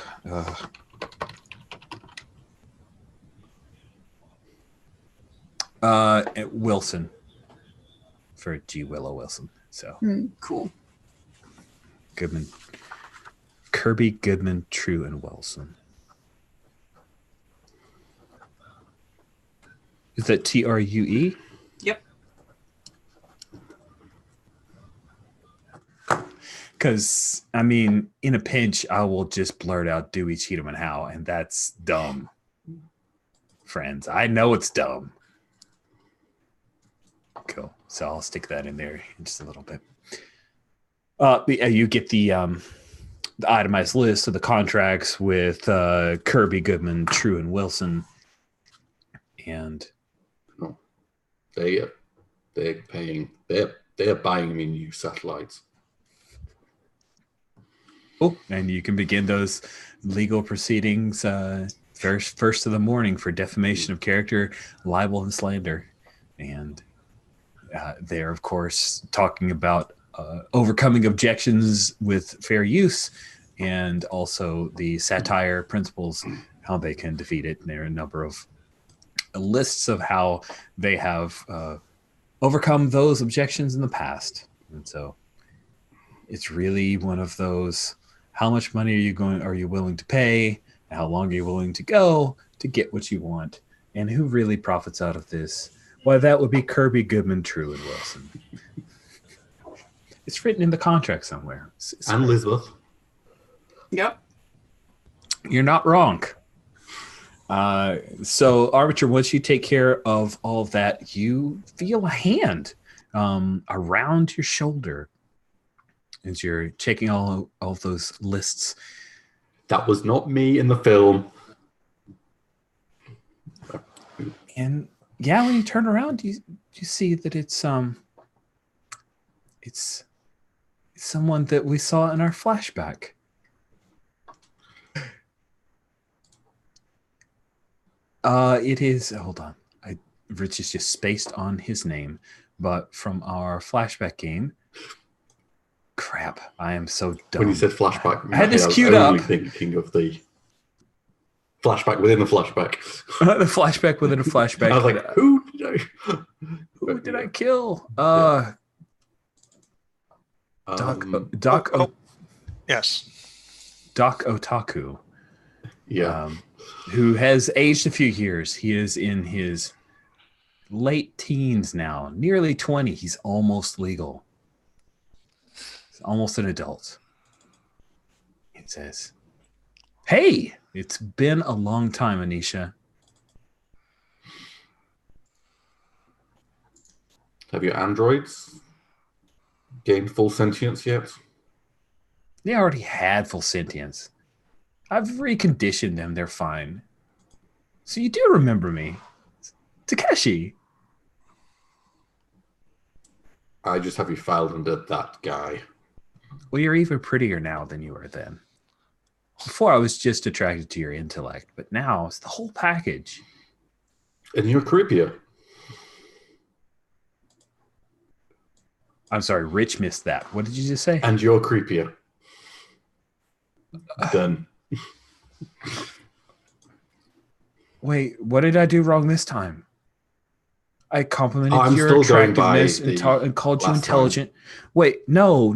Wilson for G. Willow Wilson. So cool. Goodman, Kirby, Goodman, True, and Wilson. Is that TRUE? Yep. Because, I mean, in a pinch, I will just blurt out Dewey, Cheatham, and Howe, and that's dumb. Friends, I know it's dumb. Cool. So I'll stick that in there in just a little bit. You get the itemized list of the contracts with Kirby, Goodman, True, and Wilson. And they're buying me new satellites. Oh, and you can begin those legal proceedings first of the morning for defamation of character, libel, and slander. And they're, of course, talking about overcoming objections with fair use and also the satire principles, how they can defeat it. And there are a number of lists of how they have overcome those objections in the past. And so it's really one of those, how much money are you willing to pay? How long are you willing to go to get what you want? And who really profits out of this? Why, that would be Kirby, Goodman, True, and Wilson. It's written in the contract somewhere. And Elizabeth. Yep. You're not wrong. So, Arbiter, once you take care of all of that, you feel a hand around your shoulder as you're checking all of those lists. That was not me in the film. And yeah, when you turn around, you see that it's someone that we saw in our flashback. It is. Hold on, Rich is just spaced on his name, but from our flashback game. Crap! I am so dumb. When you said flashback, I had this queued up. I up. was only thinking of the flashback within the flashback. The flashback within a flashback. I was like, who did I kill? Yes. Doc Otaku. Yeah. Who has aged a few years. He is in his late teens now, nearly 20. He's almost legal. He's almost an adult. It says, "Hey, it's been a long time, Anisha. Have your androids gained full sentience yet?" They already had full sentience. I've reconditioned them. They're fine. So you do remember me. Takeshi. I just have you filed under that guy. Well, you're even prettier now than you were then. Before, I was just attracted to your intellect, but now it's the whole package. And you're creepier. I'm sorry, Rich missed that. What did you just say? And you're creepier. Done. Wait, what did I do wrong this time? I complimented your attractiveness and called you intelligent. Time. Wait, no.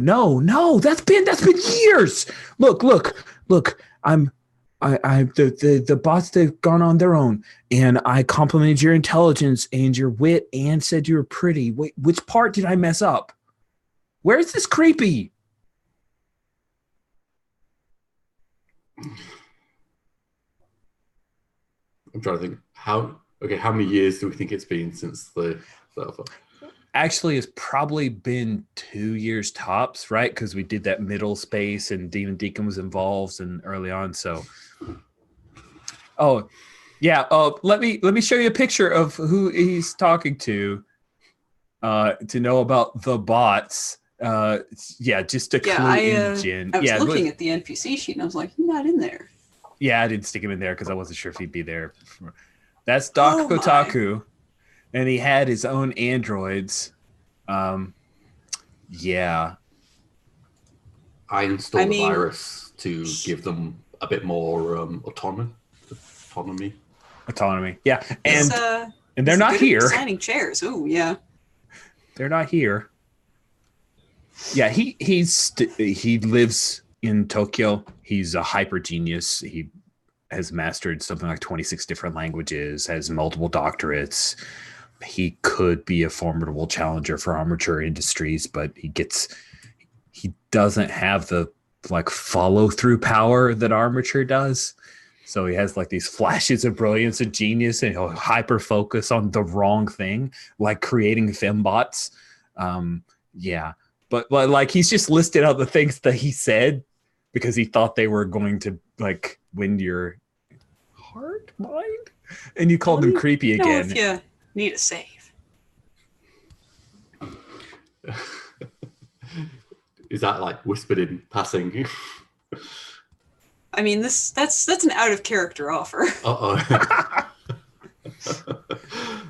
That's been years. Look. The bots, they've gone on their own, and I complimented your intelligence and your wit and said you were pretty. Wait, which part did I mess up? Where's this creepy? I'm trying to think how many years do we think it's been since the alpha? Actually, it's probably been 2 years tops, right? Because we did that middle space and Demon Deacon was involved and early on. So, oh, yeah. Let me show you a picture of who he's talking to know about the bots. Just to clue in, Jen. I was looking at the NPC sheet and I was like, he's not in there. Yeah, I didn't stick him in there because I wasn't sure if he'd be there. That's Doc Kotaku. And he had his own androids. Yeah. I installed a virus to give them a bit more autonomy. Yeah. And they're not here. Designing chairs. Oh, yeah. They're not here. Yeah, he lives in Tokyo. He's a hyper genius. He has mastered something like 26 different languages, has multiple doctorates. He could be a formidable challenger for Armature Industries, but he doesn't have the follow through power that Armature does. So he has these flashes of brilliance and genius, and he'll hyper focus on the wrong thing, like creating fembots. Yeah. But he's just listed out the things that he said because he thought they were going to win your heart, mind, and you called them creepy again. If you need a save. Is that whispered in passing? I mean, that's an out of character offer. Uh-oh.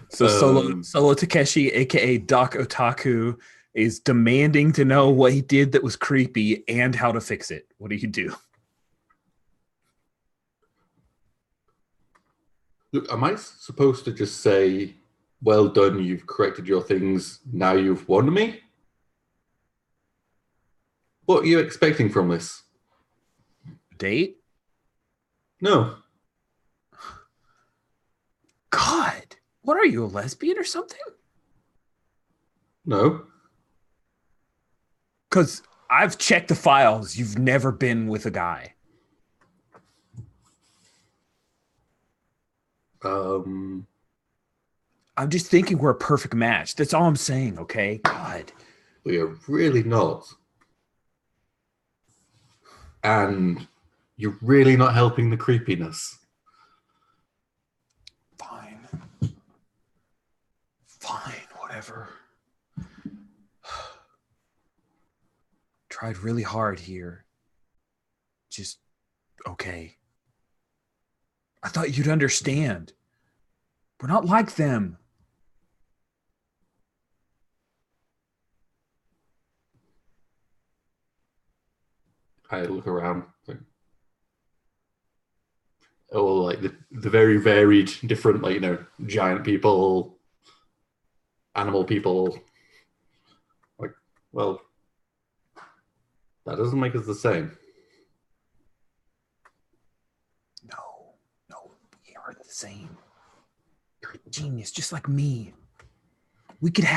So Solo Takeshi, aka Doc Otaku, is demanding to know what he did that was creepy and how to fix it. What do you do? Look, am I supposed to just say, well done, you've corrected your things, now you've won me? What are you expecting from this? Date? No. God, what are you, a lesbian or something? No. Because I've checked the files. You've never been with a guy. I'm just thinking we're a perfect match. That's all I'm saying, okay? God. We are really not. And you're really not helping the creepiness. Fine, whatever. Tried really hard here. Just okay. I thought you'd understand. We're not like them. I look around. Like the very varied, different, like, giant people, animal people. Like, well, that doesn't make us the same. No, we are the same. You're a genius, just like me. We could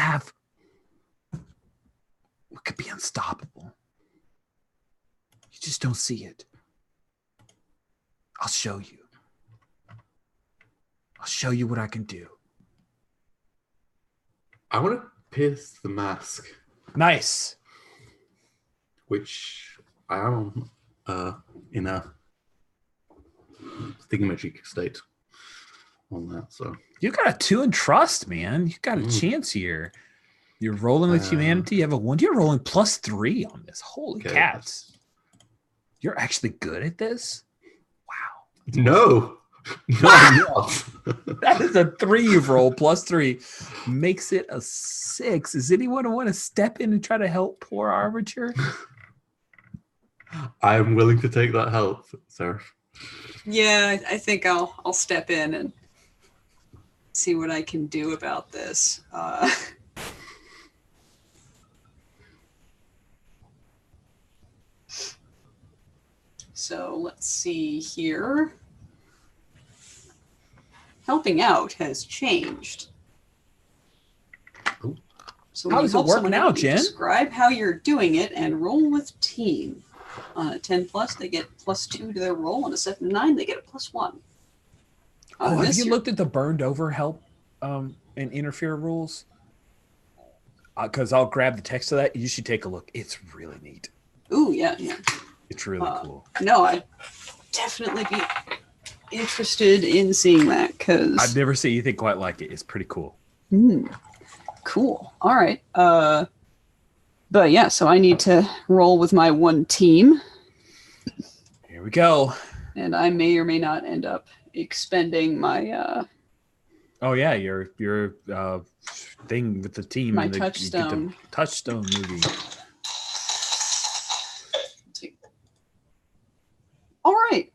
be unstoppable. You just don't see it. I'll show you. I'll show you what I can do. I want to pierce the mask. Nice. Which I am in a thingamajig state on that. So You got a 2 in trust, man. You got a chance here. You're rolling with humanity. You have a 1. You're rolling +3 on this. Holy cats. You're actually good at this? Wow. No, I'm not. That is a 3 you've rolled +3. Makes it a 6. Does anyone want to step in and try to help poor Arbiter? I am willing to take that help, sir. Yeah, I think I'll step in and see what I can do about this. So let's see here. Helping out has changed. Ooh. So How when does you it help work someone now, out, you Jen? describe how you're doing it and roll with team. On a 10+, they get +2 to their roll. On a 7-9, they get a +1. Have you looked at the burned over help and interfere rules? Because I'll grab the text of that. You should take a look. It's really neat. Ooh, yeah. It's really cool. No, I'd definitely be interested in seeing that because I've never seen anything quite like it. It's pretty cool. Cool. All right. But yeah, so I need to roll with my 1 team. Here we go. And I may or may not end up expending my Oh yeah, your thing with the team. My and touchstone. The touchstone movie. All right.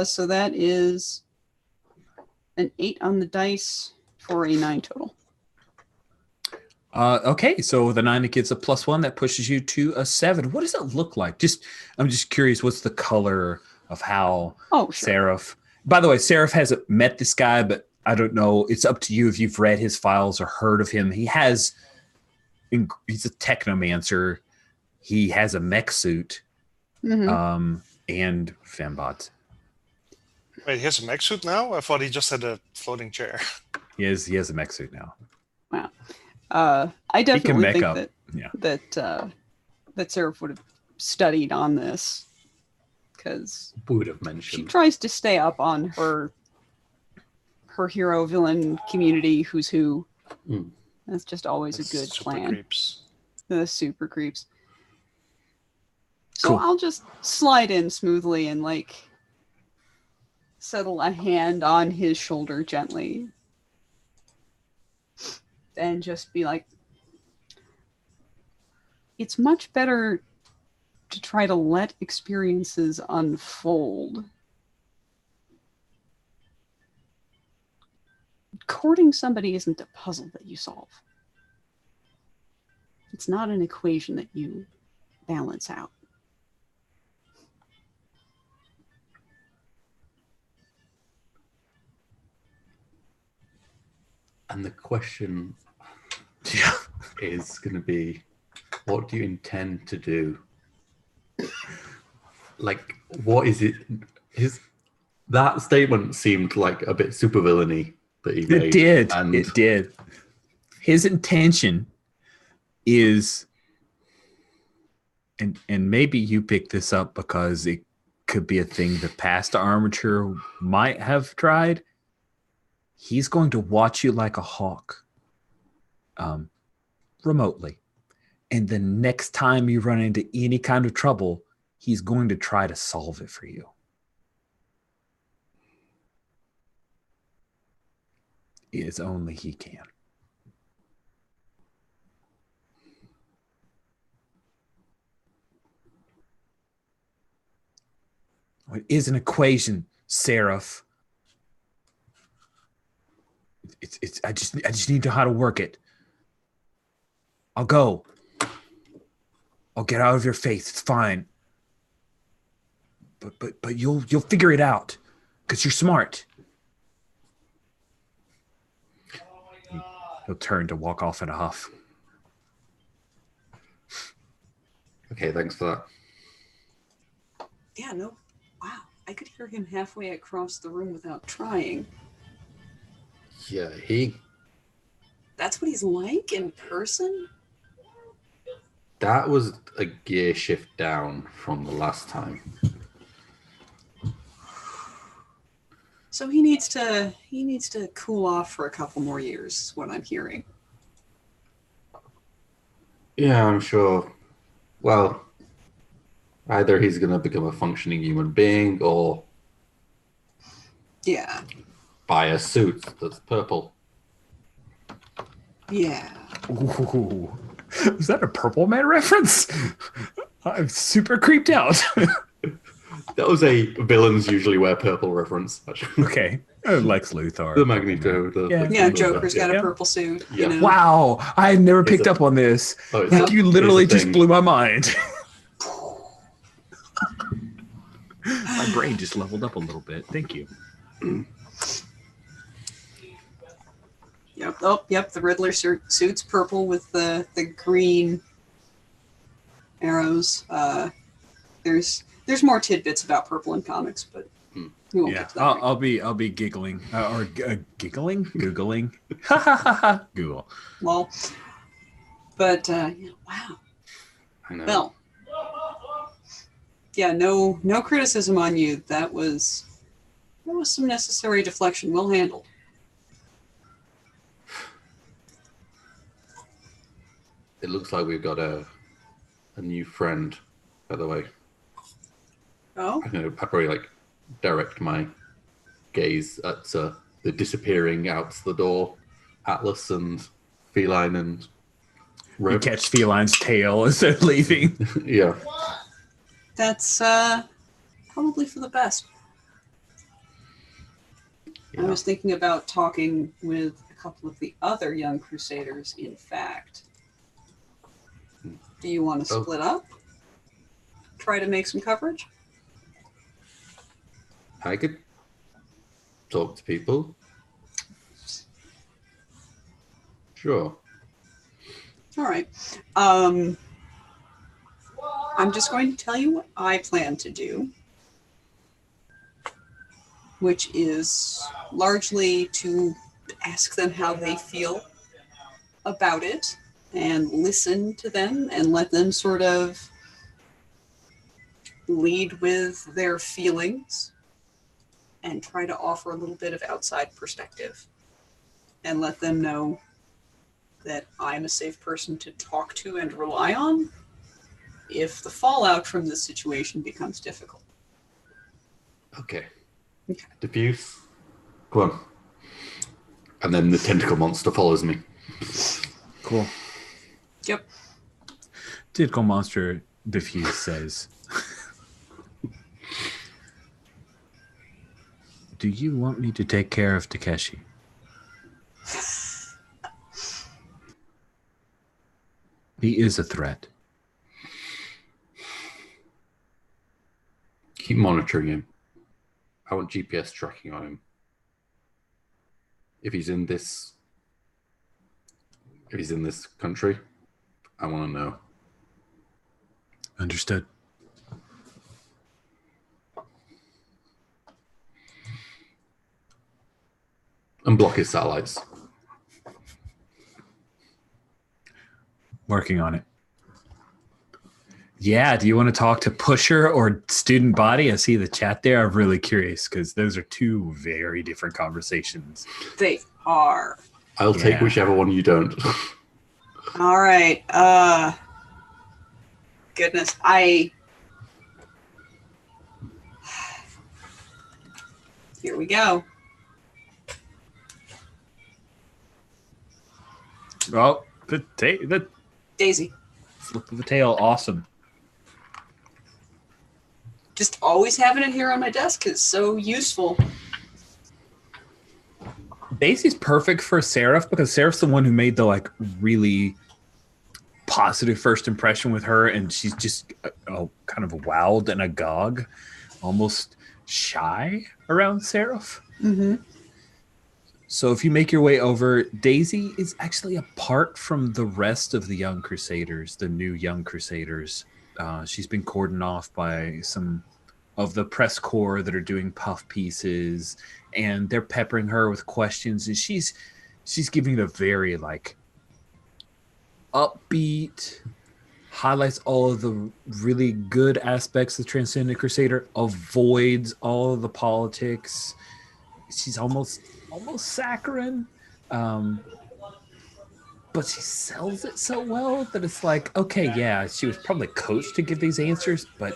So that is an 8 on the dice for a 9 total. Okay, so the 9 that gets a +1, that pushes you to a 7. What does it look like? I'm just curious. What's the color of how Seraph? By the way, Seraph hasn't met this guy, but I don't know. It's up to you if you've read his files or heard of him. He's a technomancer. He has a mech suit, and fembots. Wait, he has a mech suit now? I thought he just had a floating chair. He has a mech suit now. Wow. I definitely think that that Seraph would have studied on this because Would have she mentioned. tries to stay up on her hero villain community, who's who. That's just always a good Super plan. creeps. The super creeps. So Cool. I'll just slide in smoothly and like settle a hand on his shoulder gently. And just be like, it's much better to try to let experiences unfold. Courting somebody isn't a puzzle that you solve. It's not an equation that you balance out. And the question Yeah. is going to be, what do you intend to do? Like, what is it? That statement seemed like a bit supervillainy that he made. It did. And It did. His intention is, and maybe you picked this up because it could be a thing the past armature might have tried. He's going to watch you like a hawk, remotely. And the next time you run into any kind of trouble, he's going to try to solve it for you. As only he can. It is an equation, Seraph. It's I just need to know how to work it. I'll go. I'll get out of your face. It's fine. But you'll figure it out because you're smart. He'll turn to walk off in a huff. okay, thanks for that. Yeah, no. Wow. I could hear him halfway across the room without trying. Yeah, That's what he's like in person? that was a gear shift down from the last time. So he needs to cool off for a couple more years, is what I'm hearing. Yeah, I'm sure. Well, either he's going to become a functioning human being or Yeah. buy a suit that's purple. Yeah. Ooh. Was that a Purple Man reference? I'm super creeped out. That was a villains usually wear purple reference, actually. Okay. Lex Luthor. The Magneto. Yeah, Joker's got a Yeah. purple suit. Yeah. You know. Wow. I had never It's picked a- up on this. Oh, it's Like a- you literally it's a just thing. blew my mind. My brain just leveled up a little bit. Thank you. Yep. Oh, yep. The Riddler suit's purple with the green arrows. There's more tidbits about purple in comics, but we won't Yeah, get to that. right I'll be giggling giggling, googling, ha ha ha ha, Google. Well, but yeah, wow. I know. Well, yeah, no criticism on you. That was some necessary deflection. Well handled. It looks like we've got a new friend, by the way. Oh, I probably like direct my gaze at the disappearing out the door Atlas and Feline and You Rope. catch Feline's tail as they're leaving. Yeah. that's probably for the best. I was thinking about talking with a couple of the other young Crusaders, in fact. Do you want to split up? Try to make some coverage? I could talk to people. Sure. All right. I'm just going to tell you what I plan to do, which is largely to ask them how they feel about it and listen to them and let them sort of lead with their feelings and try to offer a little bit of outside perspective and let them know that I'm a safe person to talk to and rely on. if the fallout from this situation becomes difficult. Okay. Okay. Diffuse. Come on. And then the tentacle monster follows me. Cool. Yep. Tentacle monster diffuse says, "Do you want me to take care of Takeshi?" He is a threat. Keep monitoring him. I want GPS tracking on him. If he's in this country, I want to know. Understood. And block his satellites. Working on it. Yeah, do you want to talk to Pusher or Student Body? I see the chat there. I'm really curious because those are two very different conversations. They are. I'll take whichever one you don't. All right. Goodness. Here we go. Oh, the Daisy. flip of the tail. Awesome. Just always having it here on my desk is so useful. Daisy's perfect for Seraph because Seraph's the one who made the like really positive first impression with her, and she's just kind of wowed and agog, almost shy around Seraph. Mm-hmm. So if you make your way over, Daisy is actually apart from the rest of the Young Crusaders, the new Young Crusaders. She's been cordoned off by some of the press corps that are doing puff pieces, and they're peppering her with questions, and she's giving the very like upbeat, highlights all of the really good aspects of the Transcendent Crusader, avoids all of the politics. She's almost saccharine, but she sells it so well that it's like, okay, yeah, she was probably coached to give these answers, but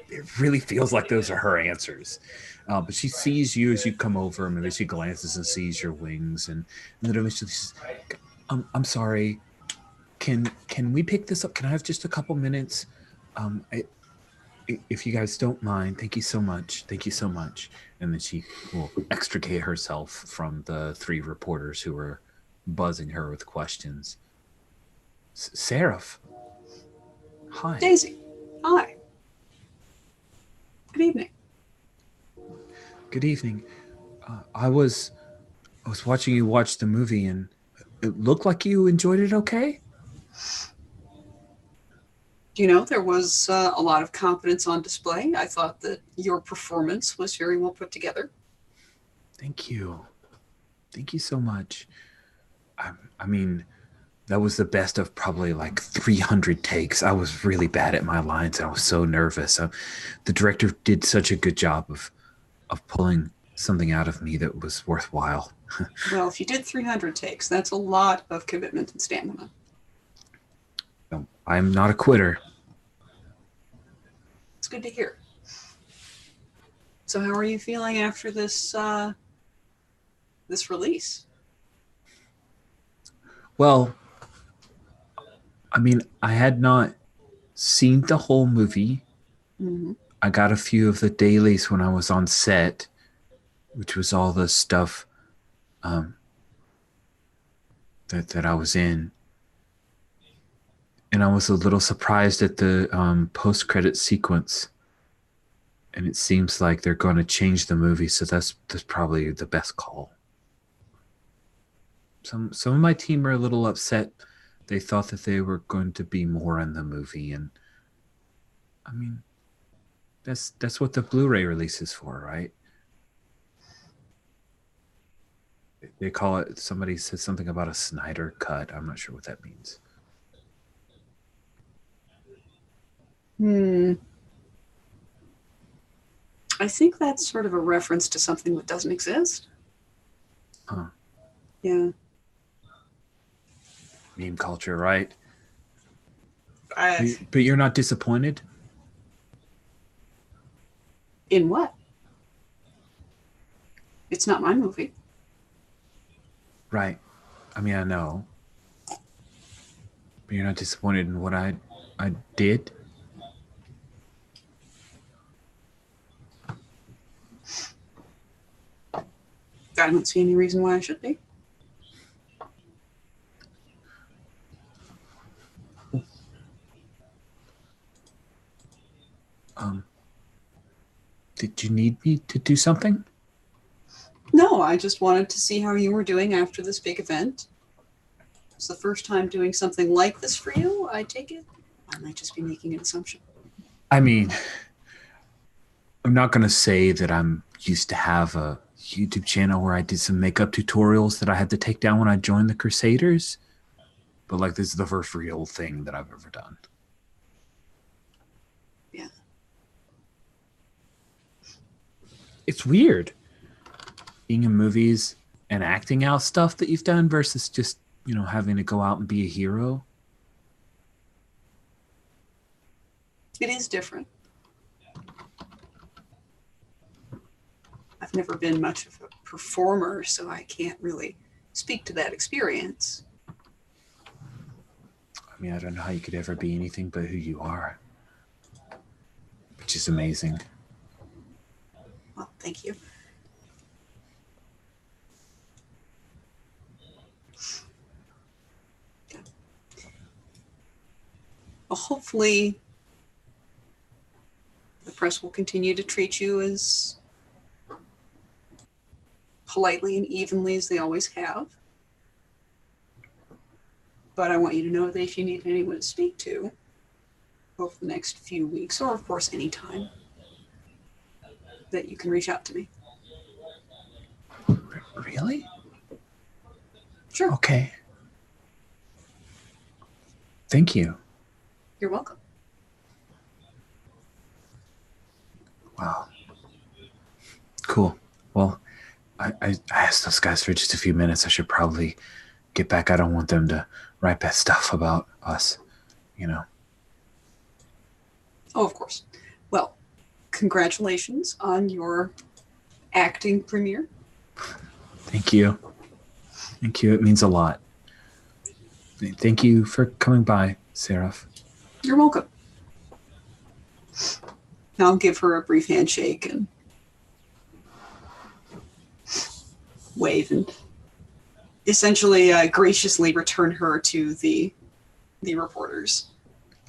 it really feels like those are her answers. But she sees you as you come over, maybe she glances and sees your wings, and then eventually she's, I'm sorry, can we pick this up? Can I have just a couple minutes? If you guys don't mind, thank you so much. And then she will extricate herself from the three reporters who were buzzing her with questions. Seraph. Hi. Daisy. Hi. Good evening. Good evening. I was watching you watch the movie, and it looked like you enjoyed it okay? There was a lot of confidence on display. I thought that your performance was very well put together. Thank you. Thank you so much. I mean, that was the best of probably like 300 takes. I was really bad at my lines. I was so nervous. The director did such a good job of pulling something out of me that was worthwhile. Well, if you did 300 takes, that's a lot of commitment and stamina. I'm not a quitter. It's good to hear. So how are you feeling after this release? Well, I mean, I had not seen the whole movie. Mm-hmm. I got a few of the dailies when I was on set, which was all the stuff that I was in. And I was a little surprised at the post-credit sequence. And it seems like they're going to change the movie, so that's probably the best call. Some of my team are a little upset. They thought that they were going to be more in the movie, and I mean, that's what the Blu-ray release is for, right? They call it. Somebody said something about a Snyder cut. I'm not sure what that means. I think that's sort of a reference to something that doesn't exist. Huh. Yeah. Meme culture, right? But you're not disappointed? In what? It's not my movie. Right. I mean, I know. But you're not disappointed in what I did? I don't see any reason why I should be. Did you need me to do something? No, I just wanted to see how you were doing after this big event. It's the first time doing something like this for you, I take it? I might just be making an assumption. I mean, I'm not going to say that I'm used to have a YouTube channel where I did some makeup tutorials that I had to take down when I joined the Crusaders. But like, this is the first real thing that I've ever done. Yeah. It's weird being in movies and acting out stuff that you've done versus just, you know, having to go out and be a hero. It is different. I've never been much of a performer, so I can't really speak to that experience. I mean, I don't know how you could ever be anything but who you are, which is amazing. Well, thank you. Okay. Well, hopefully the press will continue to treat you as politely and evenly as they always have. But I want you to know that if you need anyone to speak to over the next few weeks, or of course any time, that you can reach out to me. Really? Sure. Okay. Thank you. You're welcome. Wow. Cool. Well, I asked those guys for just a few minutes. I should probably get back. I don't want them to write bad stuff about us, you know. Oh, of course. Well, congratulations on your acting premiere. Thank you. Thank you. It means a lot. Thank you for coming by, Seraph. You're welcome. I'll give her a brief handshake and wave and essentially graciously return her to the reporters.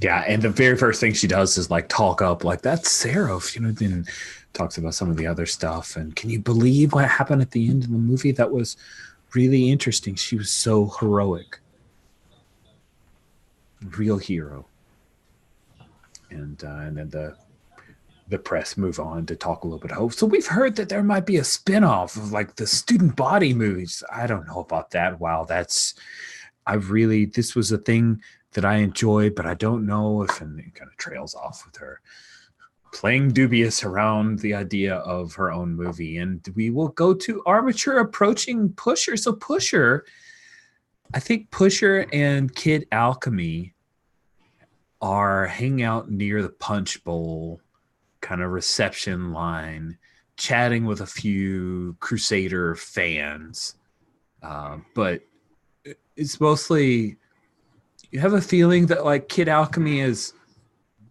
Yeah, and the very first thing she does is like talk up like, that's Seraph, you know, then talks about some of the other stuff. And can you believe what happened at the end of the movie? That was really interesting. She was so heroic. Real hero. And then the press move on to talk a little bit. So we've heard that there might be a spinoff of like the student body movies. I don't know about that. Wow, this was a thing that I enjoyed, but I don't know if, and it kind of trails off with her playing dubious around the idea of her own movie. And we will go to Armature approaching Pusher. So Pusher, I think Pusher and Kid Alchemy are hanging out near the Punch Bowl kind of reception line, chatting with a few Crusader fans. But it's mostly, you have a feeling that like Kid Alchemy is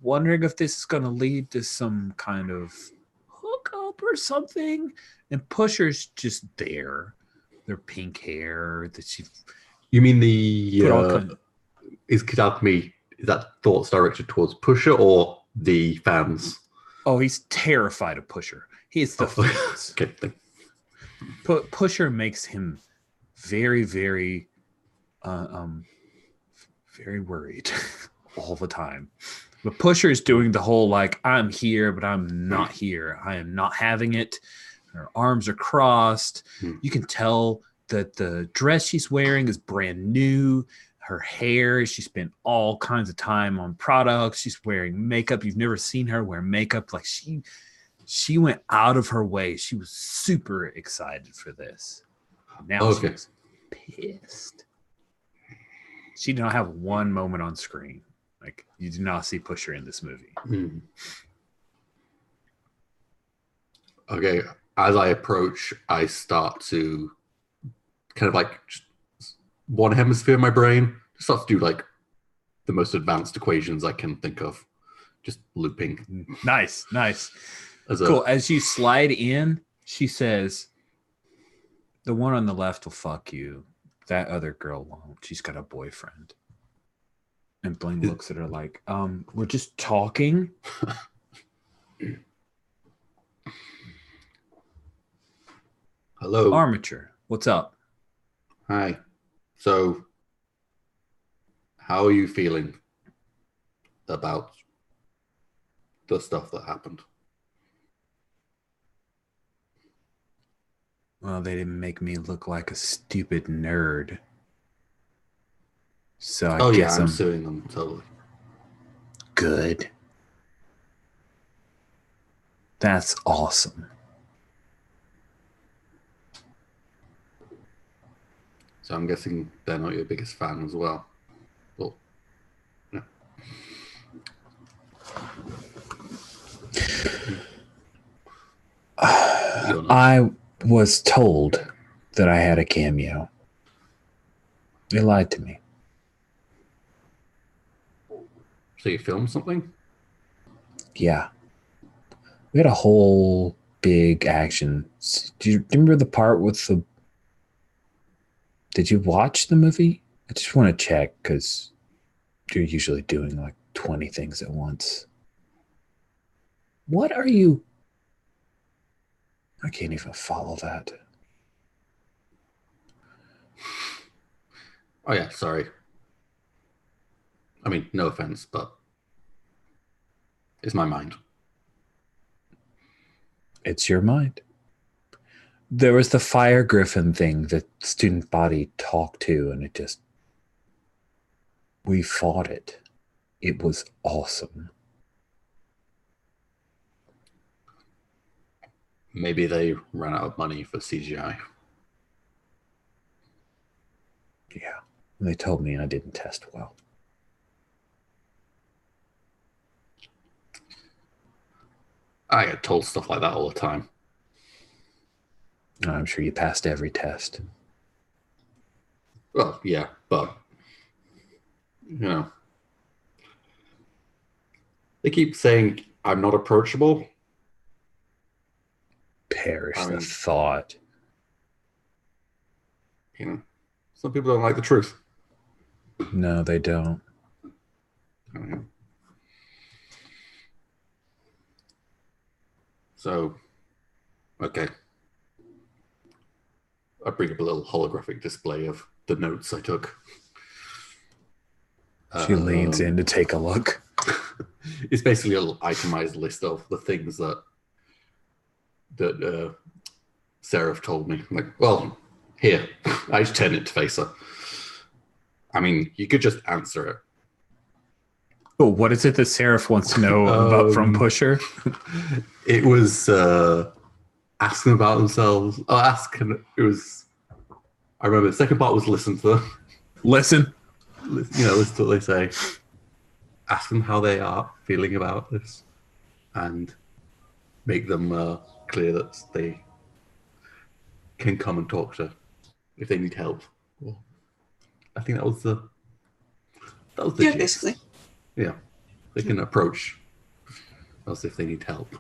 wondering if this is going to lead to some kind of hookup or something. And Pusher's just there. Their pink hair that she. You mean is Kid Alchemy, is that thoughts directed towards Pusher or the fans? Oh, he's terrified of Pusher. He's the fans. Okay. Pusher makes him very, very, very worried all the time. But Pusher is doing the whole like, I'm here, but I'm not here. I am not having it. Her arms are crossed. You can tell that the dress she's wearing is brand new. Her hair, she spent all kinds of time on products. She's wearing makeup. You've never seen her wear makeup. Like she went out of her way. She was super excited for this. Now she's pissed. She did not have one moment on screen. Like, you do not see Pusher in this movie. Hmm. Okay, as I approach, I start to kind of like just one hemisphere of my brain starts to do like the most advanced equations I can think of, just looping. Nice. As Cool. As you slide in, she says, the one on the left will fuck you. That other girl won't. She's got a boyfriend. And Blaine looks at her like, we're just talking. Hello. Armature, what's up? Hi. So, how are you feeling about the stuff that happened? Well, they didn't make me look like a stupid nerd. So I guess I'm suing them, totally. Good. That's awesome. So I'm guessing they're not your biggest fan as well. Well, yeah. I was told that I had a cameo. They lied to me. So you filmed something? Yeah. We had a whole big action. Do you remember the part with the... Did you watch the movie? I just want to check because you're usually doing like 20 things at once. What are you... I can't even follow that. Oh yeah, sorry. I mean, no offense, but it's my mind. It's your mind. There was the fire griffin thing that student body talked to, and it just... We fought it. It was awesome. Maybe they ran out of money for CGI. Yeah. They told me I didn't test well. I get told stuff like that all the time. I'm sure you passed every test. Well, yeah, but you know, they keep saying I'm not approachable. Perish the thought. You know, some people don't like the truth. No, they don't. So, okay. I bring up a little holographic display of the notes I took. She leans in to take a look. It's basically a little itemized list of the things that Seraph told me. I'm like, well, here, I just turn it to face her. I mean, you could just answer it. Oh, what is it that Seraph wants to know about from Pusher? It was asking about themselves. Oh, asking. It was. I remember the second part was listen to them. Listen. Listen to what they say. Ask them how they are feeling about this, and make them clear that they can come and talk to if they need help. Well, I think that was the Yeah, gist. basically. Yeah, they can approach us if they need help,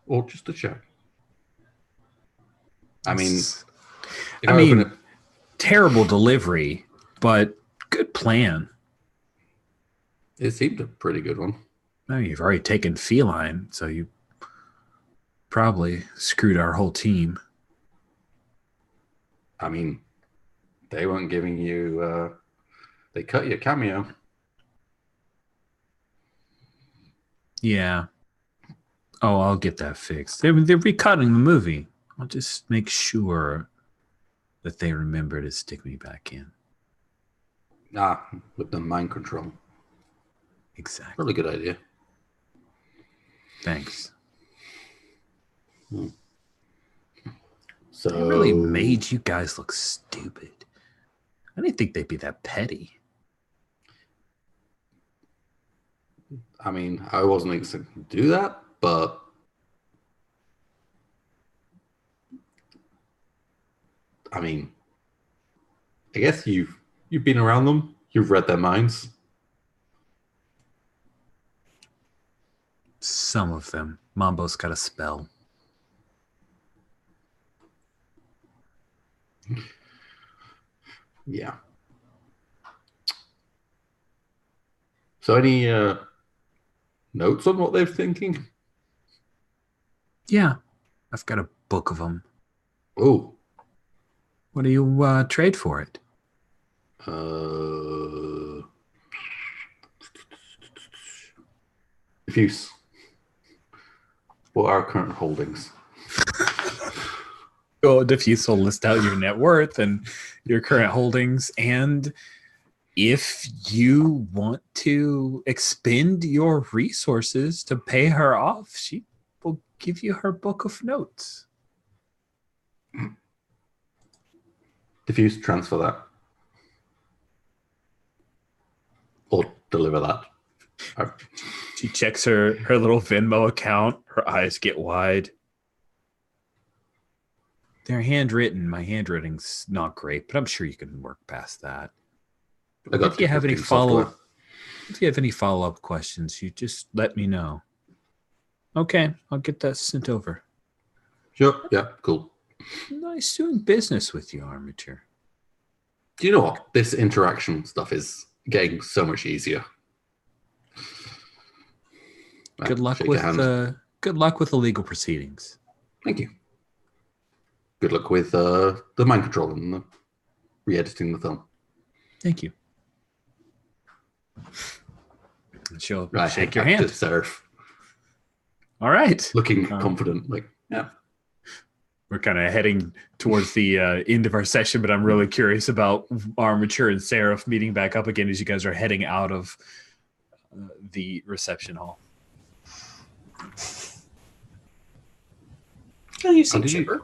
or just to check. I mean, terrible delivery, but good plan. It seemed a pretty good one. No, you've already taken feline, so you probably screwed our whole team. I mean, they weren't giving you... they cut your cameo. Yeah. Oh, I'll get that fixed. They're recutting the movie. I'll just make sure that they remember to stick me back in. With the mind control. Exactly. Really good idea. Thanks. So they really made you guys look stupid. I didn't think they'd be that petty. I mean, I wasn't expecting to do that, but I mean, I guess you've been around them. You've read their minds. Some of them. Mambo's got a spell. Yeah. So any notes on what they're thinking? Yeah, I've got a book of them. Oh. What do you trade for it? Diffuse. What are our current holdings? Go Diffuse will list out your net worth and your current holdings, and if you want to expend your resources to pay her off, she will give you her book of notes. Diffuse, transfer that. Or deliver that. She checks her little Venmo account. Her eyes get wide. They're handwritten. My handwriting's not great, but I'm sure you can work past that. If you have any follow-up questions, you just let me know. Okay, I'll get that sent over. Sure. Yeah, cool. Nice doing business with you, Armature. Do you know what? This interaction stuff is getting so much easier. Good luck with the legal proceedings. Thank you. Good luck with the mind control and the re-editing the film. Thank you. She'll Right, shake your hand. Seraph. All right. Looking confident, like, yeah. We're kind of heading towards the end of our session, but I'm really curious about Armature and Seraph meeting back up again as you guys are heading out of the reception hall. Oh, you seem chipper.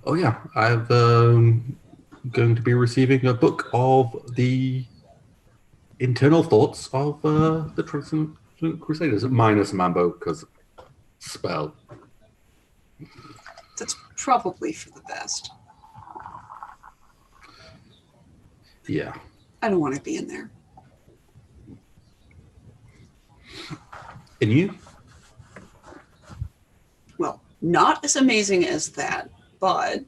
Oh, yeah. I'm going to be receiving a book of the internal thoughts of the Transcendent Crusaders, minus Mambo, because spell. That's probably for the best. Yeah. I don't want to be in there. And you? Well, not as amazing as that, but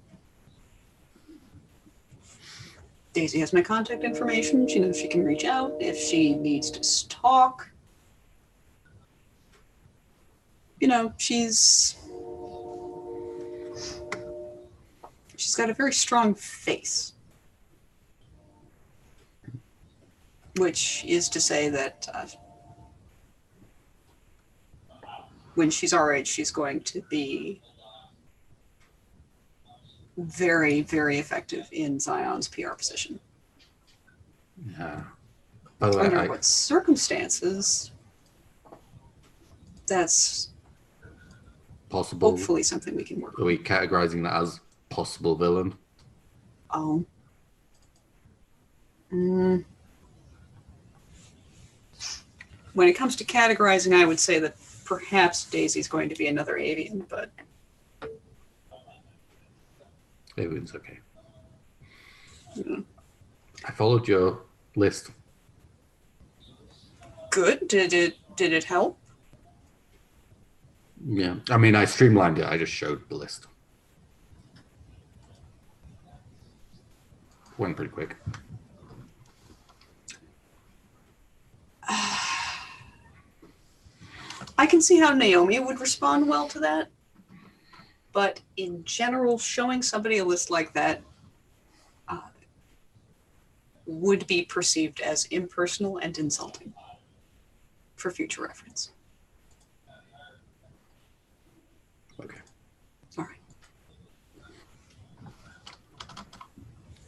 Daisy has my contact information. She knows she can reach out if she needs to talk. You know, she's got a very strong face. Which is to say that when she's our age, she's going to be very, very effective in Zion's PR position. Yeah. By the way, under what circumstances, that's possible. Hopefully something we can work Are we categorizing that as possible villain? on. When it comes to categorizing, I would say that perhaps Daisy's going to be another avian, but Avian's okay. Yeah. I followed your list. Good. Did it help? Yeah. I mean, I streamlined it. I just showed the list. Went pretty quick. I can see how Naomi would respond well to that. But in general, showing somebody a list like that would be perceived as impersonal and insulting for future reference. Okay. All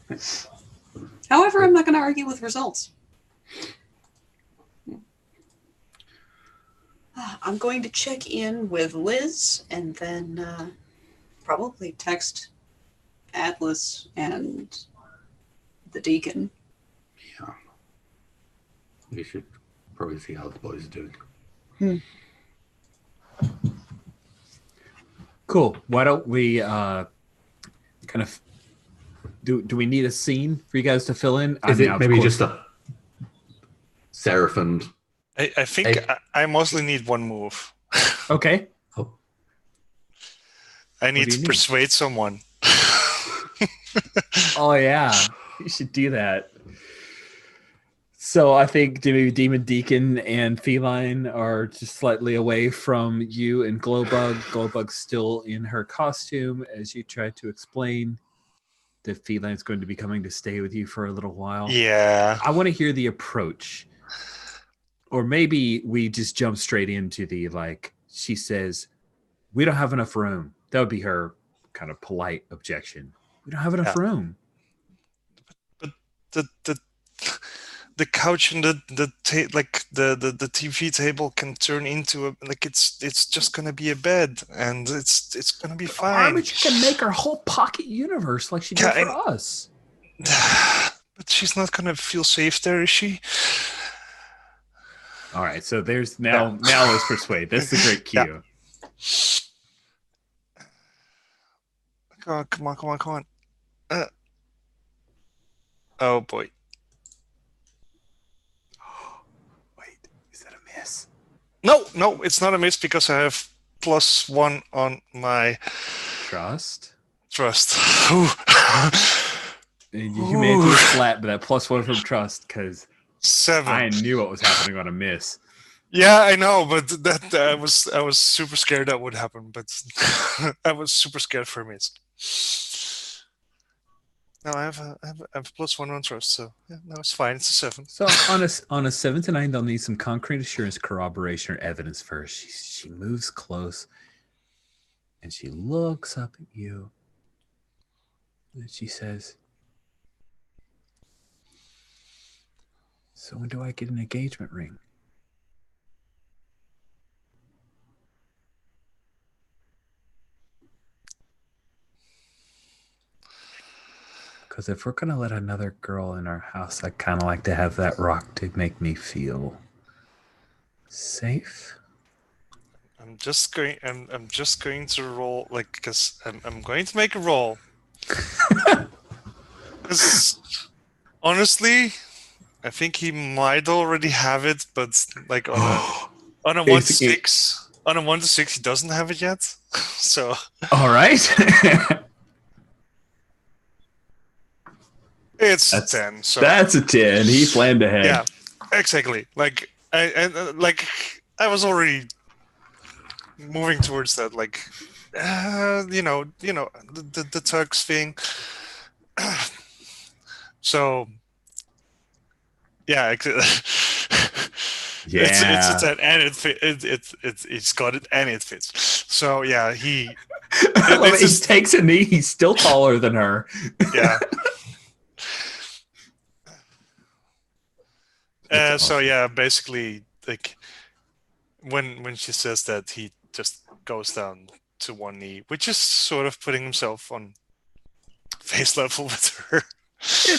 right. However, I'm not going to argue with results. I'm going to check in with Liz and then probably text Atlas and the Deacon. Yeah. We should probably see how the boys are doing. Cool. Why don't we kind of do we need a scene for you guys to fill in? Is it maybe just a Seraph and... I think I mostly need one move. Okay. Oh. I need to persuade someone. Oh yeah, you should do that. So I think maybe Demon Deacon and Feline are just slightly away from you and Glowbug. Glowbug's still in her costume as you try to explain that Feline's going to be coming to stay with you for a little while. Yeah. I want to hear the approach. Or maybe we just jump straight into the, like, she says, we don't have enough room. That would be her kind of polite objection. We don't have enough room. But the couch and the TV table can turn into a, like, it's just gonna be a bed, and it's gonna be fine. Armitage can make her whole pocket universe like she did for us. But she's not gonna feel safe there, is she? All right, so there's now let's persuade. That's the great cue. Yeah. Come on. Oh boy. Wait, is that a miss? No, it's not a miss because I have +1 on my trust. And your humanity is flat, but that +1 from trust, because 7. I knew what was happening on a miss. Yeah, I know, but that I was super scared that would happen, but I was super scared for a miss. No, I have +1 on trust, so yeah, no, it's fine. It's a 7. So on a 7 to 9, they'll need some concrete assurance, corroboration, or evidence first. She moves close, and she looks up at you, and she says, "So when do I get an engagement ring?" Because if we're going to let another girl in our house, I kind of like to have that rock to make me feel safe. I'm just going to roll, like, because I'm going to make a roll. Because honestly, I think he might already have it, but like on a 1 to 6, on a 1 to 6, he doesn't have it yet. So all right. It's 10. So that's a 10. He planned ahead. Yeah, exactly. Like I was already moving towards that. Like, the tugs thing. So yeah, yeah, it's a 10, and it's got it, and it fits. So yeah, he takes a knee. He's still taller than her. Yeah. Awesome. So yeah, basically, like when she says that, he just goes down to one knee, which is sort of putting himself on face level with her.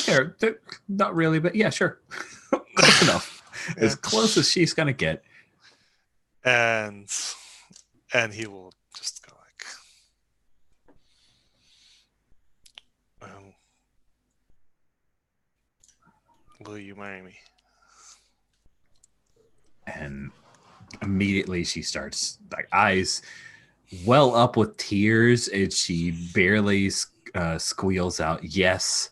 Yeah, they're not really, but yeah, sure, close enough, yeah. As close as she's gonna get. And he will just go like, "Will you marry me?" And immediately she starts, like, eyes well up with tears, and she barely squeals out yes,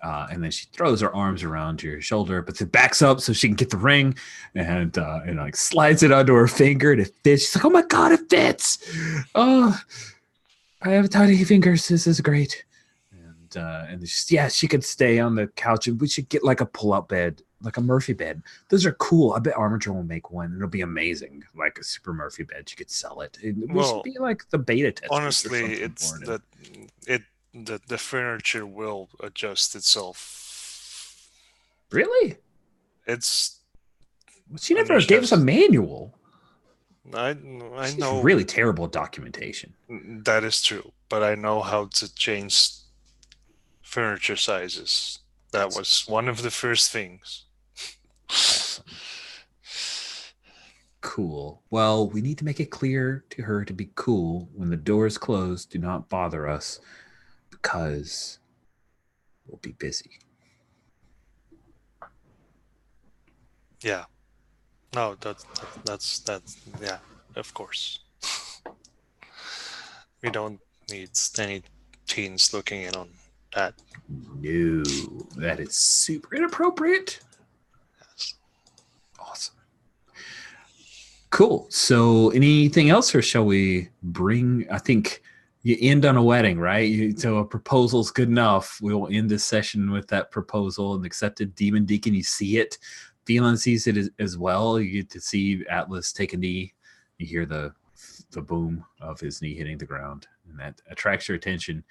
and then she throws her arms around your shoulder, but it backs up so she can get the ring, and like slides it onto her finger, and it fits. She's like, "Oh my god, it fits! Oh, I have tiny fingers. This is great." And just, yeah, she could stay on the couch, and we should get like a pull-out bed, like a Murphy bed. Those are cool. I bet Armature will make one. It'll be amazing, like a super Murphy bed. You could sell it. We should be like the beta test. Honestly, it's that the furniture will adjust itself. Really? It's. Well, she never gave us a manual. I know. She's really terrible at documentation. That is true, but I know how to change furniture sizes. That was one of the first things. Cool. Well, we need to make it clear to her to be cool. When the door is closed, do not bother us because we'll be busy. Yeah. No, that's yeah, of course. We don't need any teens looking in on that. No, that is super inappropriate. Yes. Awesome. Cool. So anything else, or shall we bring, I think you end on a wedding, right? So a proposal's good enough. We'll end this session with that proposal and accepted Demon Deacon. You see it. Phelan sees it as well. You get to see Atlas take a knee. You hear the boom of his knee hitting the ground, and that attracts your attention.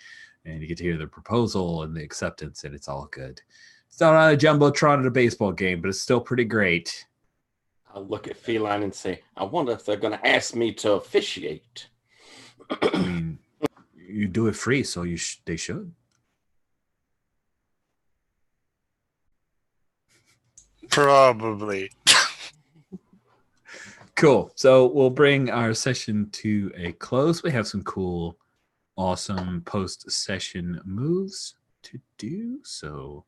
And you get to hear the proposal and the acceptance, and it's all good. It's not on a jumbotron at a baseball game, but it's still pretty great. I'll look at Feline and say, I wonder if they're going to ask me to officiate. I mean, you do it free, so they should. Probably. Cool. So we'll bring our session to a close. We have some cool, awesome post-session moves to do. So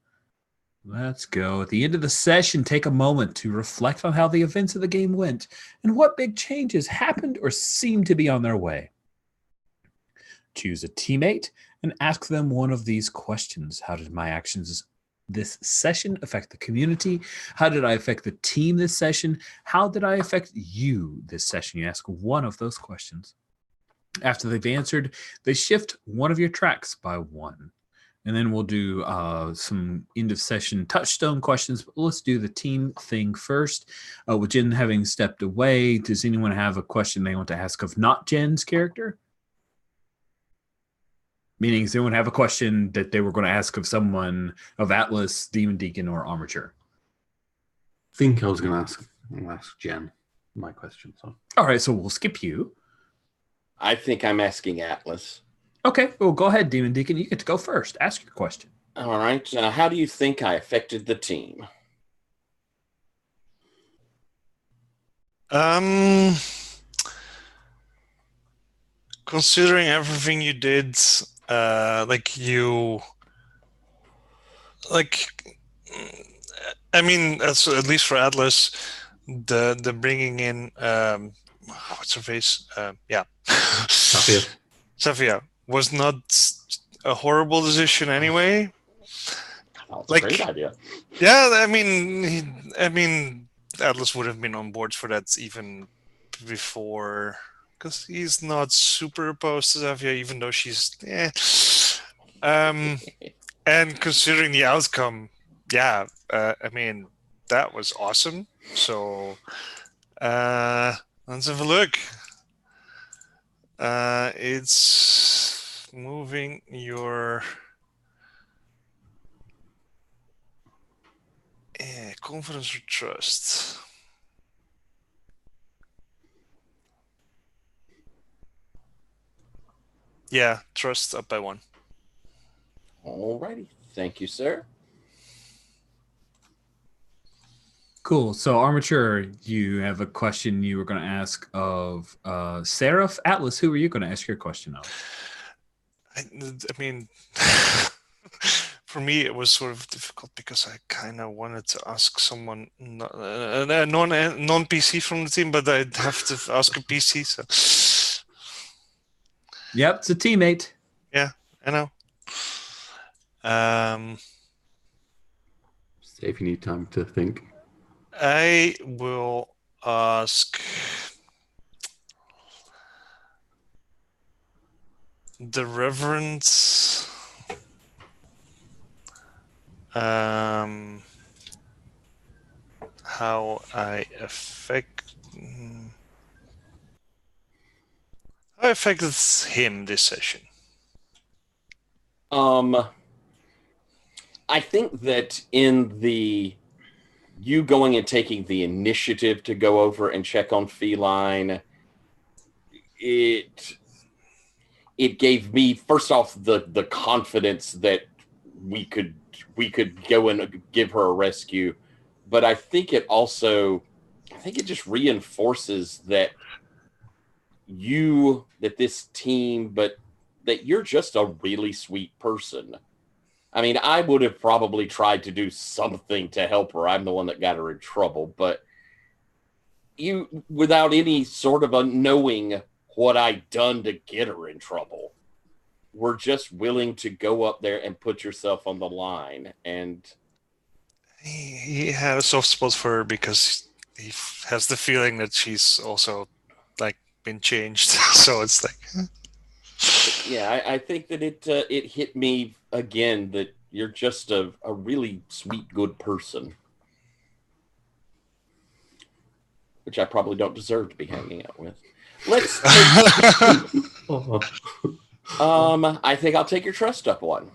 let's go. At the end of the session, take a moment to reflect on how the events of the game went and what big changes happened or seemed to be on their way. Choose a teammate and ask them one of these questions. How did my actions this session affect the community? How did I affect the team this session? How did I affect you this session? You ask one of those questions. After they've answered, they shift one of your tracks by one. And then we'll do some end of session touchstone questions. But let's do the team thing first. With Jen having stepped away, does anyone have a question they want to ask of not Jen's character? Meaning, does anyone have a question that they were going to ask of someone of Atlas, Demon Deacon, or Armature? I think I was going to ask Jen my question. So. All right, so we'll skip you. I think I'm asking Atlas. Okay, well, go ahead, Demon Deacon. You get to go first. Ask your question. All right. How do you think I affected the team? Considering everything you did, I mean, at least for Atlas, the bringing in what's her face? Safia was not a horrible decision anyway. That's a great idea. Yeah, I mean, Atlas would have been on board for that even before, because he's not super opposed to Safia, even though she's and considering the outcome, I mean, that was awesome. So let's have a look. It's moving your confidence or trust. Yeah, trust up by 1. Alrighty. Thank you, sir. Cool. So, Armature, you have a question you were going to ask of Seraph. Atlas, who were you going to ask your question of? I mean, for me, it was sort of difficult because I kind of wanted to ask someone, non-PC from the team, but I'd have to ask a PC. So. Yep, it's a teammate. Yeah, I know. Say if you need time to think. I will ask the Reverend how I affected him this session. I think that in you going and taking the initiative to go over and check on Feline, it gave me, first off, the confidence that we could go and give her a rescue. But I think it also I think it just reinforces that this team, but that you're just a really sweet person. I mean, I would have probably tried to do something to help her. I'm the one that got her in trouble, but you, without any sort of a knowing what I'd done to get her in trouble, were just willing to go up there and put yourself on the line. And he had a soft spot for her because he has the feeling that she's also like been changed. So it's like, yeah, I think that it hit me again that you're just a really sweet, good person, which I probably don't deserve to be hanging out with. Let's take, I think I'll take your trust up one.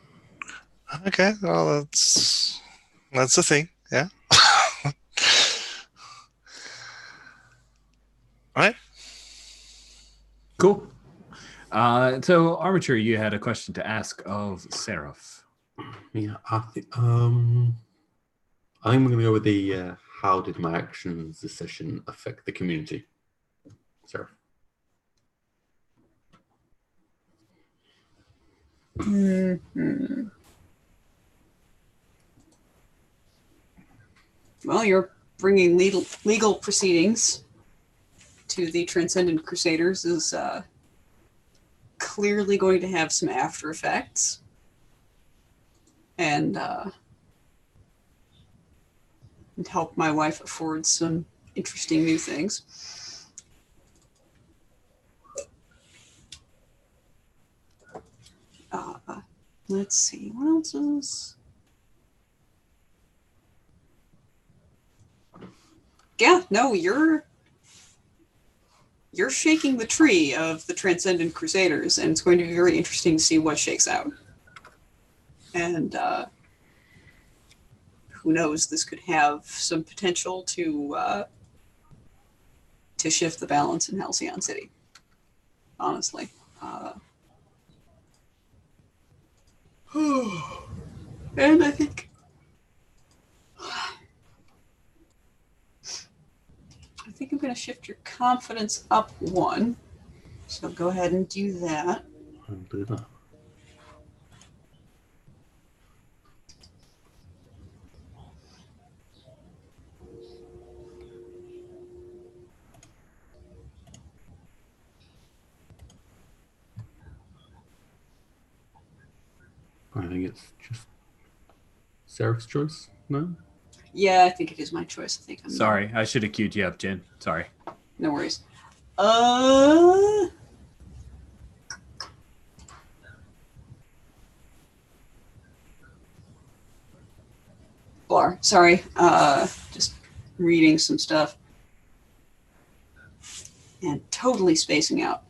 okay, well, that's the thing, yeah. All right. Cool. So, Armature, you had a question to ask of Seraph. Yeah, I think I'm going to go with the how did my actions this session affect the community? Seraph. Mm-hmm. Well, you're bringing legal proceedings to the Transcendent Crusaders is clearly going to have some after effects. And help my wife afford some interesting new things. Let's see, what else is... Yeah, no, you're shaking the tree of the Transcendent Crusaders, and it's going to be very interesting to see what shakes out. And who knows, this could have some potential to shift the balance in Halcyon City, honestly. And I think I'm going to shift your confidence up one. So go ahead and do that. I'll do that. I think it's just Seraph's choice, no? Yeah, I think it is my choice. I think I'm Sorry, I should have queued you up, Jen. Sorry. No worries. Blar, sorry. Just reading some stuff. And totally spacing out.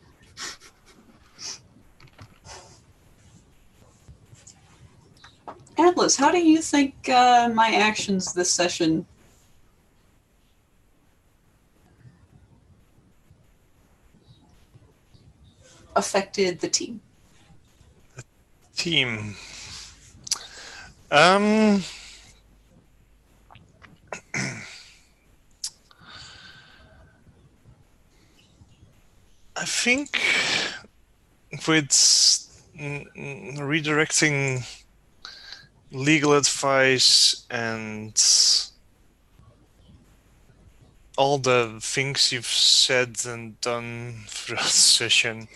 Atlas, how do you think my actions this session affected the team? Team. I think with redirecting legal advice and all the things you've said and done throughout the session,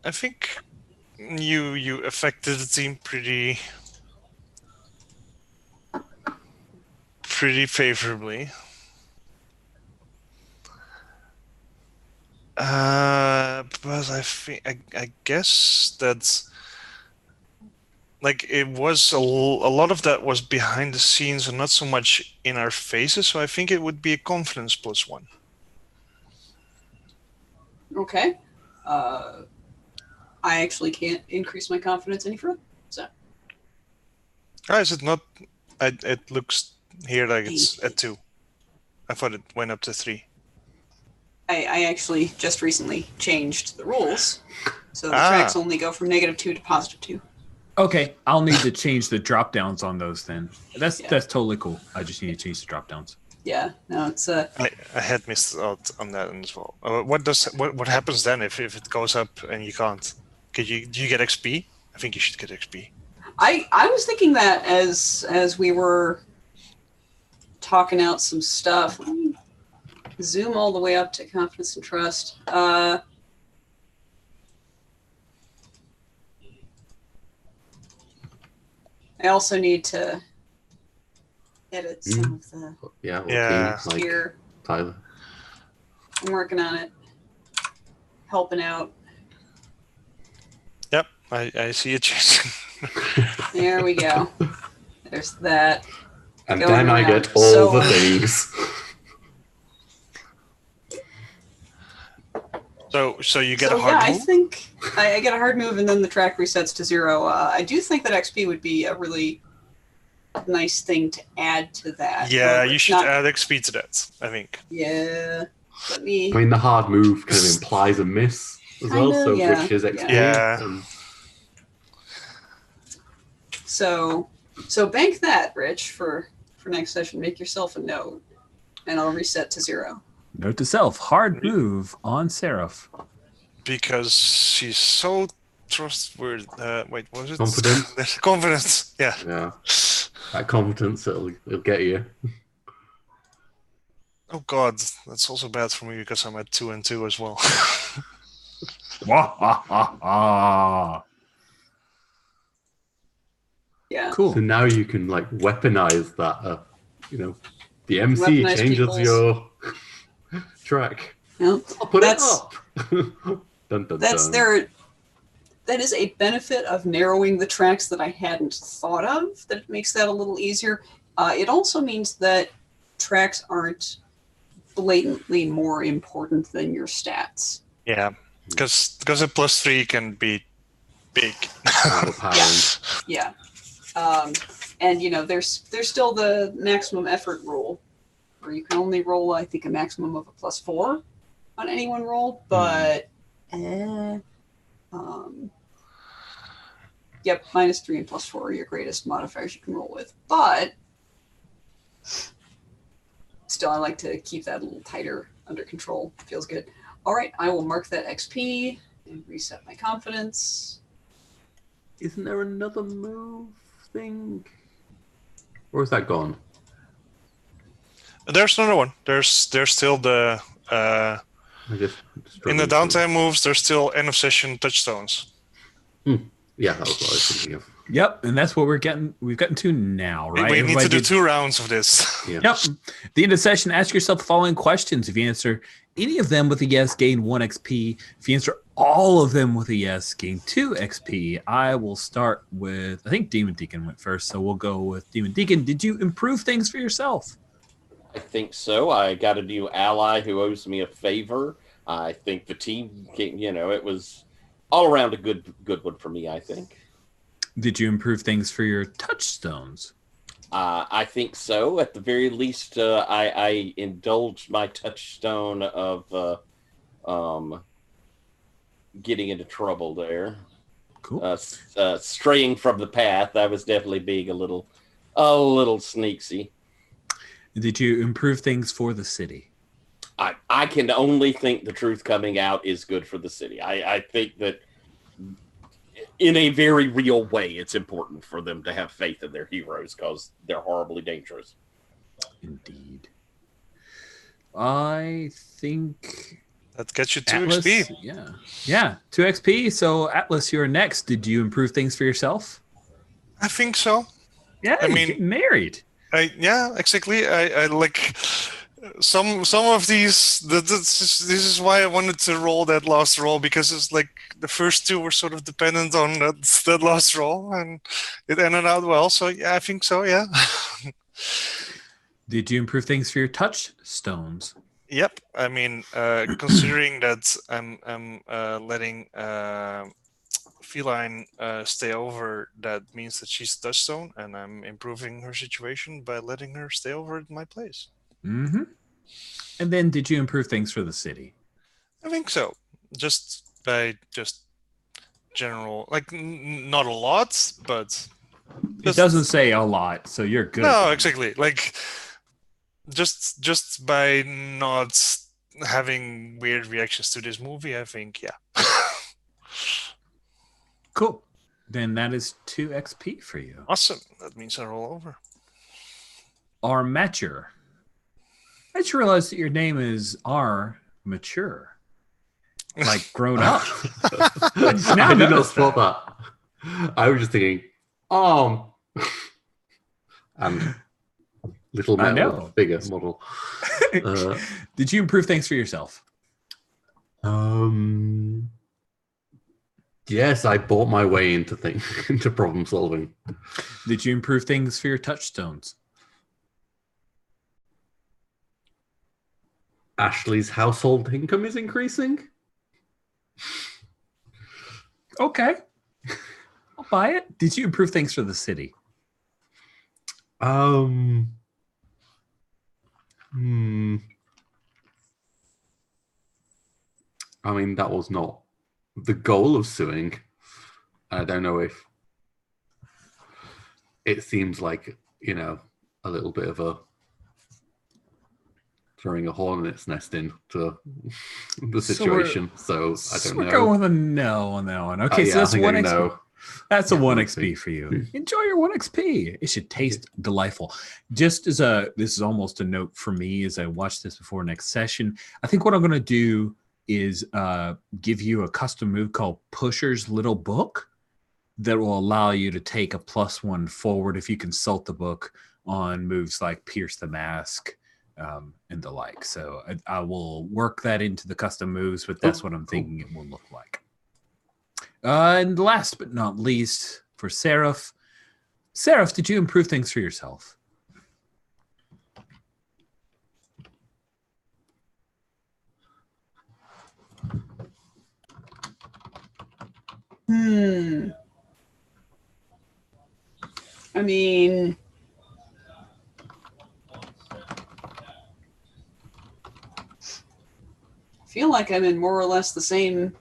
I think you affected the team pretty favorably. But I guess that's like it was a lot of that was behind the scenes and not so much in our faces. So I think it would be a confidence +1. Okay. I actually can't increase my confidence any further. So. Is it not? It looks here like it's at 2. I thought it went up to 3. I actually just recently changed the rules, so the tracks only go from -2 to +2. Okay, I'll need to change the drop downs on those then. That's totally cool. I just need to change the drop downs. Yeah, no, it's I had missed out on that as well. What happens then if it goes up and you can't? Do you get XP? I think you should get XP. I was thinking that as we were talking out some stuff. Let me zoom all the way up to confidence and trust. I also need to edit some of the Yeah. Like here. Tyler. I'm working on it. Helping out. Yep, I see it changing. There we go. There's that. And Going then I around. get all the things. So you get a hard yeah, move? I think I get a hard move and then the track resets to 0. I do think that XP would be a really nice thing to add to that. Yeah, you should add XP to that, I think. Yeah. Let me... I mean, the hard move kind of implies a miss as well, so yeah, which is XP. Yeah. So bank that, Rich, for next session. Make yourself a note, and I'll reset to 0. Note to self: hard move on Seraph. Because she's so trustworthy. Wait, what was it? Confident. Confidence. Yeah. Yeah. That confidence, it'll get you. Oh God, that's also bad for me because I'm at 2 and 2 as well. Yeah. Cool. So now you can like weaponize that. The MC Weaponize changes people's- your track. Yep. I'll put That's- it up. Dun, dun, That's dun. there. That is a benefit of narrowing the tracks that I hadn't thought of. That makes that a little easier. It also means that tracks aren't blatantly more important than your stats. Yeah, because a +3 can be big. Overpowering. Yeah. And there's still the maximum effort rule, where you can only roll, I think, a maximum of a +4 on any one roll. But yep, -3 and +4 are your greatest modifiers you can roll with. But still, I like to keep that a little tighter under control. Feels good. All right, I will mark that XP and reset my confidence. Isn't there another move thing? Or is that gone? There's another one. There's still the I just in the downtime moves. There's still end of session touchstones. Yeah, that was what I was thinking of. Yep, and that's what we've gotten to now, right? We need to Everybody do did- 2 rounds of this. Yeah. Yep. At the end of the session, ask yourself the following questions. If you answer any of them with a yes, gain 1 XP. If you answer all of them with a yes, gain 2 XP. I will start with, I think Demon Deacon went first, so we'll go with Demon Deacon. Did you improve things for yourself? I think so. I got a new ally who owes me a favor. I think the team, it was all around a good one for me, I think. Did you improve things for your touchstones? I think so. At the very least, I indulged my touchstone of getting into trouble there. Cool. Straying from the path. I was definitely being a little sneaky. Did you improve things for the city? I can only think the truth coming out is good for the city. I think that in a very real way, it's important for them to have faith in their heroes because they're horribly dangerous. Indeed. I think That gets you 2 Atlas, XP. Yeah, 2 XP. So Atlas, you're next. Did you improve things for yourself? I think so. Yeah, I you're mean- getting married. Yeah, exactly. I like some of these. This is why I wanted to roll that last roll, because it's like the first 2 were sort of dependent on that last roll, and it ended out well. So yeah, I think so. Yeah. Did you improve things for your touchstones? Yep. I mean, considering that I'm letting Feline stay over, that means that she's touchstone, and I'm improving her situation by letting her stay over at my place. Mm-hmm. And then did you improve things for the city? I think so. Just by general, like not a lot, but It doesn't say a lot, so you're good. no, exactly. Like just by not having weird reactions to this movie, I think, yeah. Cool. Then that is 2 XP for you. Awesome. That means I roll over. R Mature. I just realized that your name is R Mature. Like grown up. I did not spot that. I was just thinking, and little metal figure model. Did you improve things for yourself? Yes, I bought my way into into problem solving. Did you improve things for your touchstones? Ashley's household income is increasing. Okay. I'll buy it. Did you improve things for the city? I mean, that was not the goal of suing. I don't know if it seems like, a little bit of a throwing a hornet's nest into the situation. So I don't know. We're going with a no on that one. Okay, so that's 1 XP. No. That's a 1 XP for you. Enjoy your 1 XP. It should taste delightful. Just as this is almost a note for me as I watch this before next session. I think what I'm going to do is give you a custom move called Pusher's Little Book that will allow you to take a +1 forward if you consult the book on moves like Pierce the Mask and the like. So I will work that into the custom moves, but that's what I'm thinking it will look like. And last but not least, for Seraph. Seraph, did you improve things for yourself? I mean, I feel like I'm in more or less the same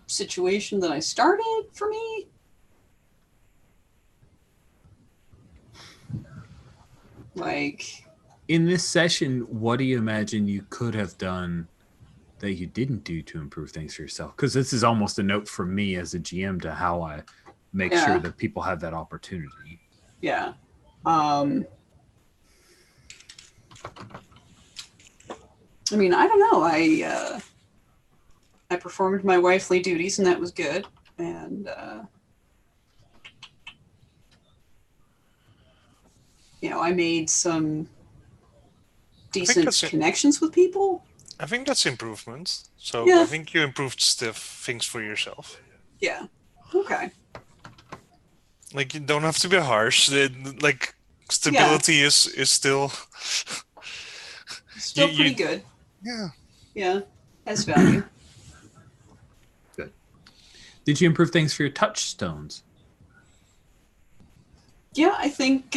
situation that I started for me. Like, in this session, what do you imagine you could have done that you didn't do to improve things for yourself? Because this is almost a note from me as a GM to how I make sure that people have that opportunity. Yeah. I mean, I don't know. I performed my wifely duties, and that was good. And I made some decent connections with people. I think that's improvement. So Yeah. I think you improved things for yourself. Yeah. Okay. Like, you don't have to be harsh. Like, stability is still pretty good. Yeah. Yeah. Has value. Good. Did you improve things for your touchstones? Yeah, I think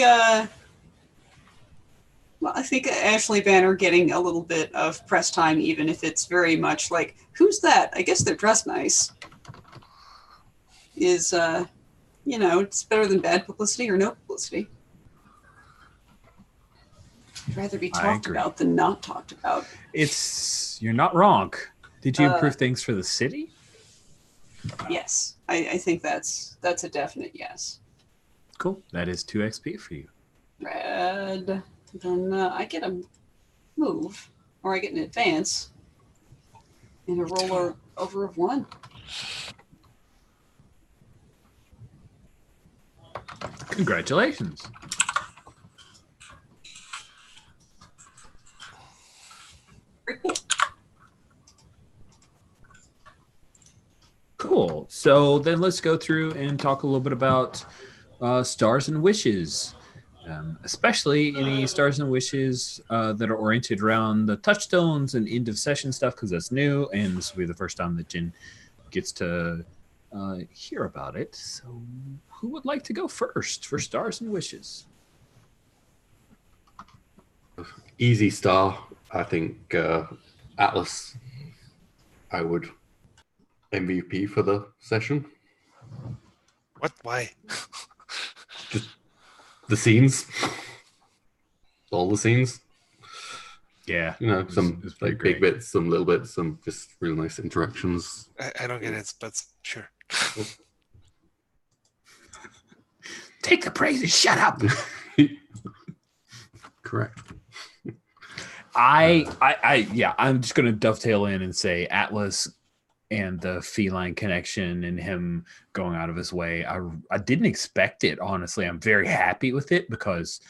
Ashley Banner getting a little bit of press time, even if it's very much like, who's that? I guess they're dressed nice. Is it's better than bad publicity or no publicity. I'd rather be talked about than not talked about. You're not wrong. Did you improve things for the city? Yes, I think that's a definite yes. Cool. That is 2 XP for you. Red. Then I get a move, or I get an advance, and a roller over of 1. Congratulations. Very cool. Cool. So then let's go through and talk a little bit about stars and wishes, especially any stars and wishes that are oriented around the touchstones and end of session stuff, because that's new, and this will be the first time that Jen gets to hear about it. So who would like to go first for stars and wishes? Easy star. I think Atlas, I would MVP for the session. What? Why? Just the scenes. All the scenes. Yeah. Some was like pretty big great. bits, some little bits, some just really nice interactions. I don't get it, but sure. Take the praise and shut up. Correct. I'm just gonna dovetail in and say Atlas and the feline connection and him going out of his way. I didn't expect it, honestly. I'm very happy with it because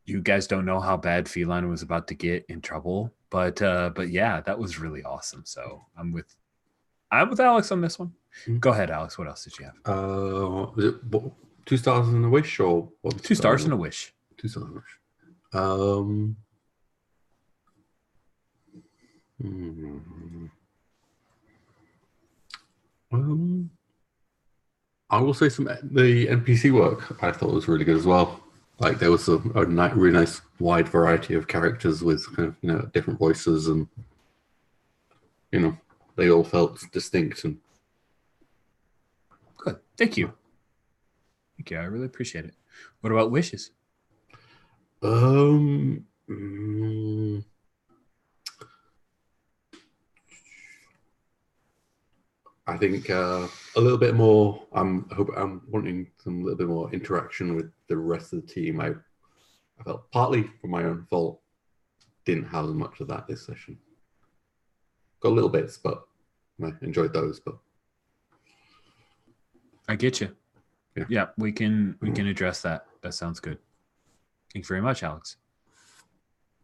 you guys don't know how bad feline was about to get in trouble. But yeah, that was really awesome. So I'm with Alex on this one. Mm-hmm. Go ahead, Alex. What else did you have? Was it 2 stars and a wish or what? 2 stars and a wish. 2 stars and a wish. I will say the NPC work I thought was really good as well. Like there was a really nice wide variety of characters with kind of different voices, and they all felt distinct and good. Thank you. I really appreciate it. What about wishes? I think a little bit more. I'm wanting some little bit more interaction with the rest of the team. I felt partly for my own fault didn't have as much of that this session. Got little bits, but I enjoyed those. But I get you. Yeah, we can address that. That sounds good. Thank you very much, Alex.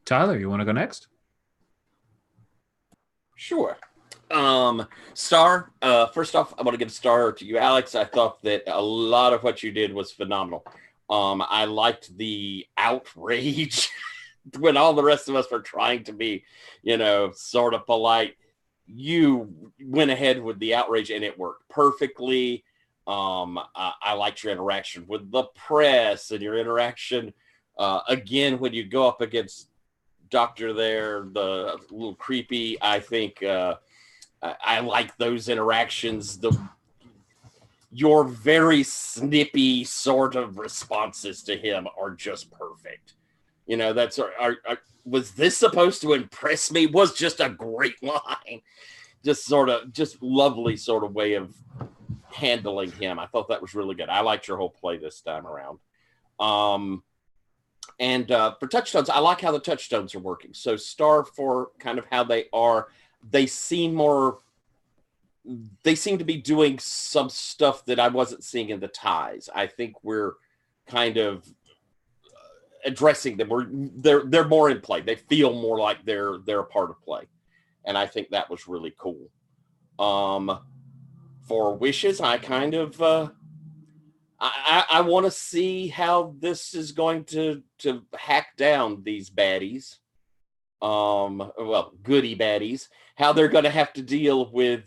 Tyler, you want to go next? Sure. Star, first off, I want to give a star to you, Alex. I thought that a lot of what you did was phenomenal. I liked the outrage when all the rest of us were trying to be, sort of polite. You went ahead with the outrage and it worked perfectly. I liked your interaction with the press and your interaction, again, when you go up against Doctor there, the little creepy, I think, I like those interactions. Your very snippy sort of responses to him are just perfect. That's was this supposed to impress me? Was just a great line. Just lovely sort of way of handling him. I thought that was really good. I liked your whole play this time around. And for touchstones, I like how the touchstones are working. So star for kind of how they are. They seem to be doing some stuff that I wasn't seeing in the ties. I think we're kind of addressing them. They're more in play. They feel more like they're a part of play. And I think that was really cool. For wishes, I kind of I want to see how this is going to hack down these baddies. Goody baddies, how they're going to have to deal with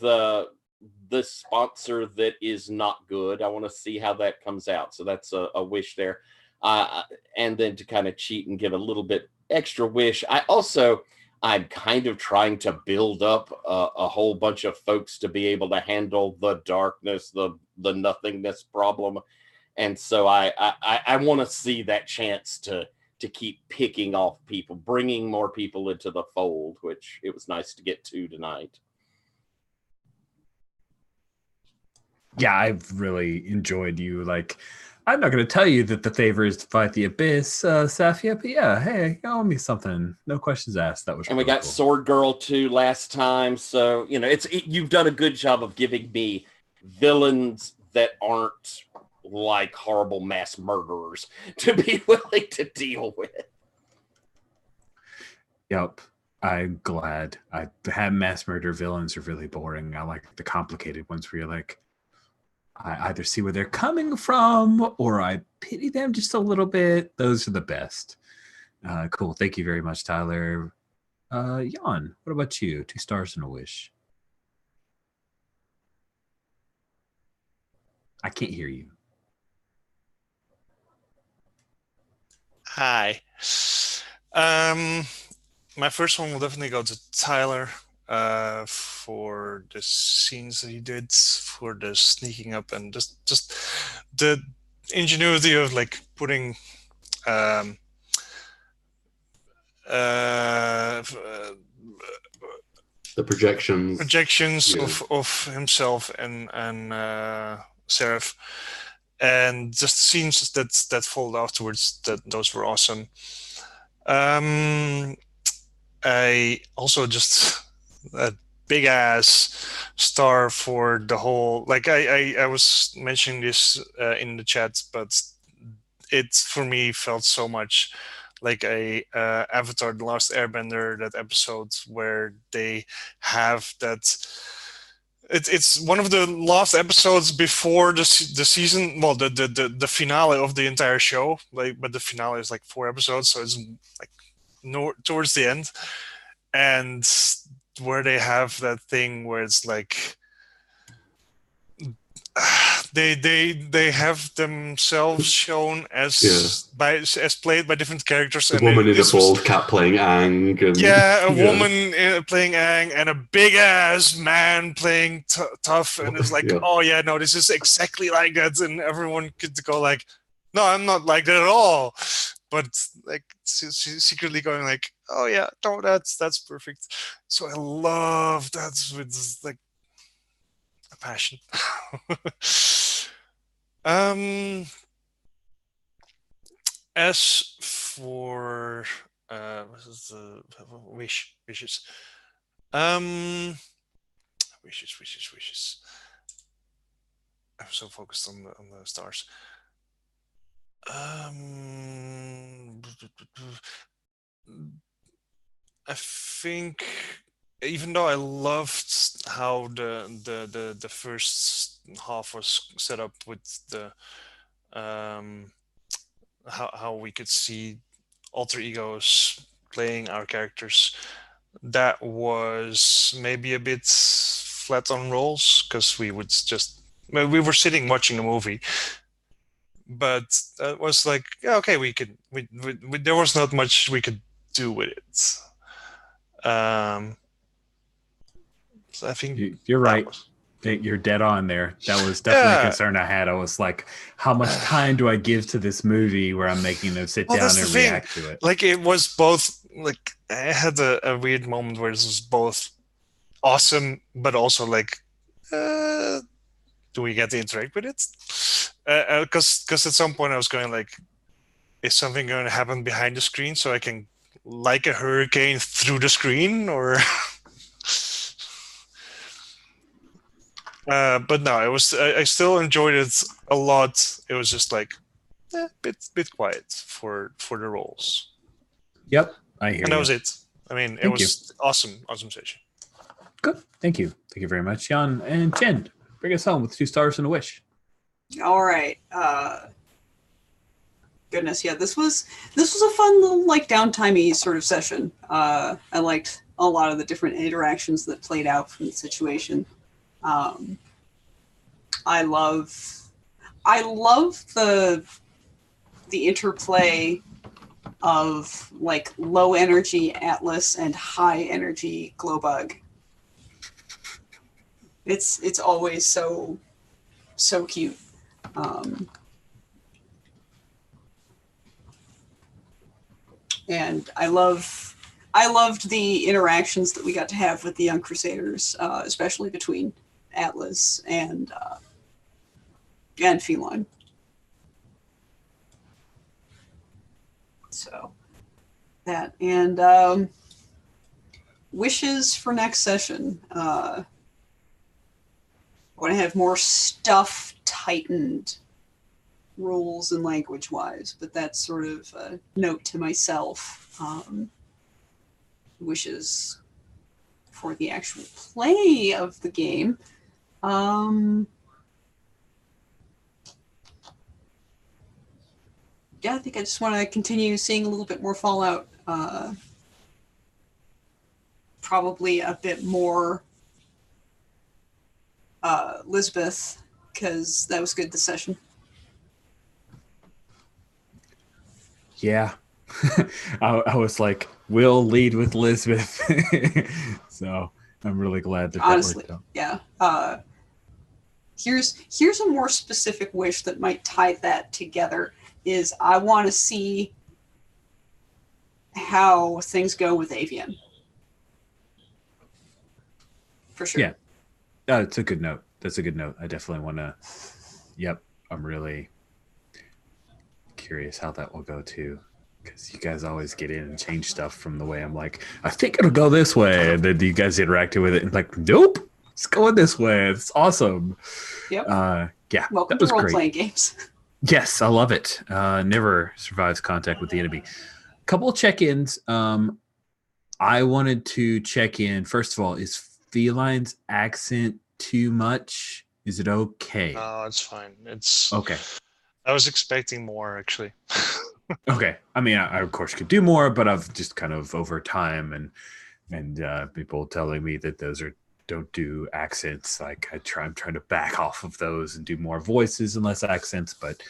this sponsor that is not good. I want to see how that comes out. So that's a wish there. And then to kind of cheat and give a little bit extra wish. I'm kind of trying to build up a whole bunch of folks to be able to handle the darkness, the nothingness problem. And so I want to see that chance to keep picking off people, bringing more people into the fold, which it was nice to get to tonight. Yeah, I've really enjoyed you. Like, I'm not going to tell you that the favor is to fight the abyss, Safia, but yeah, hey, you owe me something. No questions asked. That was and we got cool. Sword Girl too last time. So, you've done a good job of giving me villains that aren't like horrible mass murderers to be willing to deal with. Yep. I'm glad. I have mass murder villains are really boring. I like the complicated ones where you're like, I either see where they're coming from or I pity them just a little bit. Those are the best. Cool. Thank you very much, Tyler. Jan, what about you? 2 stars and a wish. I can't hear you. Hi. My first one will definitely go to Tyler for the scenes that he did, for the sneaking up, and just the ingenuity of like putting The projections. projections of himself and Seraph, and just the scenes that followed afterwards. Those were awesome. I also just a big ass star for the whole. Like I was mentioning this in the chat, but it for me felt so much like a Avatar: The Last Airbender, that episode where they have that. It's one of the last episodes before the season. Well, the finale of the entire show. Like, but the finale is like 4 episodes, so it's like towards the end, and where they have that thing where it's like they have themselves shown as played by different characters. The woman in a bald cap playing Aang. And, a woman playing Aang, and a big ass man playing tough, and it's like, oh yeah, no, this is exactly like that, and everyone could go like, no, I'm not like that at all, but like secretly going like, oh yeah, no, that's perfect. So I love that with like a passion. As for what is the wishes? Wishes. I'm so focused on the stars. I think, even though I loved how the first half was set up with the how we could see alter egos playing our characters, that was maybe a bit flat on rolls, because we were sitting watching a movie, but that was like, yeah, okay, we there was not much we could do with it. So I think you're right. You're dead on there. That was definitely a concern I had. I was like, how much time do I give to this movie where I'm making them sit down and react to it? Like, it was both, like, I had a weird moment where it was both awesome, but also like, do we get to interact with it? Because at some point I was going like, is something going to happen behind the screen so I can like a hurricane through the screen, or... but no, it was. I still enjoyed it a lot. It was just like bit quiet for the roles. Yep, I hear. And that was it. I mean, it was awesome session. Good, thank you very much, Jan and Jen. Bring us home with 2 stars and a wish. All right. Goodness, yeah, this was a fun little like downtimey sort of session. I liked a lot of the different interactions that played out from the situation. I love the interplay of like low energy Atlas and high energy Glowbug. It's always so cute. And I loved the interactions that we got to have with the Young Crusaders, especially between Atlas and Feline. So that, and wishes for next session. I want to have more stuff tightened, rules and language wise, but that's sort of a note to myself. Wishes for the actual play of the game. Yeah, I think I just want to continue seeing a little bit more Fallout. Probably a bit more Lisbeth, because that was good this session. Yeah. I was like, we'll lead with Lisbeth. So I'm really glad that honestly, that worked out. Yeah. Here's a more specific wish that might tie that together. Is I want to see how things go with Avian. For sure. Yeah. It's a good note. That's a good note. I definitely want to. Yep. I'm really curious how that will go too. Because you guys always get in and change stuff from the way I'm like, I think it'll go this way. And then you guys interacted with it and like, nope, it's going this way. It's awesome. Yep. Yeah. Welcome that to was role great. playing games. Yes, I love it. Never survives contact with the enemy. Couple of check-ins. I wanted to check in. First of all, is Feline's accent too much? Is it okay? No, it's fine. It's Okay. I was expecting more, actually. Okay. I mean, I of course could do more, but I've just kind of over time and people telling me that those don't do accents. Like I'm trying to back off of those and do more voices and less accents. But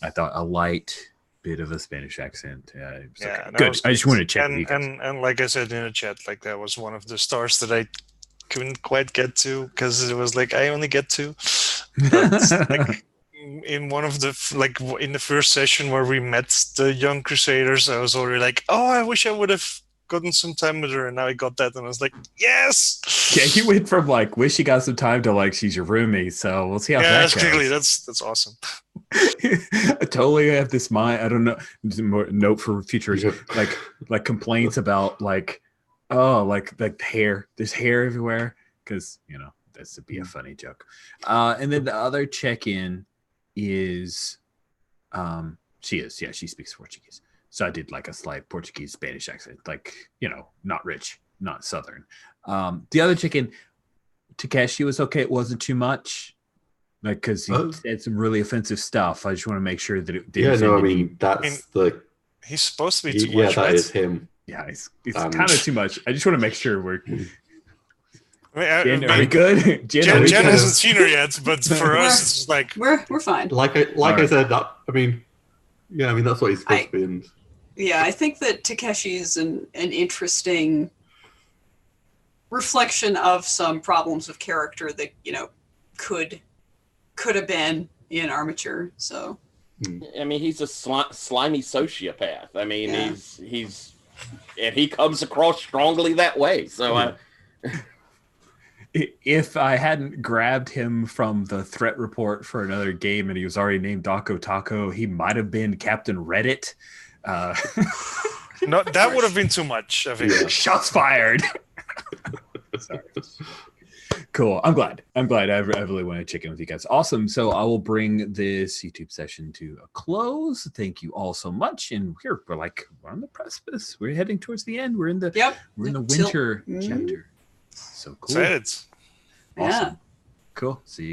I thought a light bit of a Spanish accent. It was okay. Good. I just wanted to check with you guys. And like I said in the chat, like that was one of the stars that I couldn't quite get to because it was like I only get two. But like in one of the in the first session where we met the young Crusaders, I was already like, oh, I wish I would have gotten some time with her, and now I got that, and I was like, yes. Yeah, you went from like wish you got some time to like she's your roomie. So we'll see how that goes. Quickly, that's awesome. I totally have this mind. I don't know. Note for future, like complaints about like, oh, like hair. There's hair everywhere because that's to be a funny joke. And then the other check-in is, she speaks Portuguese. So I did like a slight Portuguese Spanish accent, like not rich, not Southern. The other check-in, Takeshi was okay. It wasn't too much. Like, because he said some really offensive stuff. I just want to make sure that it didn't. Yeah, no, I mean, he's supposed to be too much. Yeah, that is him. Yeah, it's kind of too much. I just want to make sure we're. Jen, are we good? Jen hasn't seen her yet, but for us, it's just like we're fine. Like I said, that I mean, that's what he's supposed to be. And... Yeah, I think that Takeshi's an interesting reflection of some problems of character that could have been in Armature. So, I mean, he's a slimy sociopath. I mean, he's and he comes across strongly that way. So, if I hadn't grabbed him from the threat report for another game and he was already named Daco Taco, he might have been Captain Reddit. No, that would have been too much. I think. Shots fired. Sorry. Cool. I'm glad. I really want to check in with you guys. Awesome. So I will bring this YouTube session to a close. Thank you all so much. And we're on the precipice. We're heading towards the end. We're in the winter chapter. So cool. Excited. Awesome. Cool. See you.